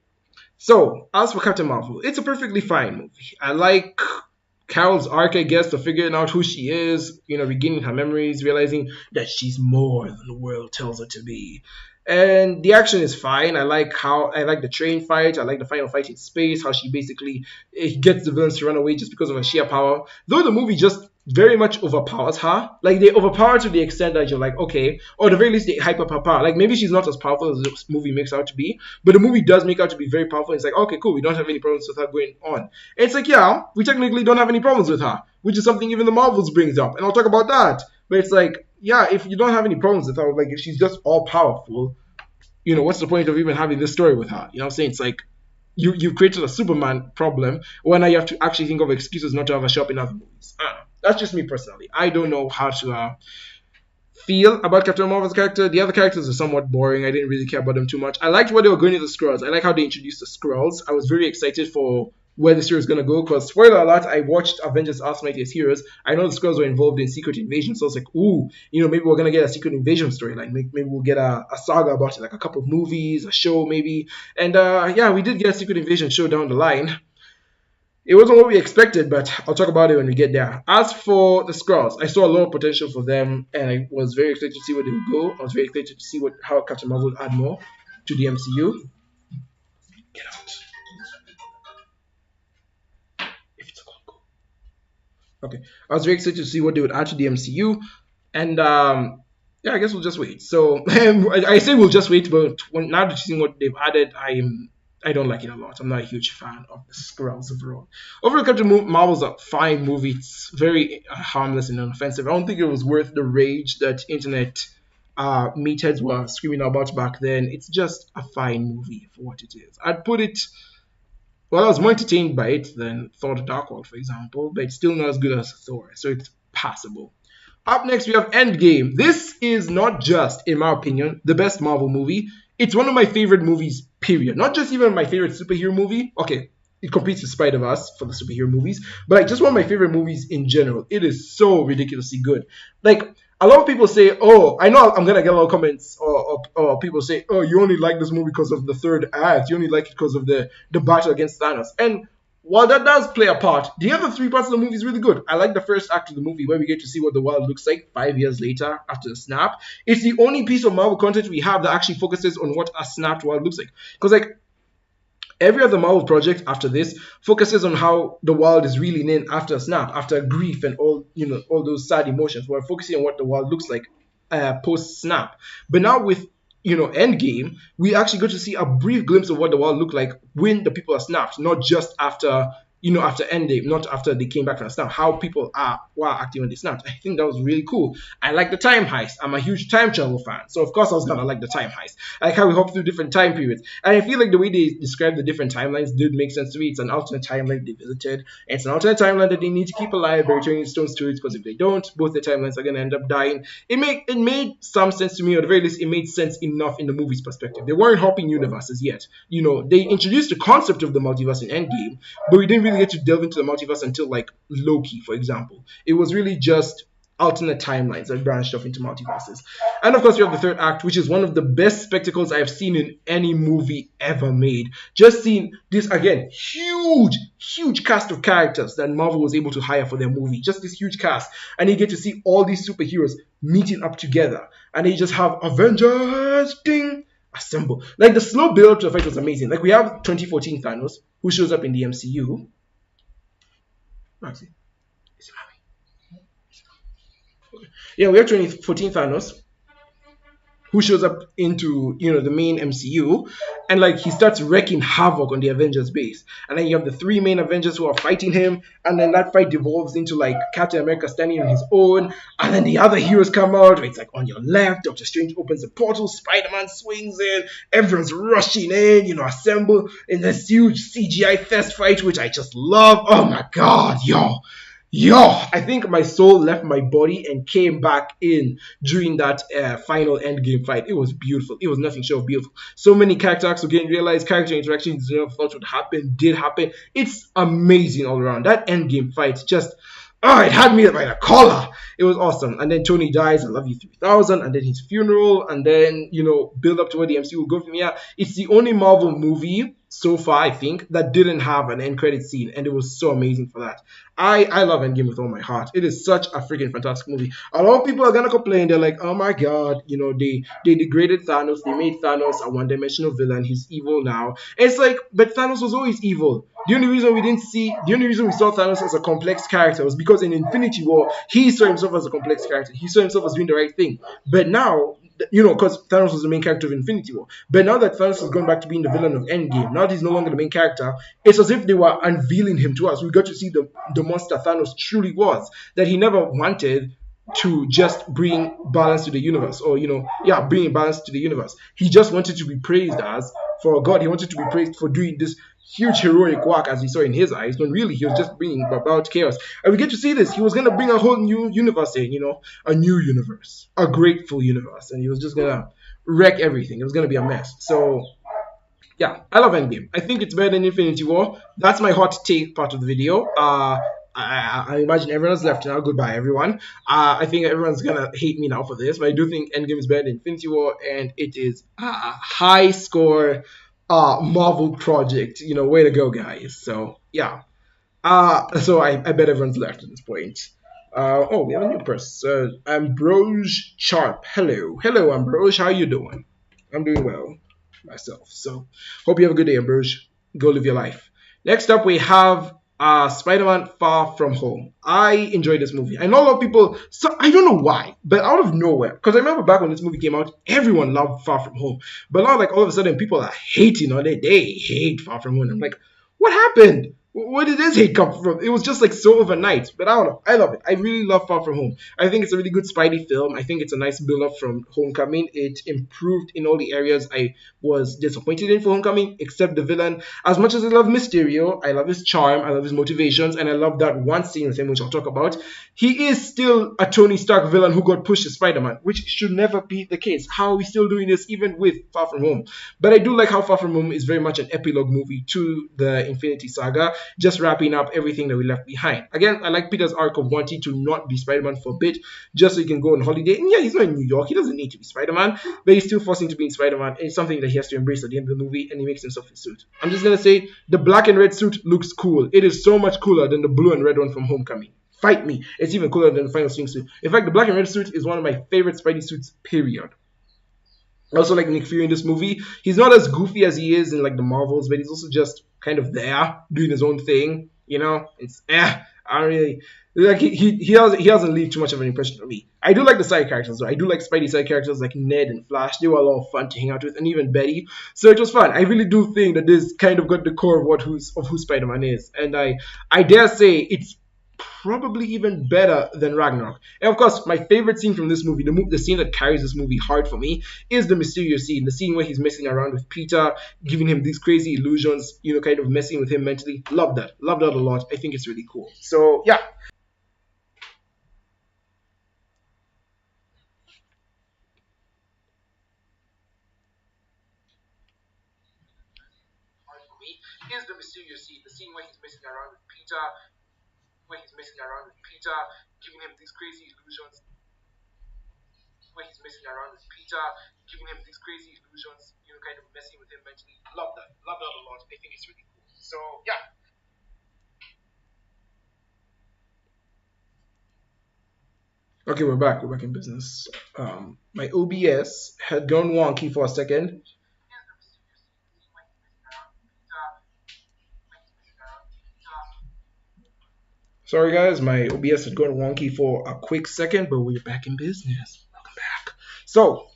So, as for Captain Marvel, it's a perfectly fine movie. I like Carol's arc, I guess, of figuring out who she is, regaining her memories, realizing that she's more than the world tells her to be. And the action is fine. I like the train fight. I like the final fight in space, how she basically gets the villains to run away just because of her sheer power. Though the movie just very much overpowers her. Like, they overpower to the extent that you're like, okay, or at the very least, they hype up her power. Like, maybe she's not as powerful as this movie makes out to be, but the movie does make out to be very powerful. It's like, okay, cool, we don't have any problems with her going on. And it's like, yeah, we technically don't have any problems with her, which is something even the Marvels brings up, and I'll talk about that. But it's like, yeah, if you don't have any problems with her, like, if she's just all powerful, what's the point of even having this story with her? You know what I'm saying? It's like, you've created a Superman problem, when now you have to actually think of excuses not to have a show up in other movies. I don't know. That's just me personally. I don't know how to feel about Captain Marvel's character. The other characters are somewhat boring. I didn't really care about them too much. I liked what they were going to the Skrulls. I like how they introduced the Skrulls. I was very excited for where the series is going to go, because, spoiler alert, I watched Avengers Earth's Mightiest Heroes. I know the Skrulls were involved in Secret Invasion, so I was like, ooh, maybe we're going to get a Secret Invasion story. Like, maybe we'll get a saga about it, like a couple of movies, a show maybe. And yeah, we did get a Secret Invasion show down the line. It wasn't what we expected, but I'll talk about it when we get there. As for the Skrulls, I saw a lot of potential for them, and I was very excited to see where they would go. I was very excited to see how Captain Marvel would add more to the MCU. Get out. If it's a go. Okay, I was very excited to see what they would add to the MCU, and yeah, I guess we'll just wait. So I say we'll just wait, but now that you've seen what they've added, I don't like it a lot. I'm not a huge fan of the Skrulls overall. Overall, Captain Marvel's a fine movie. It's very harmless and unoffensive. I don't think it was worth the rage that internet meatheads were screaming about back then. It's just a fine movie for what it is. I'd put it. Well, I was more entertained by it than Thor: The Dark World, for example, but it's still not as good as Thor, so it's passable. Up next, we have Endgame. This is not just, in my opinion, the best Marvel movie. It's one of my favorite movies, period. Not just even my favorite superhero movie. Okay, it competes with Spider-Verse for the superhero movies, but like just one of my favorite movies in general. It is so ridiculously good. Like, a lot of people say, oh, I know I'm gonna get a lot of comments or people say, oh, you only like this movie because of the third act. You only like it because of the battle against Thanos. And while that does play a part, the other three parts of the movie is really good. I like the first act of the movie where we get to see what the world looks like 5 years later after the snap. It's the only piece of Marvel content we have that actually focuses on what a snapped world looks like. Because like every other Marvel project after this focuses on how the world is reeling in after a snap, after grief and all those sad emotions. We're focusing on what the world looks like post snap. But now with Endgame, we actually got to see a brief glimpse of what the world looked like when the people are snapped, not just after after Endgame, not after they came back from the snap, how people were acting when they snapped. I think that was really cool. I like the time heist. I'm a huge time travel fan, so of course I was gonna like the time heist. I like how we hop through different time periods, and I feel like the way they describe the different timelines did make sense to me. It's an alternate timeline they visited. It's an alternate timeline that they need to keep alive by returning stones to it, because if they don't, both the timelines are gonna end up dying. It made some sense to me, or at the very least, it made sense enough in the movie's perspective. They weren't hopping universes yet. They introduced the concept of the multiverse in Endgame, but we didn't really get to delve into the multiverse until like Loki, for example. It was really just alternate timelines that branched off into multiverses. And of course, we have the third act, which is one of the best spectacles I have seen in any movie ever made. Just seeing this, again, huge cast of characters that Marvel was able to hire for their movie. Just this huge cast. And you get to see all these superheroes meeting up together. And they just have Avengers, ding, assemble. Like, the slow build to the fight was amazing. Like, we have 2014 Thanos, who shows up in the MCU. Yeah, we have 2014 Thanos, who shows up into the main MCU, and like he starts wreaking havoc on the Avengers base. And then you have the three main Avengers who are fighting him, and then that fight devolves into like Captain America standing on his own, and then the other heroes come out. It's like on your left, Doctor Strange opens the portal, Spiderman swings in, everyone's rushing in, assemble in this huge CGI fest fight, which I just love. Oh my god, Yo, I think my soul left my body and came back in during that final Endgame fight. It was beautiful. It was nothing short of beautiful. So many character arcs were getting realized. Character interactions you never thought would happen did happen. It's amazing all around. That Endgame fight just... it had me by the collar. It was awesome. And then Tony dies, I love you 3000, and then his funeral, and then, build up to where the MCU will go from here. It's the only Marvel movie so far, I think, that didn't have an end credit scene, and it was so amazing for that. I love Endgame with all my heart. It is such a freaking fantastic movie. A lot of people are gonna complain. They're like, oh my god, they degraded Thanos. They made Thanos a one-dimensional villain. He's evil now. And it's like, but Thanos was always evil. The only reason we saw Thanos as a complex character was because in Infinity War, he saw himself as a complex character. He saw himself as doing the right thing. But now, because Thanos was the main character of Infinity War. But now that Thanos has gone back to being the villain of Endgame, now that he's no longer the main character, it's as if they were unveiling him to us. We got to see the monster Thanos truly was, that he never wanted to just bring balance to the universe, or bring balance to the universe. He just wanted to be praised as for a god. He wanted to be praised for doing this huge heroic work, as we saw in his eyes, when really he was just bringing about chaos. And we get to see this. He was going to bring a whole new universe in, a new universe, a grateful universe, and he was just going to wreck everything. It was going to be a mess. So yeah, I love Endgame. I think it's better than Infinity War. That's my hot take part of the video. I imagine everyone's left now. Goodbye, everyone. I think everyone's gonna hate me now for this, but I do think Endgame is better than Infinity War, and it is a high score Marvel project. Way to go, guys. So yeah. So I bet everyone's left at this point. We have a new person. Ambrose Sharp. Hello, Ambrose. How you doing? I'm doing well myself. So hope you have a good day, Ambrose. Go live your life. Next up, we have Spider-Man Far From Home. I enjoyed this movie. I know a lot of people, so I don't know why, but out of nowhere, because I remember back when this movie came out, everyone loved Far From Home. But now, like, all of a sudden, people are hating on it. They hate Far From Home. I'm like, what happened? Where did this hate come from? It was just like so overnight. But I don't know. I love it. I really love Far From Home. I think it's a really good Spidey film. I think it's a nice build up from Homecoming. It improved in all the areas I was disappointed in for Homecoming, except the villain. As much as I love Mysterio, I love his charm, I love his motivations, and I love that one scene with him, which I'll talk about. He is still a Tony Stark villain who got pushed to Spider-Man, which should never be the case. How are we still doing this even with Far From Home? But I do like how Far From Home is very much an epilogue movie to the Infinity Saga, just wrapping up everything that we left behind. Again, I like Peter's arc of wanting to not be Spider-Man for a bit, just so he can go on holiday. And yeah, he's not in New York. He doesn't need to be Spider-Man, but he's still forcing to be in Spider-Man. It's something that he has to embrace at the end of the movie, and he makes himself a suit. I'm just going to say, the black and red suit looks cool. It is so much cooler than the blue and red one from Homecoming. Fight me. It's even cooler than the final swimsuit. In fact, the black and red suit is one of my favorite Spidey suits, period. I also like Nick Fury in this movie. He's not as goofy as he is in like the Marvels, but he's also just kind of there doing his own thing. You know, it's I don't really like he doesn't leave too much of an impression on me. I do like the side characters though. I do like Spidey side characters like Ned and Flash. They were a lot of fun to hang out with, and even Betty. So it was fun. I really do think that this kind of got the core of who Spider-Man is, and I dare say it's probably even better than Ragnarok. And of course, my favorite scene from this movie, the scene that carries this movie hard for me, is the Mysterio scene. The scene where he's messing around with Peter, giving him these crazy illusions, you know, kind of messing with him mentally. Love that a lot. I think it's really cool. So yeah. For me, is the Mysterio scene. The scene where he's messing around with Peter, giving him these crazy illusions. You know, kind of messing with him mentally. Love that a lot. I think it's really cool. So yeah. Okay, we're back. We're back in business. My OBS had gone wonky for a second. Sorry guys, my OBS had gone wonky for a quick second, but we're back in business. Welcome back. So,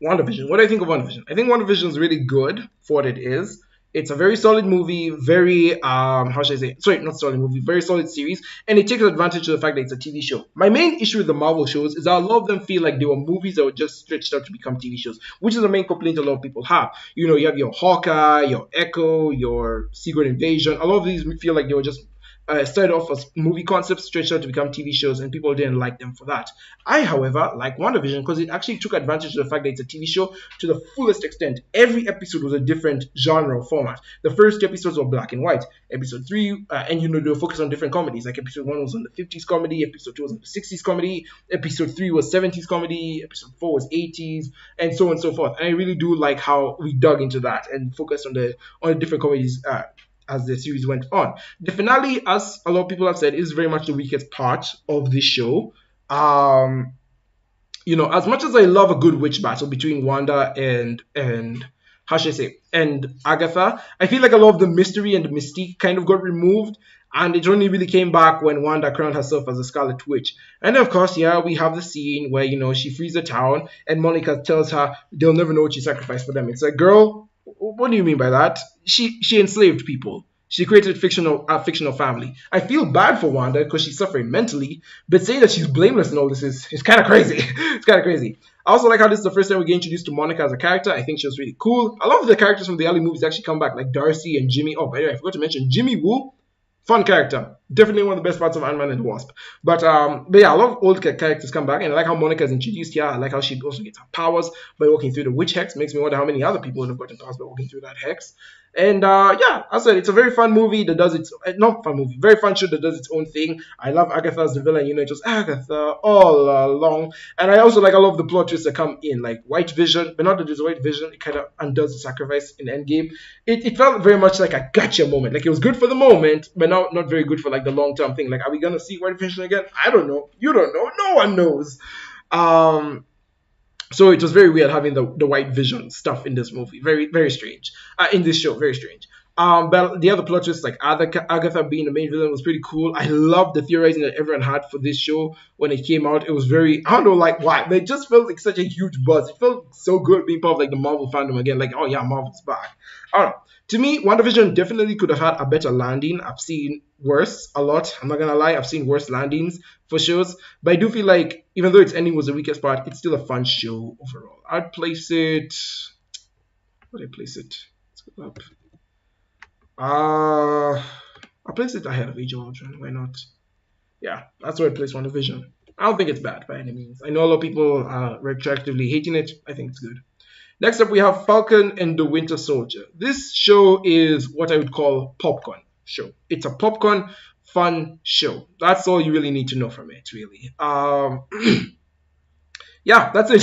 WandaVision. What do I think of WandaVision? I think WandaVision is really good for what it is. It's a very solid movie, very, how should I say? Sorry, not solid movie, very solid series. And it takes advantage of the fact that it's a TV show. My main issue with the Marvel shows is that a lot of them feel like they were movies that were just stretched out to become TV shows, which is the main complaint a lot of people have. You know, you have your Hawkeye, your Echo, your Secret Invasion. A lot of these feel like they were just started off as movie concepts, stretched out to become TV shows, and people didn't like them for that. I, however, like WandaVision because it actually took advantage of the fact that it's a TV show to the fullest extent. Every episode was a different genre or format. The first 2 episodes were black and white. Episode 3, and you know, they were focused on different comedies. Like episode 1 was on the 50s comedy, episode 2 was on the 60s comedy, episode 3 was 70s comedy, episode 4 was 80s, and so on and so forth. And I really do like how we dug into that and focused on the different comedies as the series went on. The finale, as a lot of people have said, is very much the weakest part of the show. You know, as much as I love a good witch battle between Wanda and how should I say, and Agatha, I feel like a lot of the mystery and the mystique kind of got removed, and it only really came back when Wanda crowned herself as a Scarlet Witch. And then, of course, yeah, we have the scene where, you know, she frees the town, and Monica tells her they'll never know what she sacrificed for them. It's like, girl, what do you mean by that? She enslaved people. She created a fictional family. I feel bad for Wanda because she's suffering mentally, but saying that she's blameless in all this is kind of crazy. It's kind of crazy. I also like how this is the first time we get introduced to Monica as a character. I think she was really cool. A lot of the characters from the early movies actually come back, like Darcy and Jimmy. Oh, by the way, I forgot to mention Jimmy Woo. Fun character. Definitely one of the best parts of Ant-Man and the Wasp. But yeah, a lot of old characters come back, and I like how Monica is introduced here. I like how she also gets her powers by walking through the witch hex. Makes me wonder how many other people would have gotten powers by walking through that hex. And yeah, as I said, it's a very fun movie that does its not fun movie, very fun show that does its own thing. I love Agatha as the villain. You know, it was Agatha all along. And I also like a lot of the plot twists that come in, like White Vision, but not that there's a White Vision. It kind of undoes the sacrifice in Endgame. It felt very much like a gotcha moment. Like it was good for the moment, but not very good for like the long term thing. Like, are we gonna see White Vision again? I don't know. You don't know. No one knows. So it was very weird having the White Vision stuff in this movie. Very, very strange. In this show, very strange. But the other plot twists, like Agatha being the main villain, was pretty cool. I loved the theorizing that everyone had for this show when it came out. It was very, I don't know, like why, but it just felt like such a huge buzz. It felt so good being part of like the Marvel fandom again. Like, oh yeah, Marvel's back. I don't know. To me, WandaVision definitely could have had a better landing. I've seen worse a lot. I'm not gonna lie, I've seen worse landings for shows. But I do feel like even though its ending was the weakest part, it's still a fun show overall. I'd place it. Where do I place it? Let's go up. I place it ahead of Age of Ultron. Why not? Yeah, that's where I place WandaVision. I don't think it's bad by any means. I know a lot of people are retroactively hating it. I think it's good. Next up, we have Falcon and the Winter Soldier. This show is what I would call popcorn show. It's a popcorn fun show. That's all you really need to know from it, really. Yeah, that's it.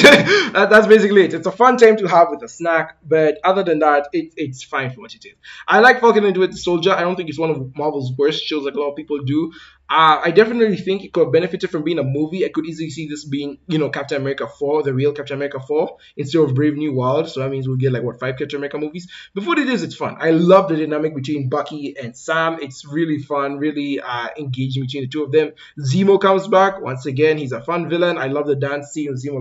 That's basically it. It's a fun time to have with a snack, but other than that, it's fine for what it is. I like Falcon and the Winter Soldier. I don't think it's one of Marvel's worst shows like a lot of people do. I definitely think it could have benefited from being a movie. I could easily see this being, Captain America 4, the real Captain America 4, instead of Brave New World. So that means we'll get 5 Captain America movies. But what it is, it's fun. I love the dynamic between Bucky and Sam. It's really fun, really engaging between the two of them. Zemo comes back. Once again, he's a fun villain. I love the dance scene with Zemo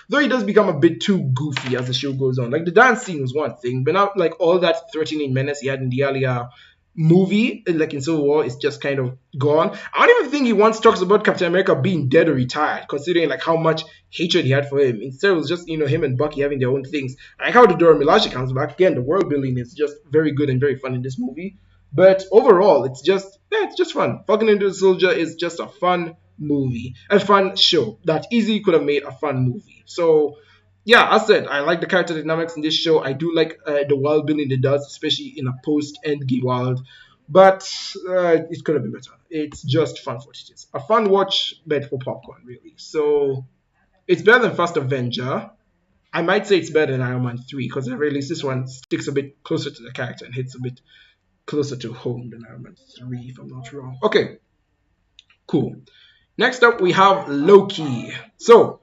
Though he does become a bit too goofy as the show goes on. Like the dance scene was one thing, but now all that threatening menace he had in the earlier movie, like in Civil War, is just kind of gone. I don't even think he once talks about Captain America being dead or retired, considering how much hatred he had for him. Instead, it was just him and Bucky having their own things. I like how the Dora Milaje comes back again. The world building is just very good and very fun in this movie. But overall, it's just fun. Falcon and the Soldier is just a fun movie, a fun show that easily could have made a fun movie. So yeah, as said, I like the character dynamics in this show. I do like the world building it does, especially in a post-Endgame world. But it could have been better. It's just fun for what it is. A fun watch, but for popcorn, really. So it's better than First Avenger. I might say it's better than Iron Man 3, because at the very least this one sticks a bit closer to the character and hits a bit closer to home than Iron Man 3, if I'm not wrong. Okay, cool. Next up, we have Loki. So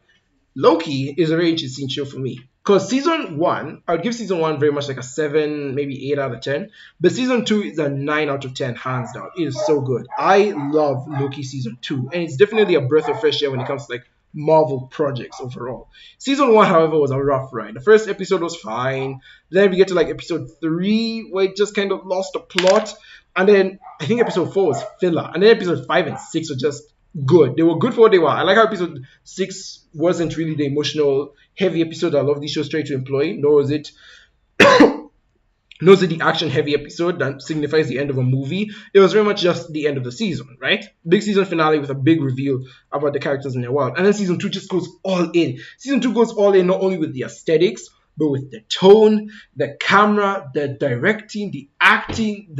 Loki is a very interesting show for me because season 1, I would give season 1 very much like a 7, maybe 8 out of 10. But season 2 is a 9 out of 10, hands down. It is so good. I love Loki season 2, and it's definitely a breath of fresh air when it comes to Marvel projects overall. Season 1, however, was a rough ride. The first episode was fine. Then we get to episode 3, where it just kind of lost the plot. And then I think episode 4 was filler. And then episode 5 and 6 were just good. They were good for what they were. I like how episode 6 wasn't really the emotional heavy episode that a lot of these shows try to employ, nor was it the action heavy episode that signifies the end of a movie. It was very much just the end of the season, right? Big season finale with a big reveal about the characters in their world. And then season 2 just goes all in. Season 2 goes all in not only with the aesthetics, but with the tone, the camera, the directing, the acting,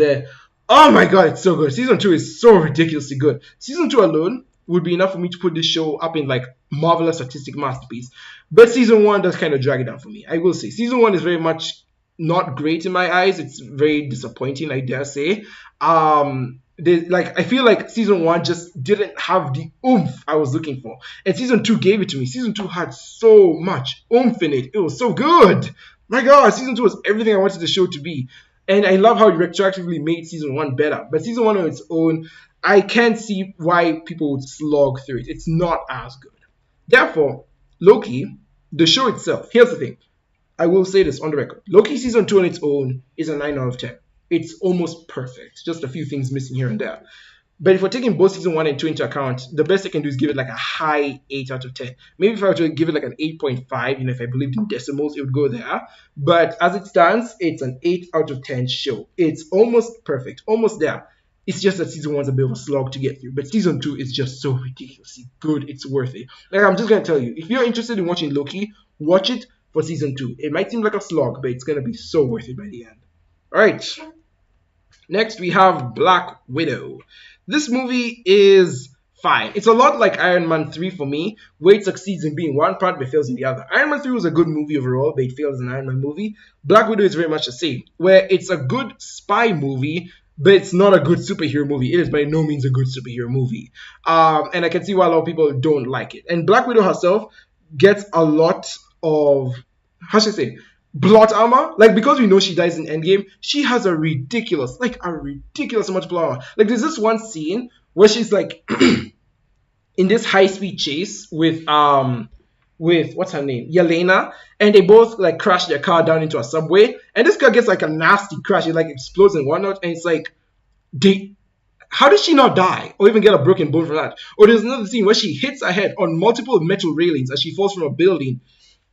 oh my god, it's so good. Season 2 is so ridiculously good. Season 2 alone would be enough for me to put this show up in marvelous artistic masterpiece. But season 1 does kind of drag it down for me. I will say. Season 1 is very much not great in my eyes. It's very disappointing, I dare say. I feel like season 1 just didn't have the oomph I was looking for. And season 2 gave it to me. Season 2 had so much oomph in it. It was so good. My god, season 2 was everything I wanted the show to be. And I love how it retroactively made season 1 better. But season 1 on its own, I can't see why people would slog through it. It's not as good. Therefore, Loki, the show itself, here's the thing. I will say this on the record. Loki season 2 on its own is a 9 out of 10. It's almost perfect. Just a few things missing here and there. But if we're taking both season 1 and 2 into account, the best I can do is give it a high 8 out of 10. Maybe if I were to give it an 8.5, if I believed in decimals, it would go there. But as it stands, it's an 8 out of 10 show. It's almost perfect, almost there. It's just that season 1's a bit of a slog to get through. But season 2 is just so ridiculously good. It's worth it. I'm just going to tell you, if you're interested in watching Loki, watch it for season 2. It might seem like a slog, but it's going to be so worth it by the end. Alright. Next, we have Black Widow. This movie is fine. It's a lot like Iron Man 3 for me, where it succeeds in being one part but fails in the other. Iron Man 3 was a good movie overall, but it fails as an Iron Man movie. Black Widow is very much the same, where it's a good spy movie, but it's not a good superhero movie. It is by no means a good superhero movie. And I can see why a lot of people don't like it. And Black Widow herself gets a lot of, how should I say, plot armor. Like, because we know she dies in Endgame, she has a ridiculous amount of plot armor. Like, there's this one scene where she's like in this high speed chase with what's her name, Yelena, and they both like crash their car down into a subway, and this car gets like a nasty crash. It like explodes and whatnot, and it's like, they how did she not die or even get a broken bone from that? Or there's another scene where she hits her head on multiple metal railings as she falls from a building,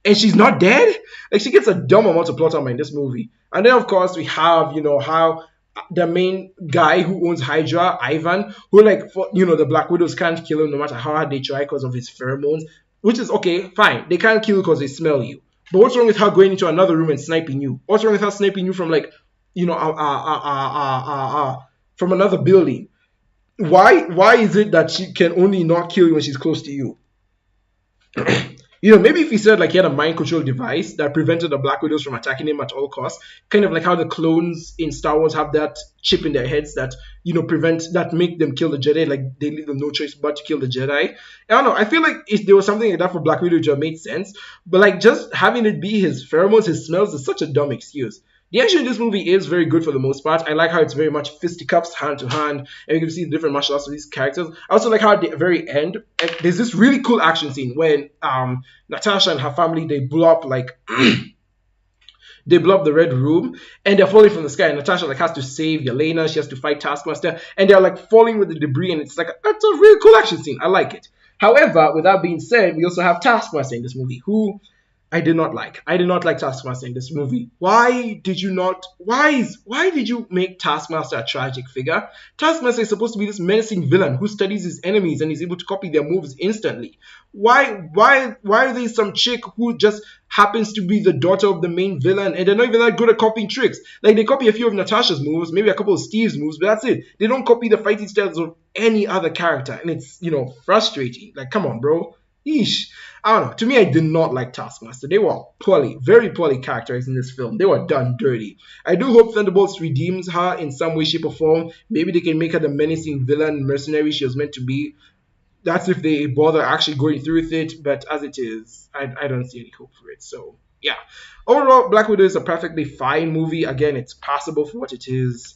and she's not dead. Like, she gets a dumb amount of plot armor in this movie. And then of course we have, how the main guy who owns Hydra, Ivan, who like, the Black Widows can't kill him no matter how hard they try because of his pheromones, which is okay, fine. They can't kill you because they smell you. But what's wrong with her going into another room and sniping you? What's wrong with her sniping you from like, from another building? Why is it that she can only not kill you when she's close to you? Maybe if he said like he had a mind control device that prevented the Black Widows from attacking him at all costs, kind of like how the clones in Star Wars have that chip in their heads that make them kill the Jedi, like they leave them no choice but to kill the Jedi. I don't know. I feel like if there was something like that for Black Widow, it would have made sense. But like, just having it be his pheromones, his smells, is such a dumb excuse. The action in this movie is very good for the most part. I like how it's very much fisticuffs, hand to hand, and you can see the different martial arts of these characters. I also like how at the very end, there's this really cool action scene when Natasha and her family, they blow up they blow up the Red Room, and they're falling from the sky. And Natasha like has to save Yelena. She has to fight Taskmaster, and they're like falling with the debris. And it's like, that's a really cool action scene. I like it. However, with that being said, we also have Taskmaster in this movie, who I did not like. I did not like Taskmaster in this movie. Why did you make Taskmaster a tragic figure? Taskmaster is supposed to be this menacing villain who studies his enemies and is able to copy their moves instantly. Why are they some chick who just happens to be the daughter of the main villain, and they're not even that good at copying tricks? Like, they copy a few of Natasha's moves, maybe a couple of Steve's moves, but that's it. They don't copy the fighting styles of any other character, and it's, frustrating. Like, come on, bro. Yeesh. I don't know. To me, I did not like Taskmaster. They were very poorly characterized in this film. They were done dirty. I do hope Thunderbolts redeems her in some way, shape, or form. Maybe they can make her the menacing villain mercenary she was meant to be. That's if they bother actually going through with it. But as it is, I don't see any hope for it. So, yeah. Overall, Black Widow is a perfectly fine movie. Again, it's passable for what it is.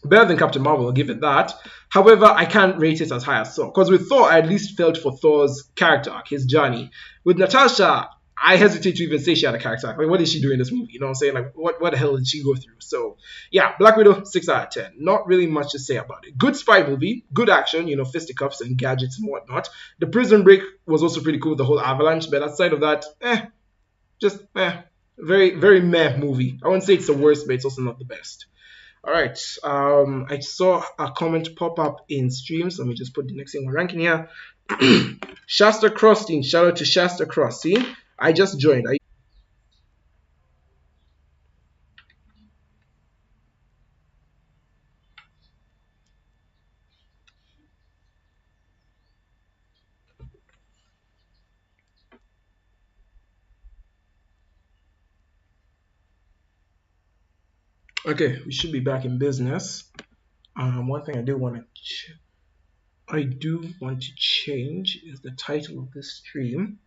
Better than Captain Marvel, I'll give it that. However, I can't rate it as high as Thor. Because with Thor, I at least felt for Thor's character arc, his journey. With Natasha, I hesitate to even say she had a character arc. Like, what did she do in this movie? You know what I'm saying? Like, what the hell did she go through? So, yeah, Black Widow, 6 out of 10. Not really much to say about it. Good spy movie, good action, fisticuffs and gadgets and whatnot. The Prison Break was also pretty cool, the whole avalanche. But outside of that, very, very meh movie. I wouldn't say it's the worst, but it's also not the best. All right, I saw a comment pop up in streams. Let me just put the next thing we're ranking here. Shasta Crosstein, shout out to Shasta Crosstein. I just joined. Okay, we should be back in business. One thing I do want to change is the title of this stream.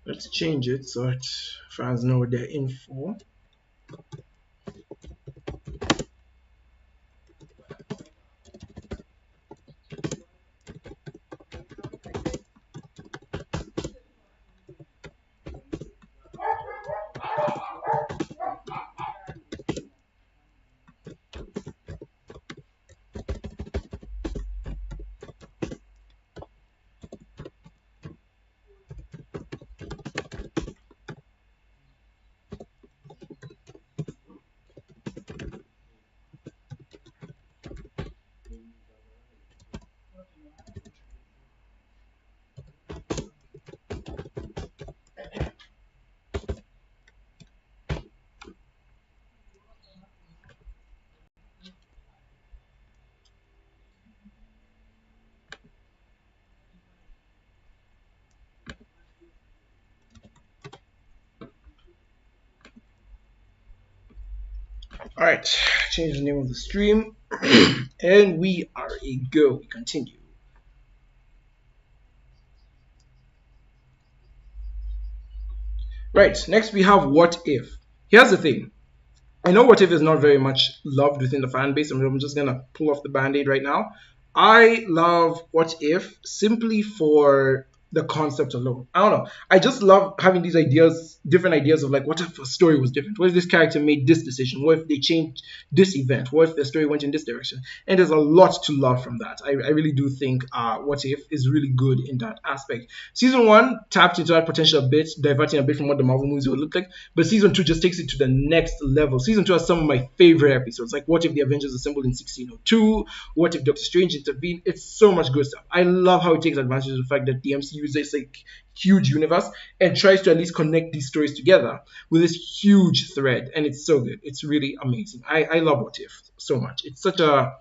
Let's change it so that fans know what they're in for. All right, change the name of the stream, and we are a go. We continue. Right, next we have What If. Here's the thing. I know What If is not very much loved within the fan base. I'm just gonna pull off the band-aid right now. I love What If simply for the concept alone. I don't know. I just love having these ideas, different ideas of like, what if a story was different? What if this character made this decision? What if they changed this event? What if the story went in this direction? And there's a lot to love from that. I really do think What If is really good in that aspect. Season 1 tapped into that potential a bit, diverting a bit from what the Marvel movies would look like. But Season 2 just takes it to the next level. Season 2 has some of my favorite episodes. Like, what if the Avengers assembled in 1602? What if Doctor Strange intervened? It's so much good stuff. I love how it takes advantage of the fact that the MCU is this like huge universe and tries to at least connect these stories together with this huge thread, and it's so good. It's really amazing. I love What If so much. It's a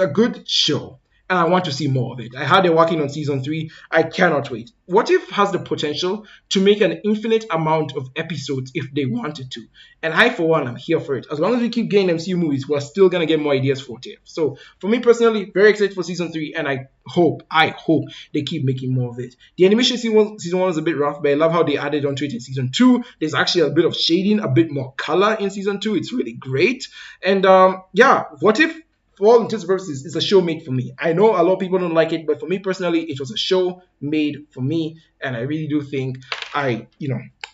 good show, and I want to see more of it. I heard they're working on season 3. I cannot wait. What If has the potential to make an infinite amount of episodes if they wanted to. And I, for one, am here for it. As long as we keep getting MCU movies, we're still going to get more ideas for What If. So, for me personally, very excited for season 3, and I hope they keep making more of it. The animation season 1 is a bit rough, but I love how they added onto it in season 2. There's actually a bit of shading, a bit more color in season 2. It's really great. And yeah, What If, for all intents and purposes, it's a show made for me. I know a lot of people don't like it, but for me personally, it was a show made for me, and I really do think I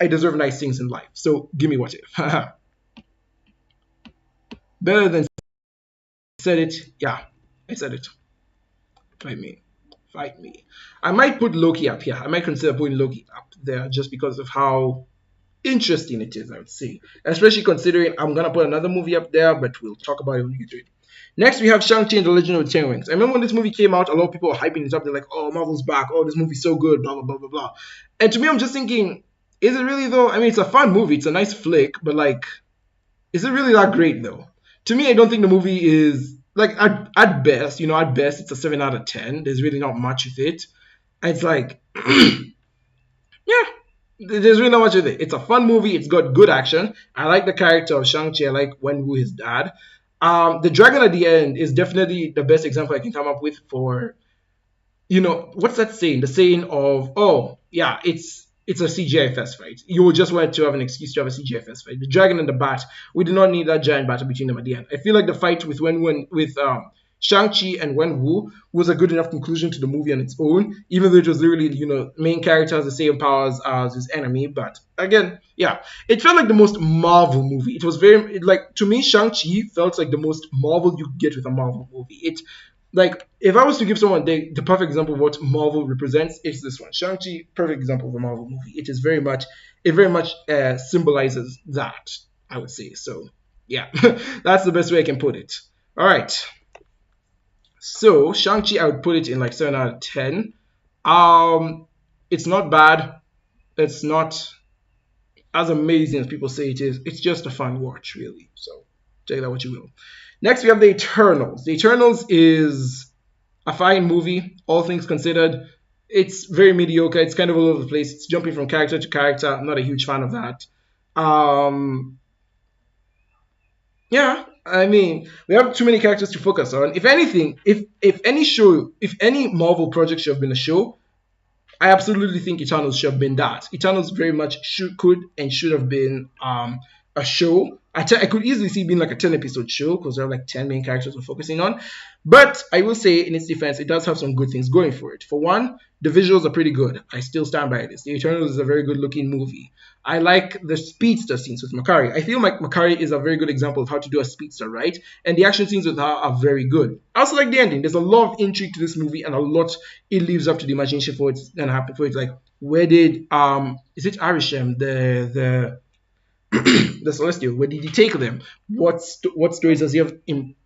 deserve nice things in life. So give me What If. Better than said it. Yeah, I said it. Fight me. I might put Loki up here. I might consider putting Loki up there just because of how interesting it is, I would say. Especially considering I'm going to put another movie up there, but we'll talk about it when we get to it. Next, we have Shang-Chi and the Legend of the Ten Rings. I remember when this movie came out, a lot of people were hyping it up. They're like, oh, Marvel's back. Oh, this movie's so good, blah, blah, blah, blah, blah. And to me, I'm just thinking, is it really, though? I mean, it's a fun movie. It's a nice flick, but, like, is it really that great, though? To me, I don't think the movie is, like, at best, it's a 7 out of 10. There's really not much with it. And it's like, yeah, there's really not much with it. It's a fun movie. It's got good action. I like the character of Shang-Chi. I like Wenwu, his dad. The dragon at the end is definitely the best example I can come up with for, what's that saying? The saying of, oh, yeah, it's a CGI fest fight. You just wanted to have an excuse to have a CGI fest fight. The dragon and the bat, we did not need that giant battle between them at the end. I feel like the fight with Shang-Chi and Wenwu was a good enough conclusion to the movie on its own, even though it was literally, main character has the same powers as his enemy. But again, yeah, it felt like the most Marvel movie. It was to me, Shang-Chi felt like the most Marvel you could get with a Marvel movie. It, like, if I was to give someone the perfect example of what Marvel represents, it's this one. Shang-Chi, perfect example of a Marvel movie. It very much symbolizes that, I would say. So, yeah, that's the best way I can put it. All right. So, Shang-Chi, I would put it in like 7 out of 10. It's not bad. It's not as amazing as people say it is. It's just a fun watch, really. So, take that what you will. Next, we have The Eternals. The Eternals is a fine movie, all things considered. It's very mediocre. It's kind of all over the place. It's jumping from character to character. I'm not a huge fan of that. Yeah, I mean, we have too many characters to focus on. If anything, if any Marvel project should have been a show, I absolutely think Eternals should have been that. Eternals very much could and should have been a show. I could easily see it being like a 10-episode show because there are like 10 main characters we're focusing on. But I will say, in its defense, it does have some good things going for it. For one, the visuals are pretty good. I still stand by this. The Eternals is a very good-looking movie. I like the speedster scenes with Makari. I feel like Makari is a very good example of how to do a speedster, right? And the action scenes with her are very good. I also like the ending. There's a lot of intrigue to this movie, and a lot it leaves up to the imagination for what's gonna happen. For it, like, where did is it Arishem, the the Celestial, where did he take them? What stories does he have in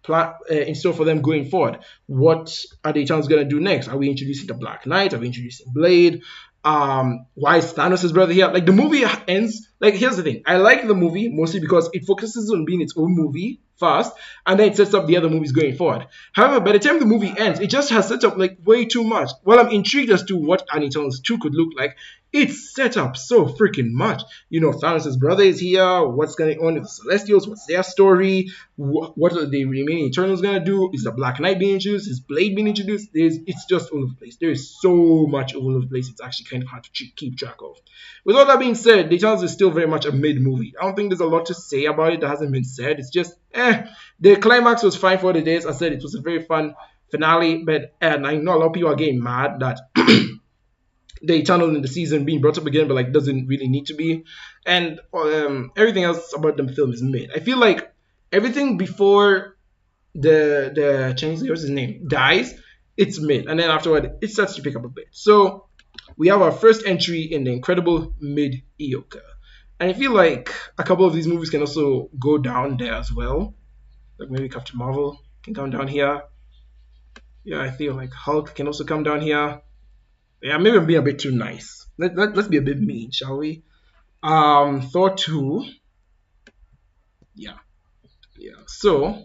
store for them going forward? What are the Eternals going to do next? Are we introducing the Black Knight? Are we introducing Blade? Why is Thanos' brother here? Like, the movie ends, like, here's the thing. I like the movie mostly because it focuses on being its own movie first, and then it sets up the other movies going forward. However, by the time the movie ends, it just has set up, like, way too much. While I'm intrigued as to what an Eternals 2 could look like, it's set up so freaking much. Thanos' brother is here. What's going on with the Celestials? What's their story? What are the remaining Eternals gonna do? Is the Black Knight being introduced? Is Blade being introduced? It's just all over the place. There is so much all over the place. It's actually kind of hard to keep track of. With all that being said, the Eternals is still very much a mid movie. I don't think there's a lot to say about it that hasn't been said. It's just the climax was fine for the days. I said it was a very fun finale, but and I know a lot of people are getting mad that the Eternal in the season being brought up again, but doesn't really need to be. And everything else about the film is mid. I feel like everything before the Chinese what's his name dies, it's mid, and then afterward it starts to pick up a bit. So we have our first entry in the incredible mediocre, and I feel like a couple of these movies can also go down there as well. Like maybe Captain Marvel can come down here. Yeah, I feel like Hulk can also come down here. Yeah, maybe I'm being a bit too nice. Let's be a bit mean, shall we? Thor 2. Yeah. So,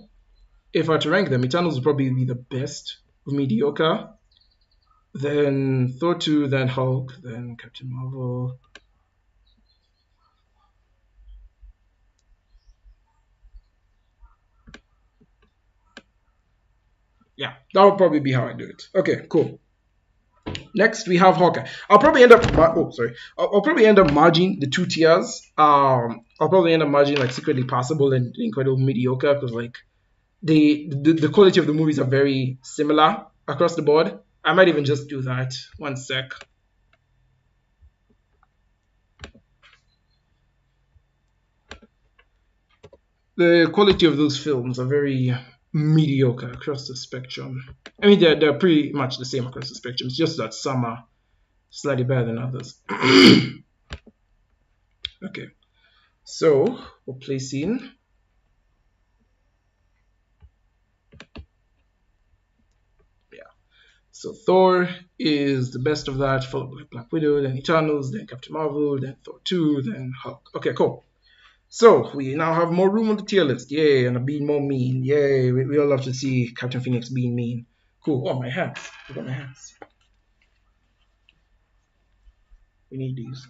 if I were to rank them, Eternals would probably be the best of mediocre. Then Thor 2, then Hulk, then Captain Marvel. Yeah, that would probably be how I do it. Okay, cool. Next, we have Hawkeye. I'll probably end up. I'll probably end up merging the two tiers. I'll probably end up merging Secretly Possible and Incredible Mediocre because the quality of the movies are very similar across the board. I might even just do that. One sec. The quality of those films are very mediocre across the spectrum. I mean, they're pretty much the same across the spectrum. It's just that some are slightly better than others. Okay, so we're placing. Yeah, so Thor is the best of that, followed by Black Widow, then Eternals, then Captain Marvel, then Thor 2, then Hulk. Okay, cool. So, we now have more room on the tier list. Yay, and being more mean. Yay, we all love to see Captain Phoenix being mean. Cool. Oh, my hands. I got my hands. We need these.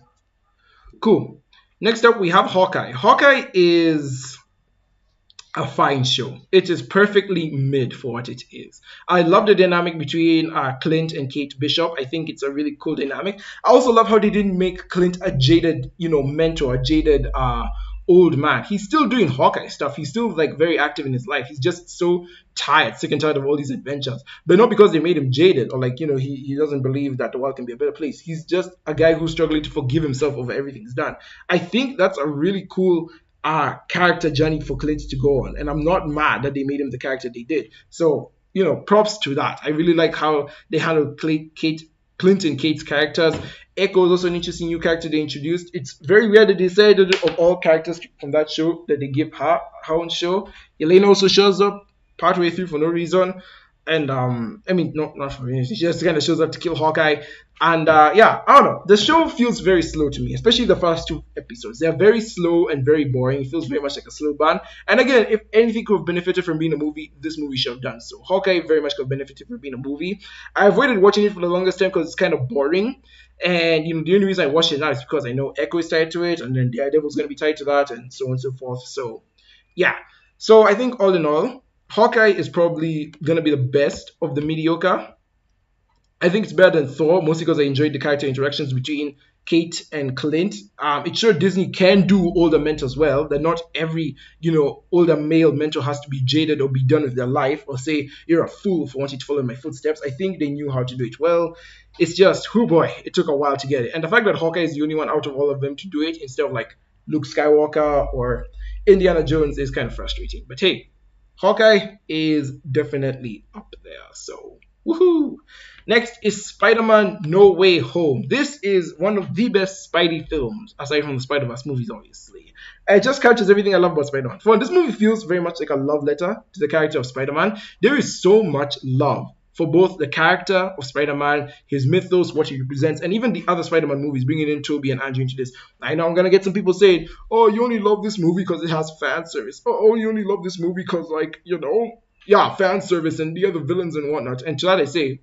Cool. Next up, we have Hawkeye. Hawkeye is a fine show. It is perfectly mid for what it is. I love the dynamic between Clint and Kate Bishop. I think it's a really cool dynamic. I also love how they didn't make Clint a jaded, mentor, a jaded old man. He's still doing Hawkeye stuff. He's still very active in his life. He's just so tired, sick and tired of all these adventures. But not because they made him jaded or he doesn't believe that the world can be a better place. He's just a guy who's struggling to forgive himself over everything he's done. I think that's a really cool character journey for Clint to go on, and I'm not mad that they made him the character they did. So props to that. I really like how they handled Clint and Kate's characters. Echo is also an interesting new character they introduced. It's very weird that they decided of all characters from that show that they give her own show. Elena also shows up partway through for no reason. And I mean, not for me. She just kind of shows up to kill Hawkeye. And yeah, I don't know. The show feels very slow to me, especially the first 2 episodes. They're very slow and very boring. It feels very much like a slow burn. And again, if anything could have benefited from being a movie, this movie should have done so. Hawkeye very much could have benefited from being a movie. I avoided watching it for the longest time because it's kind of boring. And the only reason I watch it now is because I know Echo is tied to it, and then Daredevil's going to be tied to that, and so on and so forth. So yeah. So I think all in all, Hawkeye is probably going to be the best of the mediocre. I think it's better than Thor, mostly because I enjoyed the character interactions between Kate and Clint. It's sure Disney can do older mentors well. That not every, older male mentor has to be jaded or be done with their life or say, you're a fool for wanting to follow in my footsteps. I think they knew how to do it well. It's just, oh boy, it took a while to get it. And the fact that Hawkeye is the only one out of all of them to do it instead of Luke Skywalker or Indiana Jones is kind of frustrating. But hey, Hawkeye is definitely up there. So, woohoo! Next is Spider-Man No Way Home. This is one of the best Spidey films, aside from the Spider-Verse movies, obviously. It just captures everything I love about Spider-Man. For one, this movie feels very much like a love letter to the character of Spider-Man. There is so much love for both the character of Spider-Man, his mythos, what he represents, and even the other Spider-Man movies, bringing in Tobey and Andrew into this. I know I'm going to get some people saying, oh, you only love this movie because it has fan service. Oh, you only love this movie because, fan service and the other villains and whatnot. And to that I say,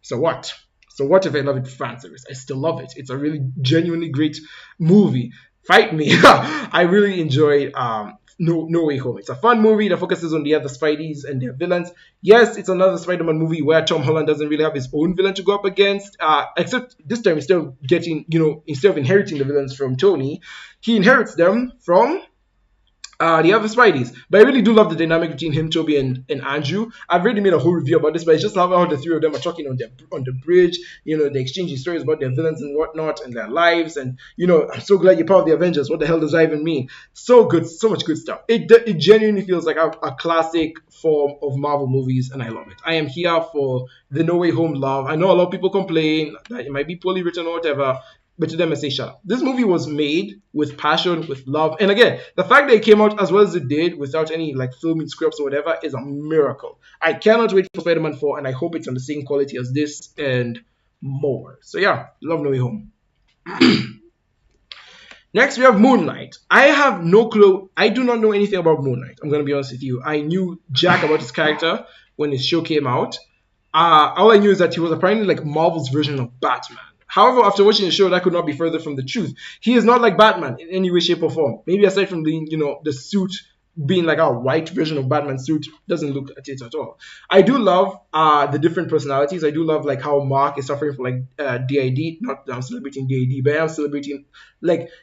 so what? So what if I love it for fan service? I still love it. It's a really genuinely great movie. Fight me. I really enjoyed No Way Home. It's a fun movie that focuses on the other Spideys and their villains. Yes, it's another Spider-Man movie where Tom Holland doesn't really have his own villain to go up against, except this time instead of inheriting the villains from Tony, he inherits them from the other Spideys. But I really do love the dynamic between him, Toby, and Andrew. I've already made a whole review about this, but it's just how the three of them are talking on the bridge. They're exchanging stories about their villains and whatnot and their lives. And I'm so glad you're part of the Avengers. What the hell does that even mean? So good, so much good stuff. It genuinely feels like a classic form of Marvel movies, and I love it. I am here for the No Way Home love. I know a lot of people complain that it might be poorly written or whatever, but to them I say shut up. This movie was made with passion, with love. And again, the fact that it came out as well as it did without any filming scripts or whatever is a miracle. I cannot wait for Spider-Man 4, and I hope it's on the same quality as this and more. So yeah, love No Way Home. Next, we have Moon Knight. I have no clue. I do not know anything about Moon Knight. I'm going to be honest with you. I knew jack about his character when his show came out. All I knew is that he was apparently Marvel's version of Batman. However, after watching the show, that could not be further from the truth. He is not like Batman in any way, shape, or form. Maybe aside from the suit being a white version of Batman's suit, doesn't look at it at all. I do love the different personalities. I do love how Mark is suffering from DID. Not that I'm celebrating DID, but I am celebrating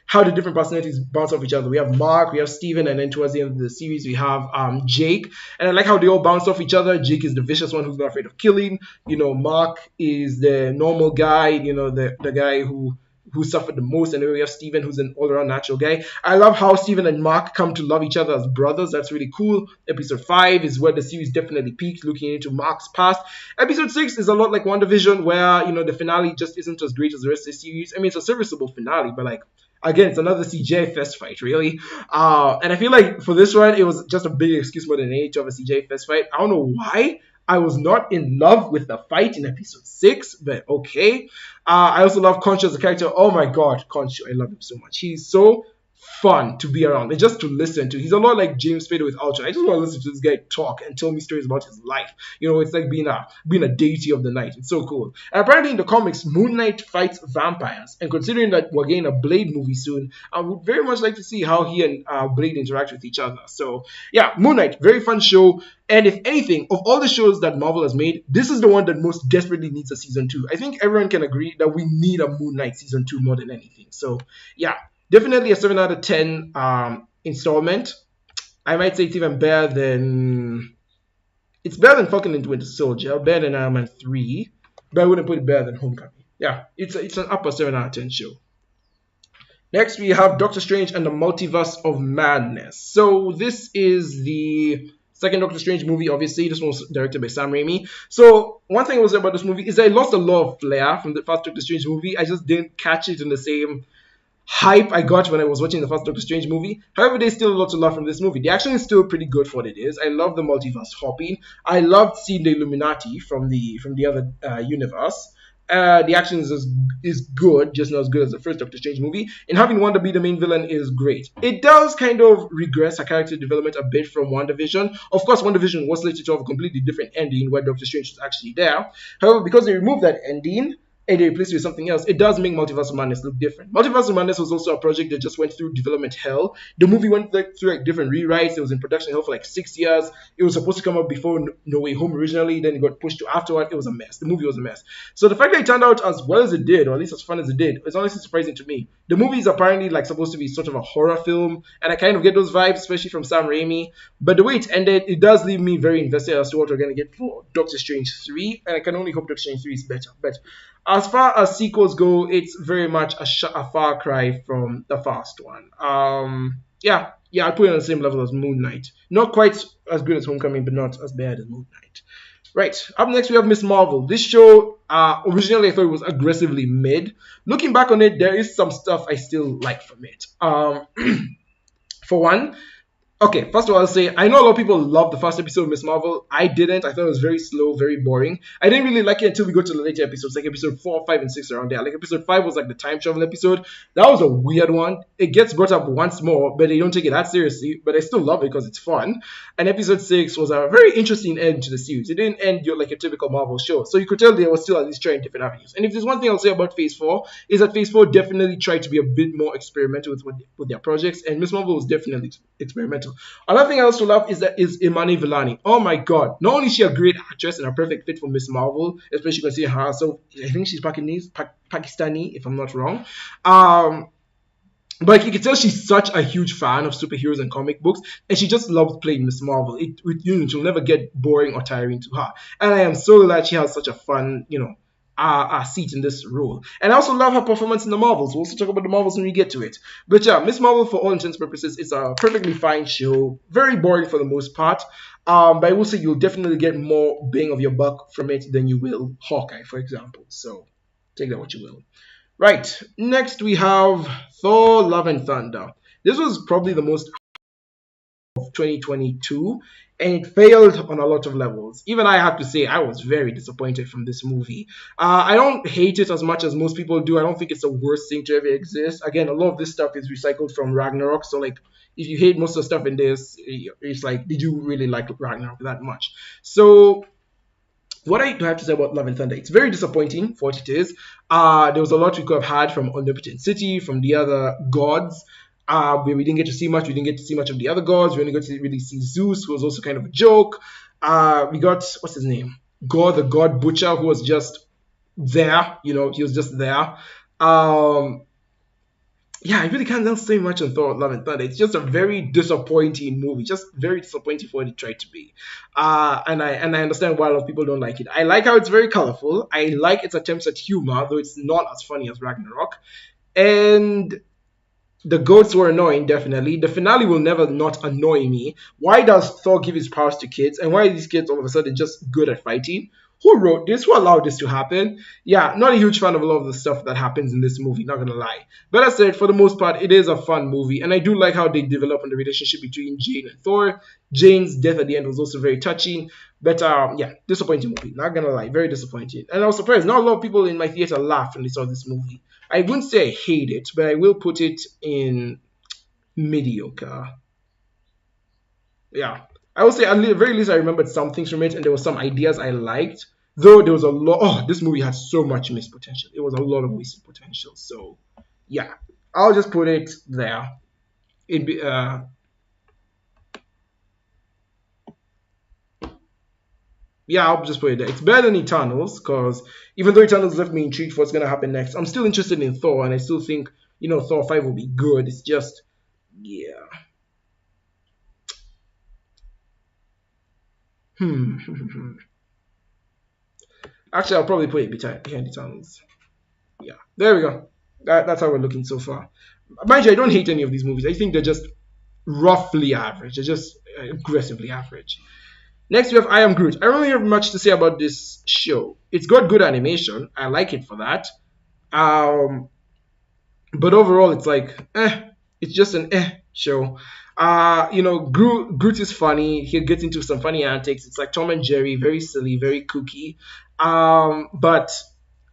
how the different personalities bounce off each other. We have Mark, we have Steven, and then towards the end of the series we have Jake. And I like how they all bounce off each other. Jake is the vicious one who's not afraid of killing. Mark is the normal guy, the guy who suffered the most, and then we have Steven, who's an all-around natural guy. I love how Steven and Mark come to love each other as brothers. That's really cool. Episode 5 is where the series definitely peaked, looking into Mark's past. Episode 6 is a lot like WandaVision, where the finale just isn't as great as the rest of the series. I mean, it's a serviceable finale, but again, it's another CGI fest fight, really. And I feel like for this one, it was just a big excuse more than any to have a CGI fest fight. I don't know why I was not in love with the fight in episode 6, but okay. I also love Concho as a character. Oh my god, Concho, I love him so much. He's so fun to be around and just to listen to. He's a lot like James Spader with Ultron. I just want to listen to this guy talk and tell me stories about his life. It's like being a deity of the night. It's so cool. And apparently in the comics, Moon Knight fights vampires. And considering that we're getting a Blade movie soon, I would very much like to see how he and Blade interact with each other. So yeah, Moon Knight, very fun show. And if anything, of all the shows that Marvel has made, this is the one that most desperately needs a season 2. I think everyone can agree that we need a Moon Knight season 2 more than anything. So yeah, definitely a 7 out of 10 installment. I might say it's even better than... It's better than Falcon and Winter Soldier, better than Iron Man 3, but I wouldn't put it better than Homecoming. Yeah, it's an upper 7 out of 10 show. Next, we have Doctor Strange and the Multiverse of Madness. So this is the second Doctor Strange movie, obviously. This one was directed by Sam Raimi. So one thing I will say about this movie is that it lost a lot of flair from the first Doctor Strange movie. I just didn't catch it in the same hype I got when I was watching the first Doctor Strange movie. However, there's still a lot to love from this movie. The action is still pretty good for what it is. I love the multiverse hopping. I loved seeing the Illuminati from the other universe. The action is good, just not as good as the first Doctor Strange movie. And having Wanda be the main villain is great. It does kind of regress her character development a bit from WandaVision. Of course, WandaVision was slated to have a completely different ending where Doctor Strange was actually there. However, because they removed that ending and they replaced it with something else, it does make Multiverse of Madness look different. Multiverse of Madness was also a project that just went through development hell. The movie went through different rewrites. It was in production hell for 6 years. It was supposed to come out before No Way Home originally, then it got pushed to afterward. It was a mess. The movie was a mess. So the fact that it turned out as well as it did, or at least as fun as it did, is honestly surprising to me. The movie is apparently supposed to be sort of a horror film, and I kind of get those vibes, especially from Sam Raimi. But the way it ended, it does leave me very invested as to what we're going to get for Doctor Strange 3, and I can only hope Doctor Strange 3 is better. But as far as sequels go, it's very much a far cry from the first one. Yeah, I'd put it on the same level as Moon Knight. Not quite as good as Homecoming, but not as bad as Moon Knight. Right, up next we have Ms. Marvel. This show, originally I thought it was aggressively mid. Looking back on it, there is some stuff I still like from it. For one, Okay, first of all, I'll say I know a lot of people love the first episode of Miss Marvel. I didn't. I thought it was very slow, very boring. I didn't really like it until we got to the later episodes, like episode 4, 5, and 6 around there. Like episode 5 was like the time travel episode. That was a weird one. It gets brought up once more, but they don't take it that seriously. But I still love it because it's fun. And episode 6 was a very interesting end to the series. It didn't end like a typical Marvel show. So you could tell they were still at least trying different avenues. And if there's one thing I'll say about Phase 4, is that Phase 4 definitely tried to be a bit more experimental with their projects. And Miss Marvel was definitely experimental. Another thing I also love is Imani Vellani. Oh my god. Not only is she a great actress and a perfect fit for Miss Marvel, especially considering her. So I think she's Pakistani, if I'm not wrong. But you can tell she's such a huge fan of superheroes and comic books, and she just loves playing Miss Marvel. She'll never get boring or tiring to her. And I am so glad she has such a fun, seat in this role. And I also love her performance in the Marvels. We'll also talk about the Marvels when we get to it. But yeah, Miss Marvel, for all intents and purposes, is a perfectly fine show. Very boring for the most part. But I will say you'll definitely get more bang of your buck from it than you will Hawkeye, for example. So take that what you will. Right, next we have Thor Love and Thunder. This was probably the most of 2022, and it failed on a lot of levels. Even I have to say I was very disappointed from this movie. I don't hate it as much as most people do. I don't think it's the worst thing to ever exist. Again, a lot of this stuff is recycled from Ragnarok, so like if you hate most of the stuff in this, it's like, did you really like Ragnarok that much? So what I have to say about Love and Thunder, it's very disappointing for what it is. There was a lot we could have had from Omnipotent City, from the other gods, where we didn't get to see much. We didn't get to see much of the other gods. We only got to really see Zeus, who was also kind of a joke. We got, what's his name? God, the God Butcher, who was just there. He was just there. Yeah, I really can't say much on Thor Love and Thunder. It's just a very disappointing movie, just very disappointing for what it tried to be. And I understand why a lot of people don't like it. I like how it's very colorful. I like its attempts at humor, though it's not as funny as Ragnarok. And the goats were annoying, definitely. The finale will never not annoy me. Why does Thor give his powers to kids? And why are these kids all of a sudden just good at fighting? Who wrote this? Who allowed this to happen? Yeah, not a huge fan of a lot of the stuff that happens in this movie, not gonna lie. But as I said, for the most part, it is a fun movie, and I do like how they develop on the relationship between Jane and Thor. Jane's death at the end was also very touching. But yeah, disappointing movie, not gonna lie, very disappointing. And I was surprised, not a lot of people in my theater laughed when they saw this movie. I wouldn't say I hate it, but I will put it in mediocre. Yeah. I would say at the very least I remembered some things from it, and there were some ideas I liked. Though there was a lot. Oh, this movie had so much missed potential. It was a lot of wasted potential. So, yeah, I'll just put it there. Yeah, I'll just put it there. It's better than Eternals, because even though Eternals left me intrigued for what's gonna happen next, I'm still interested in Thor, and I still think Thor 5 will be good. It's just, yeah. Actually, I'll probably put it behind Eternals. Yeah, there we go. That's how we're looking so far. Mind you, I don't hate any of these movies. I think they're just roughly average. They're just aggressively average. Next, we have I Am Groot. I don't really have much to say about this show. It's got good animation. I like it for that. But overall, it's like, it's just an show. Groot is funny. He gets into some funny antics. It's like Tom and Jerry, very silly, very kooky. But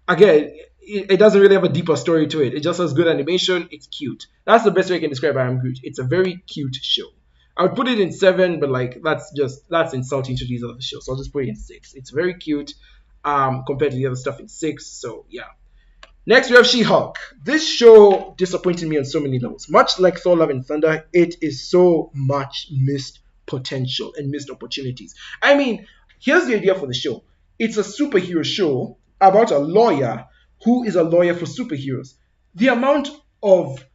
again, it doesn't really have a deeper story to it. It just has good animation. It's cute. That's the best way I can describe I Am Groot. It's a very cute show. I would put it in 7, but like that's insulting to these other shows. So I'll just put it in 6. It's very cute compared to the other stuff in 6. So yeah. Next, we have She-Hulk. This show disappointed me on so many levels. Much like Thor Love and Thunder, it is so much missed potential and missed opportunities. I mean, here's the idea for the show. It's a superhero show about a lawyer who is a lawyer for superheroes. The amount of,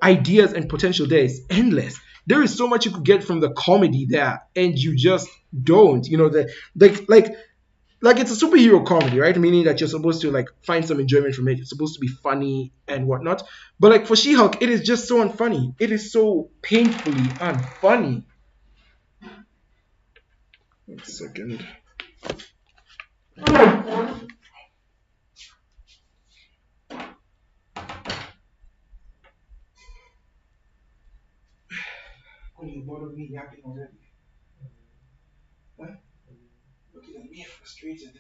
ideas and potential there is endless. There is so much you could get from the comedy there, and you just don't. Like it's a superhero comedy, right? Meaning that you're supposed to like find some enjoyment from it. It's supposed to be funny and whatnot. But like for She-Hulk, it is just so unfunny. It is so painfully unfunny. 1 second. bored of me yapping already? Huh? Looking at me frustrated.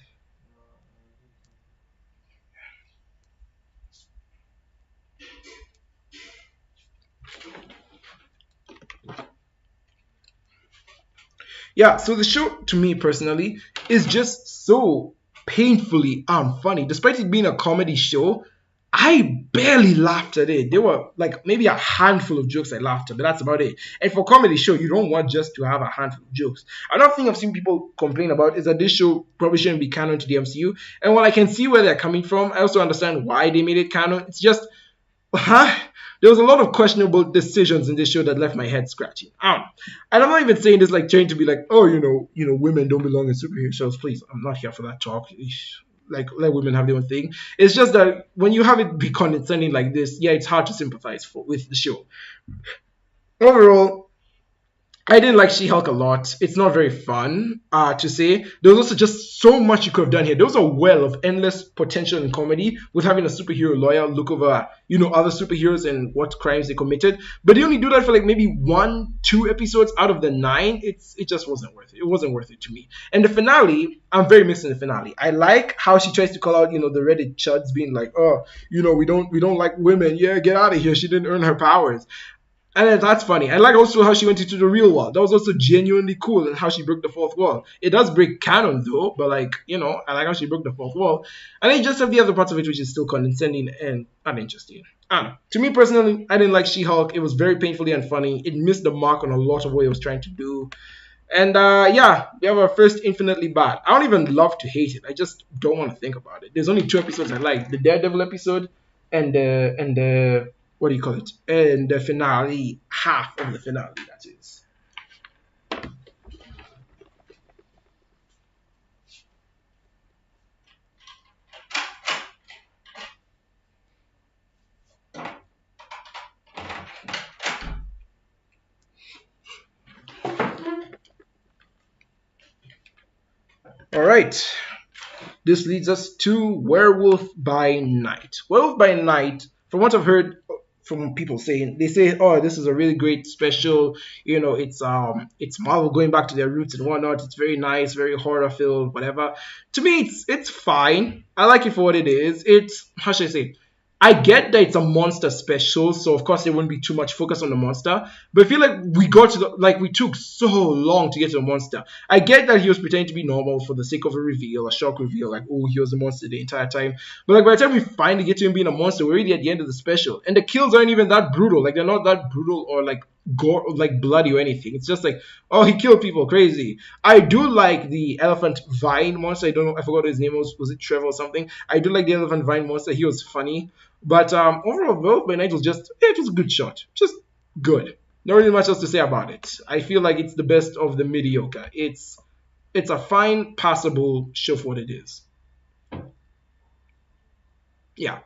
Yeah, so the show, to me personally, is just so painfully unfunny. Despite it being a comedy show, I barely laughed at it. There were like maybe a handful of jokes I laughed at, but that's about it. And for a comedy show, you don't want just to have a handful of jokes. Another thing I've seen people complain about is that this show probably shouldn't be canon to the MCU. And while I can see where they're coming from, I also understand why they made it canon. It's just, huh? There was a lot of questionable decisions in this show that left my head scratching. And I'm not even saying this like trying to be like, oh, women don't belong in superhero shows. Please, I'm not here for that talk. Like, let women have their own thing. It's just that when you have it be condescending like this, yeah, it's hard to sympathize with the show. Overall, I didn't like She-Hulk a lot. It's not very fun to say. There was also just so much you could have done here. There was a well of endless potential in comedy with having a superhero lawyer look over, other superheroes and what crimes they committed. But they only do that for like maybe 1-2 episodes out of the 9. It just wasn't worth it. It wasn't worth it to me. And the finale, I'm very mixed in the finale. I like how she tries to call out, the Reddit chuds being like, oh, we don't like women. Yeah, get out of here. She didn't earn her powers. And that's funny. I like also how she went into the real world. That was also genuinely cool, and how she broke the fourth wall. It does break canon though, but I like how she broke the fourth wall. And then you just have the other parts of it which is still condescending and uninteresting. I don't know. To me personally, I didn't like She-Hulk. It was very painfully unfunny. It missed the mark on a lot of what it was trying to do. And yeah, we have our first Infinitely Bad. I don't even love to hate it. I just don't want to think about it. There's only 2 episodes I like. The Daredevil episode and the what do you call it? And the finale, half of the finale, that is. All right. This leads us to Werewolf by Night. Werewolf by Night, from what I've heard from people saying, they say, oh, this is a really great special, it's Marvel going back to their roots and whatnot. It's very nice, very horror filled, whatever. To me, it's fine. I like it for what it is. It's, how should I say, I get that it's a monster special, so of course there wouldn't be too much focus on the monster. But I feel like we took so long to get to the monster. I get that he was pretending to be normal for the sake of a reveal, a shock reveal, like, oh, he was a monster the entire time. But like by the time we finally get to him being a monster, we're already at the end of the special. And the kills aren't even that brutal. Like, they're not that brutal or like gore, like bloody or anything. It's just like, oh, he killed people, crazy. I do like the elephant vine monster. I don't know, I forgot what his name was it Trevor or something? I do like the elephant vine monster. He was funny. But overall, Werewolf by Night was just, it was a good shot. Just good. Not really much else to say about it. I feel like it's the best of the mediocre. It's a fine, passable show for what it is. Yeah.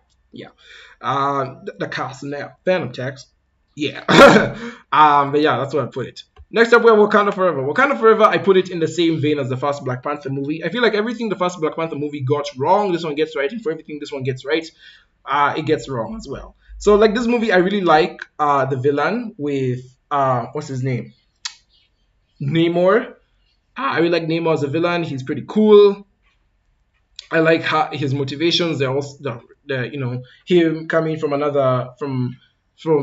The cast now. Phantom Text. Yeah. But yeah, that's where I put it. Next up, we have Wakanda Forever. Wakanda Forever, I put it in the same vein as the first Black Panther movie. I feel like everything the first Black Panther movie got wrong, this one gets right. And for everything this one gets right, it gets wrong as well. So like this movie, I really like the villain with, what's his name? Namor. I really like Namor as a villain. He's pretty cool. I like how his motivations. They're also, him coming from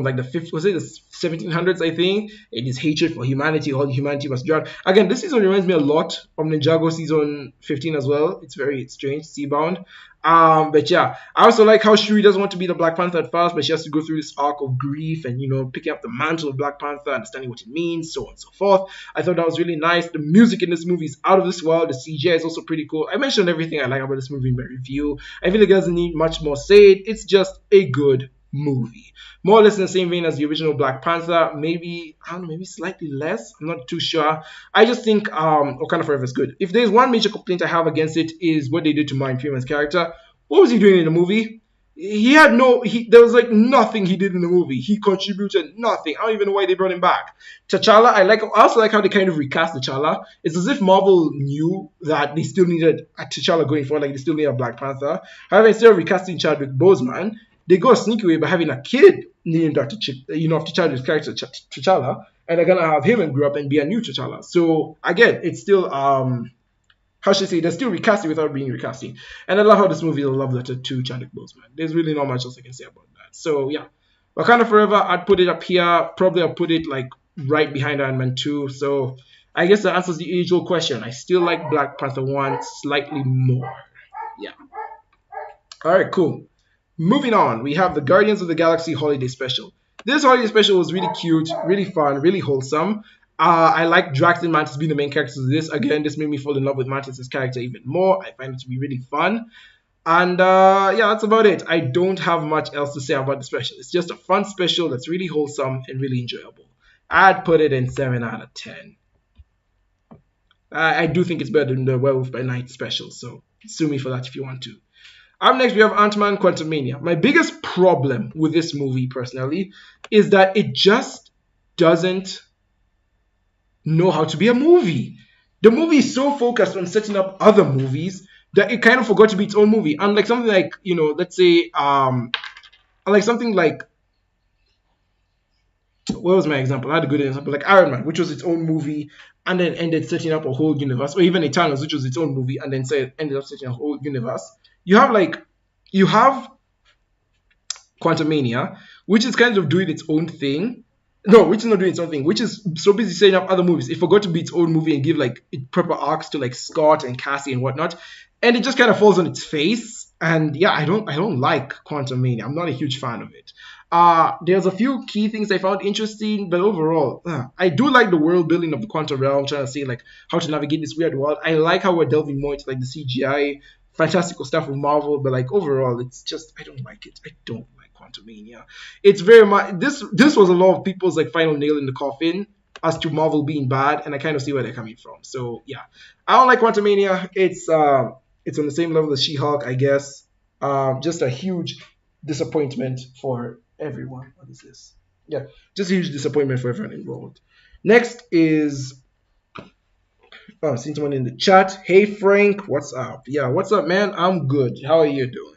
like the 1700s, I think, and his hatred for humanity, all humanity was drowned. Again, this season reminds me a lot of Ninjago season 15 as well. It's very strange, Seabound. But yeah, I also like how Shuri doesn't want to be the Black Panther at first, but she has to go through this arc of grief and, picking up the mantle of Black Panther, understanding what it means, so on and so forth. I thought that was really nice. The music in this movie is out of this world. The CGI is also pretty cool. I mentioned everything I like about this movie in my review. I feel like it doesn't need much more said. It's just a good movie. More or less in the same vein as the original Black Panther. Maybe, I don't know, maybe slightly less. I'm not too sure. I just think Wakanda Forever is good. If there's one major complaint I have against it is what they did to Martin Freeman's character. What was he doing in the movie? There was like nothing he did in the movie. He contributed nothing. I don't even know why they brought him back. T'Challa, I also like how they kind of recast T'Challa. It's as if Marvel knew that they still needed a T'Challa going forward, like they still need a Black Panther. However, instead of recasting Chadwick Boseman, they go a sneaky way by having a kid named after T'Challa's character, T'Challa. and they're gonna have him and grow up and be a new T'Challa. So again, it's still how should I say, they're still recasting without being recasting. And I love how this movie is a love letter to Chadwick Boseman. There's really not much else I can say about that. So yeah, Wakanda Forever, I'd put it up here. Probably I'll put it like right behind Iron Man 2. So I guess that answers the usual question. I still like Black Panther 1 slightly more. Yeah. All right, cool. Moving on, we have the Guardians of the Galaxy Holiday Special. This holiday special was really cute, really fun, really wholesome. I like Drax and Mantis being the main characters of this. Again, this made me fall in love with Mantis' character even more. I find it to be really fun. And yeah, that's about it. I don't have much else to say about the special. It's just a fun special that's really wholesome and really enjoyable. I'd put it in 7 out of 10. I do think it's better than the Werewolf by Night special, so sue me for that if you want to. Up next, we have Ant-Man Quantumania. My biggest problem with this movie, personally, is that it just doesn't know how to be a movie. The movie is so focused on setting up other movies that it kind of forgot to be its own movie. Unlike something like, you know, let's say, like something like, what was my example? I had a good example, like Iron Man, which was its own movie and then ended setting up a whole universe, or even Eternals, which was its own movie and then ended up setting up a whole universe. You have Quantumania, which is kind of doing its own thing. No, which is not doing its own thing, which is so busy setting up other movies. It forgot to be its own movie and give like proper arcs to like Scott and Cassie and whatnot. And it just kind of falls on its face. And yeah, I don't like Quantumania. I'm not a huge fan of it. There's a few key things I found interesting, but overall, I do like the world building of the quantum realm, trying to say like how to navigate this weird world. I like how we're delving more into like the CGI, fantastical stuff of Marvel, but like overall, it's just I don't like it. I don't like Quantumania. It's very much this was a lot of people's like final nail in the coffin as to Marvel being bad, and I kind of see where they're coming from. So yeah, I don't like Quantumania. It's on the same level as She-Hulk, I guess. Just a huge disappointment for everyone. What is this? Yeah, just a huge disappointment for everyone involved. Next is seeing someone in the chat. Hey Frank, what's up? Yeah, what's up, man? I'm good. How are you doing?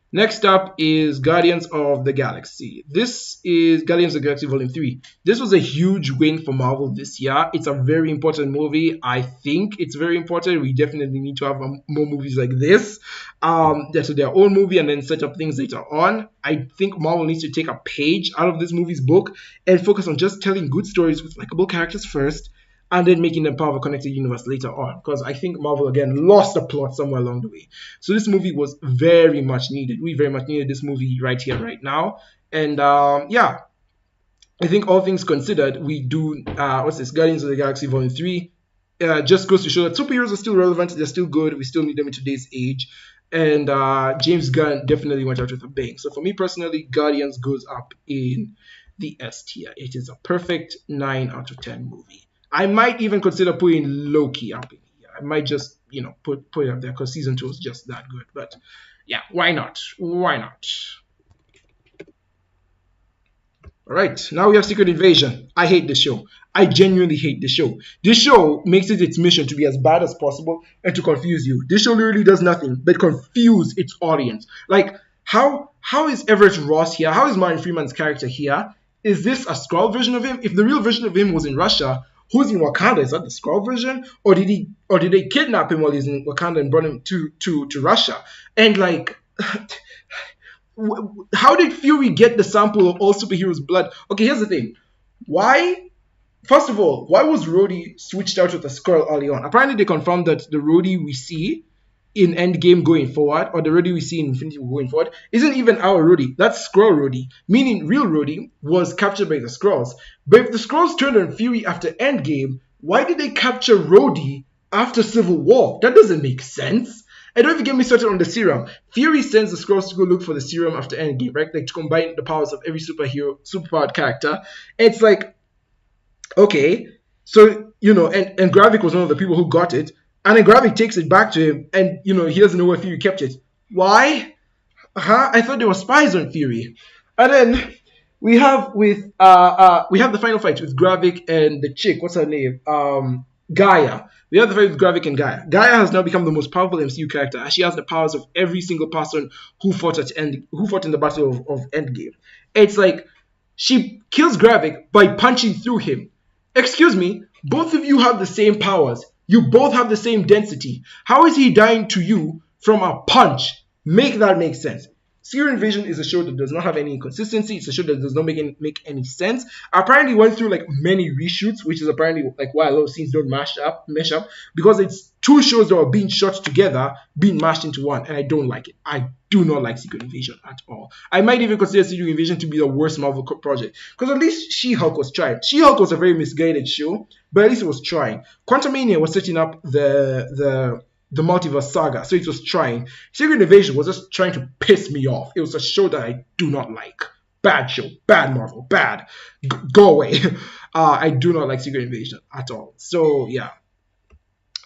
Next up is Guardians of the Galaxy. This is Guardians of the Galaxy Volume 3. This was a huge win for Marvel this year. It's a very important movie. I think it's very important. We definitely need to have more movies like this. That's their own movie and then set up things later on. I think Marvel needs to take a page out of this movie's book and focus on just telling good stories with likable characters first, and then making them part of a connected universe later on. Because I think Marvel, again, lost the plot somewhere along the way. So this movie was very much needed. We very much needed this movie right here, right now. And yeah, I think all things considered, we do, Guardians of the Galaxy Volume 3. Just goes to show that superheroes are still relevant. They're still good. We still need them in today's age. And James Gunn definitely went out with a bang. So for me personally, Guardians goes up in the S tier. It is a perfect 9 out of 10 movie. I might even consider putting Loki up in here. I might just, put it up there because season 2 is just that good. But yeah, why not? Why not? All right, now we have Secret Invasion. I hate this show. I genuinely hate this show. This show makes it its mission to be as bad as possible and to confuse you. This show literally does nothing but confuse its audience. Like, how is Everett Ross here? How is Martin Freeman's character here? Is this a Skrull version of him? If the real version of him was in Russia, who's in Wakanda? Is that the Skrull version? Or did they kidnap him while he's in Wakanda and brought him to Russia? And like, how did Fury get the sample of all superheroes' blood? Okay, here's the thing. First of all, why was Rhodey switched out with a Skrull early on? Apparently they confirmed that the Rhodey we see in Endgame going forward, or the Rhodey we see in Infinity War going forward, isn't even our Rhodey. That's Skrull Rhodey. Meaning real Rhodey was captured by the Skrulls. But if the Skrulls turned on Fury after Endgame, why did they capture Rhodey after Civil War? That doesn't make sense. And don't even get me started on the serum. Fury sends the Skrulls to go look for the serum after Endgame, right? Like to combine the powers of every superpowered character. And it's like, okay, so, and Gravik was one of the people who got it. And then Gravik takes it back to him, and he doesn't know where Fury kept it. Why? I thought there were spies on Fury. And then we have the final fight with Gravik and the chick. What's her name? Gaia. We have the fight with Gravik and Gaia. Gaia has now become the most powerful MCU character, as she has the powers of every single person who fought in the battle of Endgame. It's like, She kills Gravik by punching through him. Excuse me, both of you have the same powers. You both have the same density. How is he dying to you from a punch? Make that make sense. Secret Invasion is a show that does not have any inconsistency. It's a show that does not make any sense. Apparently went through like many reshoots, which is apparently like why a lot of scenes don't mesh up, because it's two shows that are being shot together, being mashed into one, and I don't like it. I do not like Secret Invasion at all. I might even consider Secret Invasion to be the worst Marvel project, because at least She-Hulk was trying. She-Hulk was a very misguided show, but at least it was trying. Quantumania was setting up the multiverse saga, so it was trying. Secret Invasion was just trying to piss me off. It was a show that I do not like. Bad show, bad Marvel, bad. Go away. I do not like Secret Invasion at all. So yeah.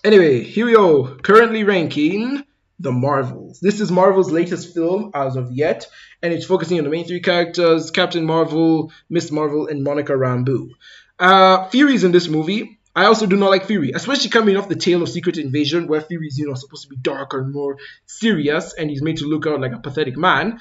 Anyway, here we go. Currently ranking the Marvels. This is Marvel's latest film as of yet, and it's focusing on the main three characters: Captain Marvel, Miss Marvel, and Monica Rambeau. Fury's in this movie. I also do not like Fury, especially coming off the tail of Secret Invasion, where Fury is, supposed to be darker and more serious, and he's made to look out like a pathetic man,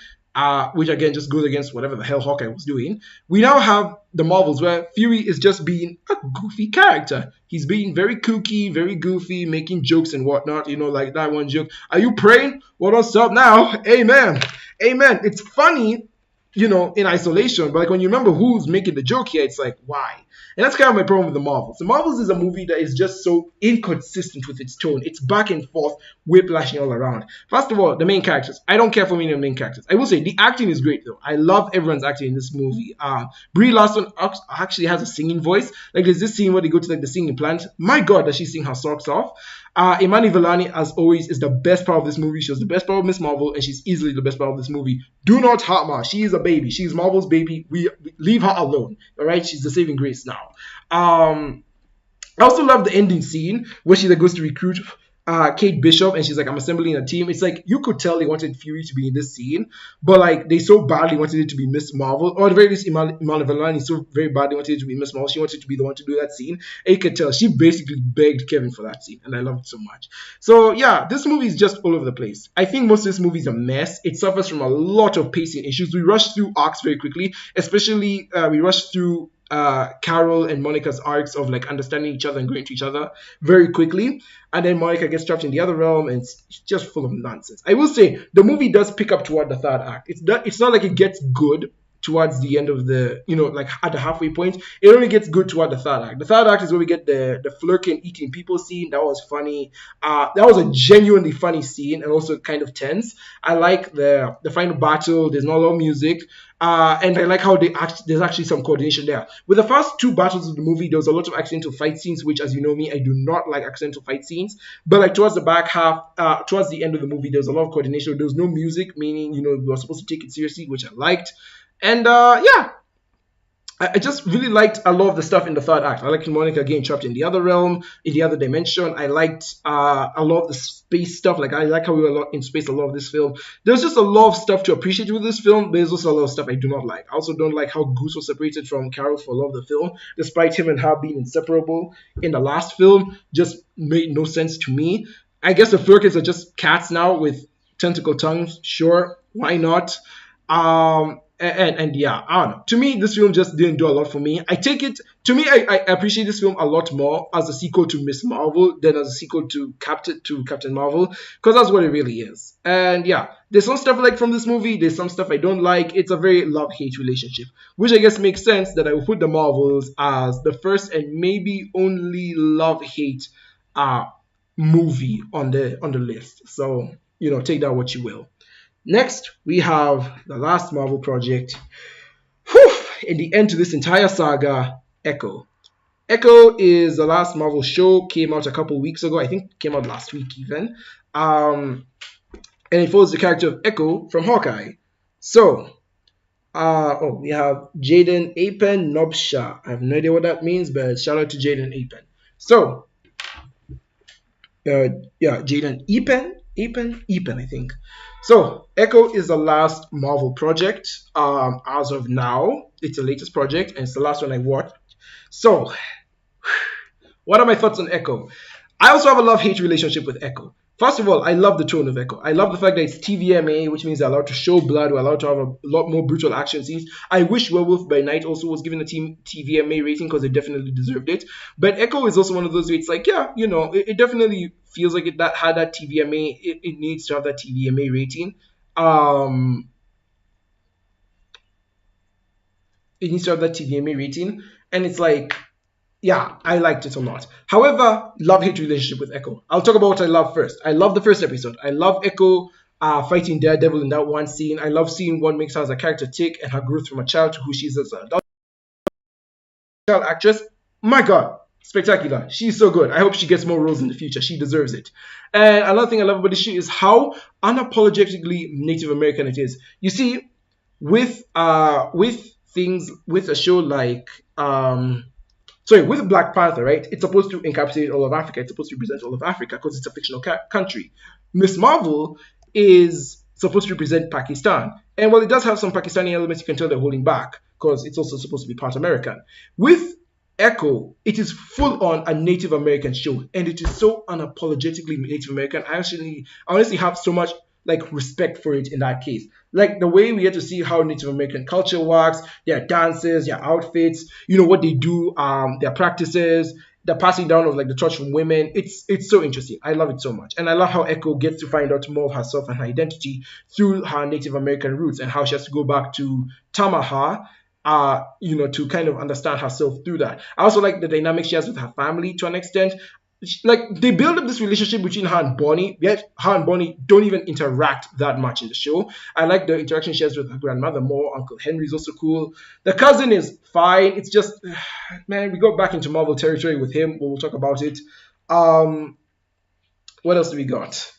which again just goes against whatever the hell Hawkeye was doing. We now have the Marvels, where Fury is just being a goofy character. He's being very kooky, very goofy, making jokes and whatnot, like that one joke. Are you praying? Well, don't stop now. Amen. Amen. It's funny, in isolation, but like when you remember who's making the joke here, it's like, why? And that's kind of my problem with the Marvels. The Marvels is a movie that is just so inconsistent with its tone. It's back and forth, whiplashing all around. First of all, the main characters. I don't care for many of the main characters. I will say the acting is great though. I love everyone's acting in this movie. Brie Larson actually has a singing voice. Like there's this scene where they go to like the singing plant. My God, does she sing her socks off? Imani Vellani, as always, is the best part of this movie. She was the best part of Miss Marvel, and she's easily the best part of this movie. Do not hurt her. She is a baby. She's Marvel's baby. We leave her alone. All right? She's the saving grace now. I also love the ending scene where she goes to recruit Kate Bishop, and she's like, I'm assembling a team. It's like, you could tell they wanted Fury to be in this scene, but like they so badly wanted it to be Miss Marvel, or at the very least Imani Vellani so very badly wanted it to be Miss Marvel. She wanted to be the one to do that scene, and you could tell she basically begged Kevin for that scene, and I love it so much. So yeah, this movie is just all over the place. I think most of this movie is a mess. It suffers from a lot of pacing issues. We rush through arcs very quickly, especially we rush through Carol and Monica's arcs of like understanding each other and growing to each other very quickly, and then Monica gets trapped in the other realm, and it's just full of nonsense. I will say the movie does pick up toward the third act. It's not like it gets good towards the end of the, like at the halfway point. It only gets good toward the third act. The third act is where we get the Flurkin eating people scene. That was funny. That was a genuinely funny scene and also kind of tense. I like the final battle. There's not a lot of music. And I like how there's actually some coordination there. With the first two battles of the movie, there was a lot of accidental fight scenes, which, as you know me, I do not like accidental fight scenes. But like towards the back half, towards the end of the movie, there was a lot of coordination. There was no music, meaning, we were supposed to take it seriously, which I liked. And yeah, I just really liked a lot of the stuff in the third act. I liked Monica getting trapped in the other realm, in the other dimension. I liked a lot of the space stuff. Like I like how we were in space a lot of this film. There's just a lot of stuff to appreciate with this film. There's also a lot of stuff I do not like. I also don't like how Goose was separated from Carol for a lot of the film, despite him and her being inseparable in the last film. Just made no sense to me. I guess the Flurkins are just cats now with tentacle tongues. Sure, why not? And yeah, I don't know. To me, this film just didn't do a lot for me. I appreciate this film a lot more as a sequel to Miss Marvel than as a sequel to Captain Marvel, because that's what it really is. And yeah, there's some stuff I like from this movie. There's some stuff I don't like. It's a very love-hate relationship, which I guess makes sense that I will put the Marvels as the first and maybe only love-hate movie on the list. So, take that what you will. Next, we have the last Marvel project. In the end to this entire saga, Echo. Echo is the last Marvel show, came out a couple weeks ago. I think it came out last week even. And it follows the character of Echo from Hawkeye. So, we have Jaden Apen Nobsha. I have no idea what that means, but shout out to Jaden Apen. So, Jaden Apen, I think. So, Echo is the last Marvel project as of now. It's the latest project, and it's the last one I watched. So, what are my thoughts on Echo? I also have a love-hate relationship with Echo. First of all, I love the tone of Echo. I love the fact that it's TVMA, which means they're allowed to show blood. We're allowed to have a lot more brutal action scenes. I wish Werewolf by Night also was given a TVMA rating because it definitely deserved it. But Echo is also one of those where it's like, yeah, you know, it definitely feels like that had that TVMA. It needs to have that TVMA rating. It needs to have that TVMA rating. And it's like, yeah, I liked it a lot. However, love-hate relationship with Echo. I'll talk about what I love first. I love the first episode. I love Echo fighting Daredevil in that one scene. I love seeing what makes her as a character tick and her growth from a child to who she is as an adult child actress. My God, spectacular. She's so good. I hope she gets more roles in the future. She deserves it. And another thing I love about this show is how unapologetically Native American it is. You see, with a show like with Black Panther, right? It's supposed to encapsulate all of Africa. It's supposed to represent all of Africa because it's a fictional country. Miss Marvel is supposed to represent Pakistan. And while it does have some Pakistani elements, you can tell they're holding back because it's also supposed to be part American. With Echo, it is full on a Native American show, and it is so unapologetically Native American. I honestly have so much respect for it in that case. Like the way we get to see how Native American culture works, their dances, their outfits, you know, what they do, their practices, the passing down of the torch from women. It's so interesting. I love it so much. And I love how Echo gets to find out more of herself and her identity through her Native American roots and how she has to go back to Tamaha, to kind of understand herself through that. I also like the dynamic she has with her family to an extent. They build up this relationship between her and Bonnie, yet her and Bonnie don't even interact that much in the show. I like the interaction she has with her grandmother more. Uncle Henry's also cool. The cousin is fine. It's just, man, we go back into Marvel territory with him. We'll talk about it. What else do we got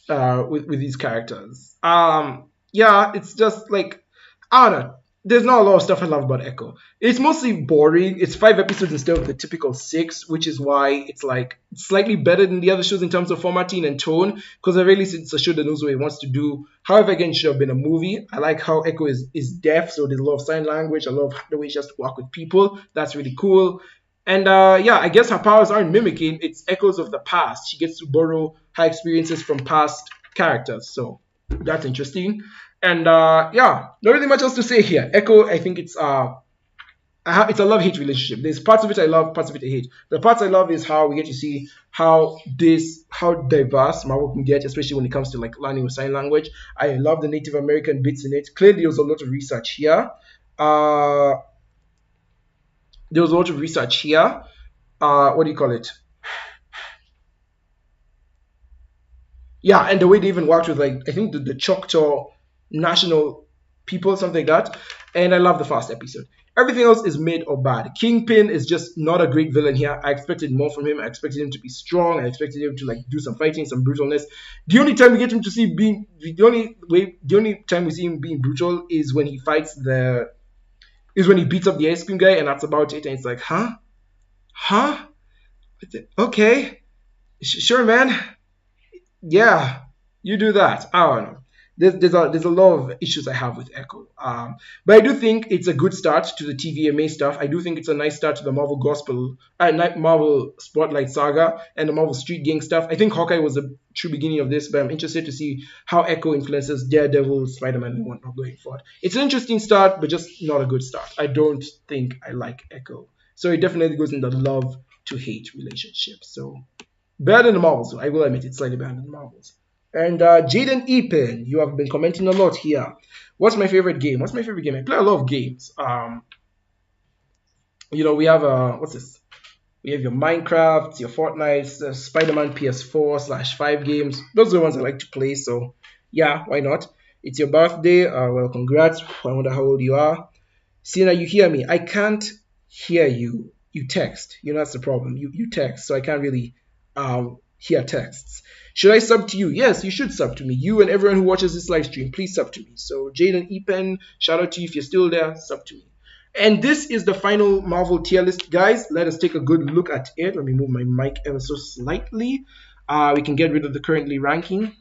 with these characters? It's just I don't know. There's not a lot of stuff I love about Echo. It's mostly boring. It's 5 episodes instead of the typical 6, which is why it's slightly better than the other shows in terms of formatting and tone, because I really think it's a show that knows what it wants to do. However, again, it should have been a movie. I like how Echo is deaf, so there's a lot of sign language. I love the way she has to work with people. That's really cool. And I guess her powers aren't mimicking. It's echoes of the past. She gets to borrow her experiences from past characters. So that's interesting. And not really much else to say here. Echo, I think it's a love-hate relationship. There's parts of it I love, parts of it I hate. The parts I love is how we get to see how diverse Marvel can get, especially when it comes to learning with sign language. I love the Native American bits in it. Clearly, there was a lot of research here. What do you call it? Yeah, and the way they even worked with I think the Choctaw national people, something like that. And I love the first episode. Everything else is mid or bad. Kingpin is just not a great villain here. I expected more from him. I expected him to be strong. I expected him to do some fighting, some brutalness. The only time we get him to see the only time we see him being brutal is when he beats up the ice cream guy, and that's about it. And it's like, huh? Okay, sure, man. Yeah, you do that. I don't know. There's a lot of issues I have with Echo. But I do think it's a good start to the TVMA stuff. I do think it's a nice start to the Marvel Marvel Spotlight Saga and the Marvel Street Gang stuff. I think Hawkeye was the true beginning of this, but I'm interested to see how Echo influences Daredevil, Spiderman, and whatnot going forward. It's an interesting start, but just not a good start. I don't think I like Echo. So it definitely goes in the love to hate relationship. So better than the Marvels, though. I will admit it's slightly better than the Marvels. And Jaden Epen, you have been commenting a lot here. What's my favorite game? I play a lot of games. We have what's this? We have your Minecraft, your Fortnite, Spiderman PS4/5 games. Those are the ones I like to play. So yeah, why not? It's your birthday. Well, congrats. I wonder how old you are. Sina, you hear me? I can't hear you. You text. That's the problem. You text, so I can't really hear texts. Should I sub to you? Yes, you should sub to me. You and everyone who watches this live stream, please sub to me. So Jaden Epen, shout out to you if you're still there, sub to me. And this is the final Marvel tier list, guys. Let us take a good look at it. Let me move my mic ever so slightly. We can get rid of the currently ranking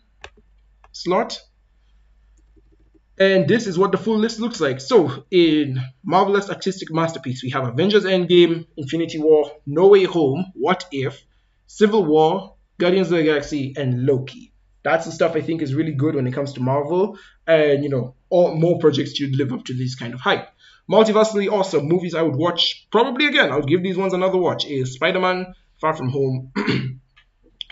slot. And this is what the full list looks like. So in Marvelous Artistic Masterpiece, we have Avengers Endgame, Infinity War, No Way Home, What If, Civil War, Guardians of the Galaxy, and Loki. That's the stuff I think is really good when it comes to Marvel, and all more projects should live up to this kind of hype. Multiversally awesome movies I would watch probably again. I would give these ones another watch. Is Spider-Man, Far From Home,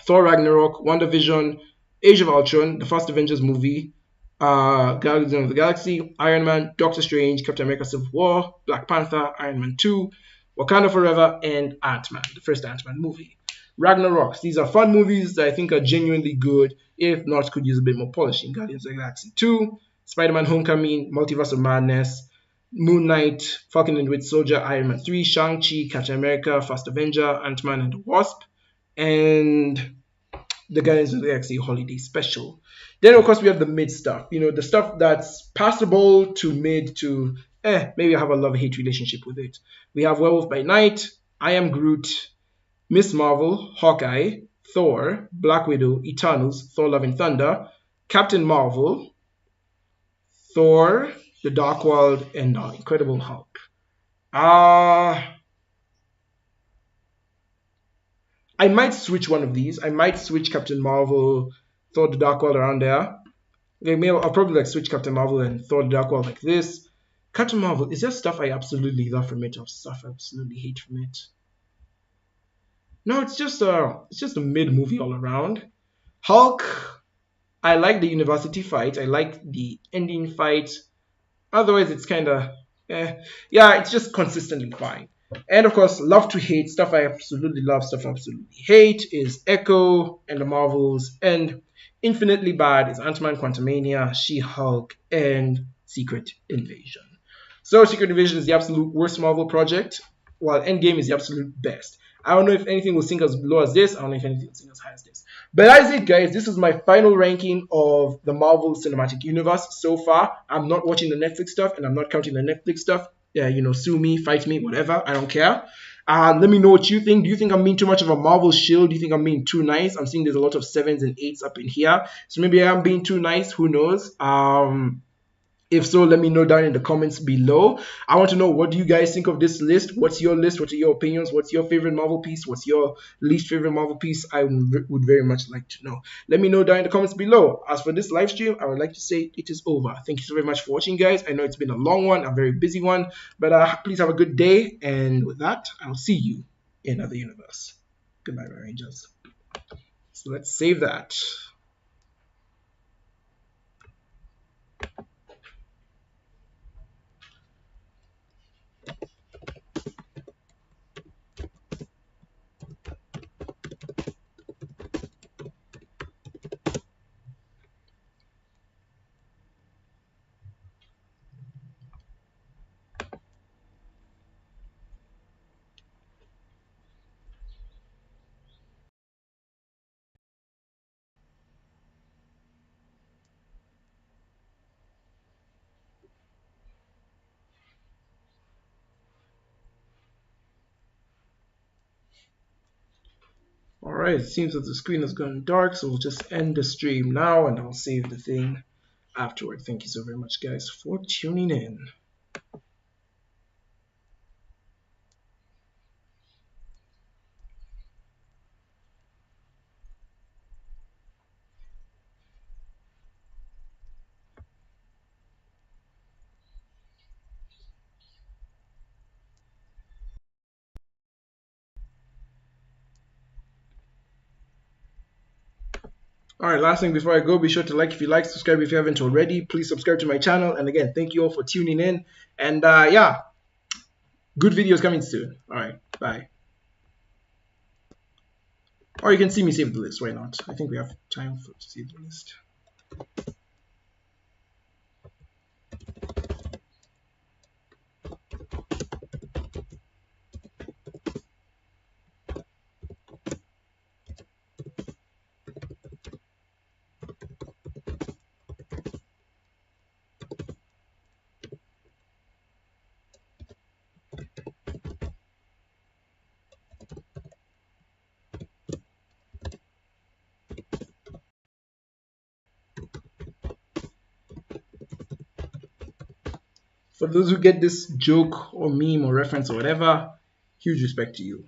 Thor Ragnarok, WandaVision, Age of Ultron, the first Avengers movie, Guardians of the Galaxy, Iron Man, Doctor Strange, Captain America Civil War, Black Panther, Iron Man 2, Wakanda Forever, and Ant-Man, the first Ant-Man movie. Ragnaroks, these are fun movies that I think are genuinely good, if not could use a bit more polishing. Guardians of the Galaxy 2, Spider-Man Homecoming, Multiverse of Madness, Moon Knight, Falcon and Winter Soldier, Iron Man 3, Shang-Chi, Captain America, First Avenger, Ant-Man and the Wasp, and the Guardians of the Galaxy Holiday Special. Then, of course, we have the mid stuff. The stuff that's passable to mid to, maybe I have a love-hate relationship with it. We have Werewolf by Night, I Am Groot, Miss Marvel, Hawkeye, Thor, Black Widow, Eternals, Thor Love and Thunder, Captain Marvel, Thor, The Dark World, and Incredible Hulk. I might switch one of these. I might switch Captain Marvel, Thor the Dark World around there. Okay, I'll probably switch Captain Marvel and Thor the Dark World like this. Captain Marvel, is there stuff I absolutely love from it or stuff I absolutely hate from it? No, it's just a mid movie all around. Hulk, I like the university fight. I like the ending fight. Otherwise, it's kind of, it's just consistently fine. And of course, love to hate, stuff I absolutely love, stuff I absolutely hate is Echo and the Marvels, and infinitely bad is Ant-Man, Quantumania, She-Hulk, and Secret Invasion. So Secret Invasion is the absolute worst Marvel project, while Endgame is the absolute best. I don't know if anything will sink as low as this. I don't know if anything will sink as high as this. But that's it, guys. This is my final ranking of the Marvel Cinematic Universe so far. I'm not watching the Netflix stuff, and I'm not counting the Netflix stuff. Sue me, fight me, whatever. I don't care. Let me know what you think. Do you think I'm being too much of a Marvel shield? Do you think I'm being too nice? I'm seeing there's a lot of 7s and 8s up in here. So maybe I am being too nice. Who knows? If so, let me know down in the comments below. I want to know, what do you guys think of this list? What's your list? What are your opinions? What's your favorite Marvel piece? What's your least favorite Marvel piece? I would very much like to know. Let me know down in the comments below. As for this live stream, I would like to say it is over. Thank you so very much for watching, guys. I know it's been a long one, a very busy one, but please have a good day. And with that, I'll see you in another universe. Goodbye, my Rangers. So let's save that. Alright, it seems that the screen has gone dark, so we'll just end the stream now and I'll save the thing afterward. Thank you so very much, guys, for tuning in. Alright, last thing before I go, be sure to like if you like, subscribe if you haven't already. Please subscribe to my channel. And again, thank you all for tuning in. And good videos coming soon. Alright, bye. Or you can see me save the list. Why not? I think we have time to save the list. For those who get this joke or meme or reference or whatever, huge respect to you.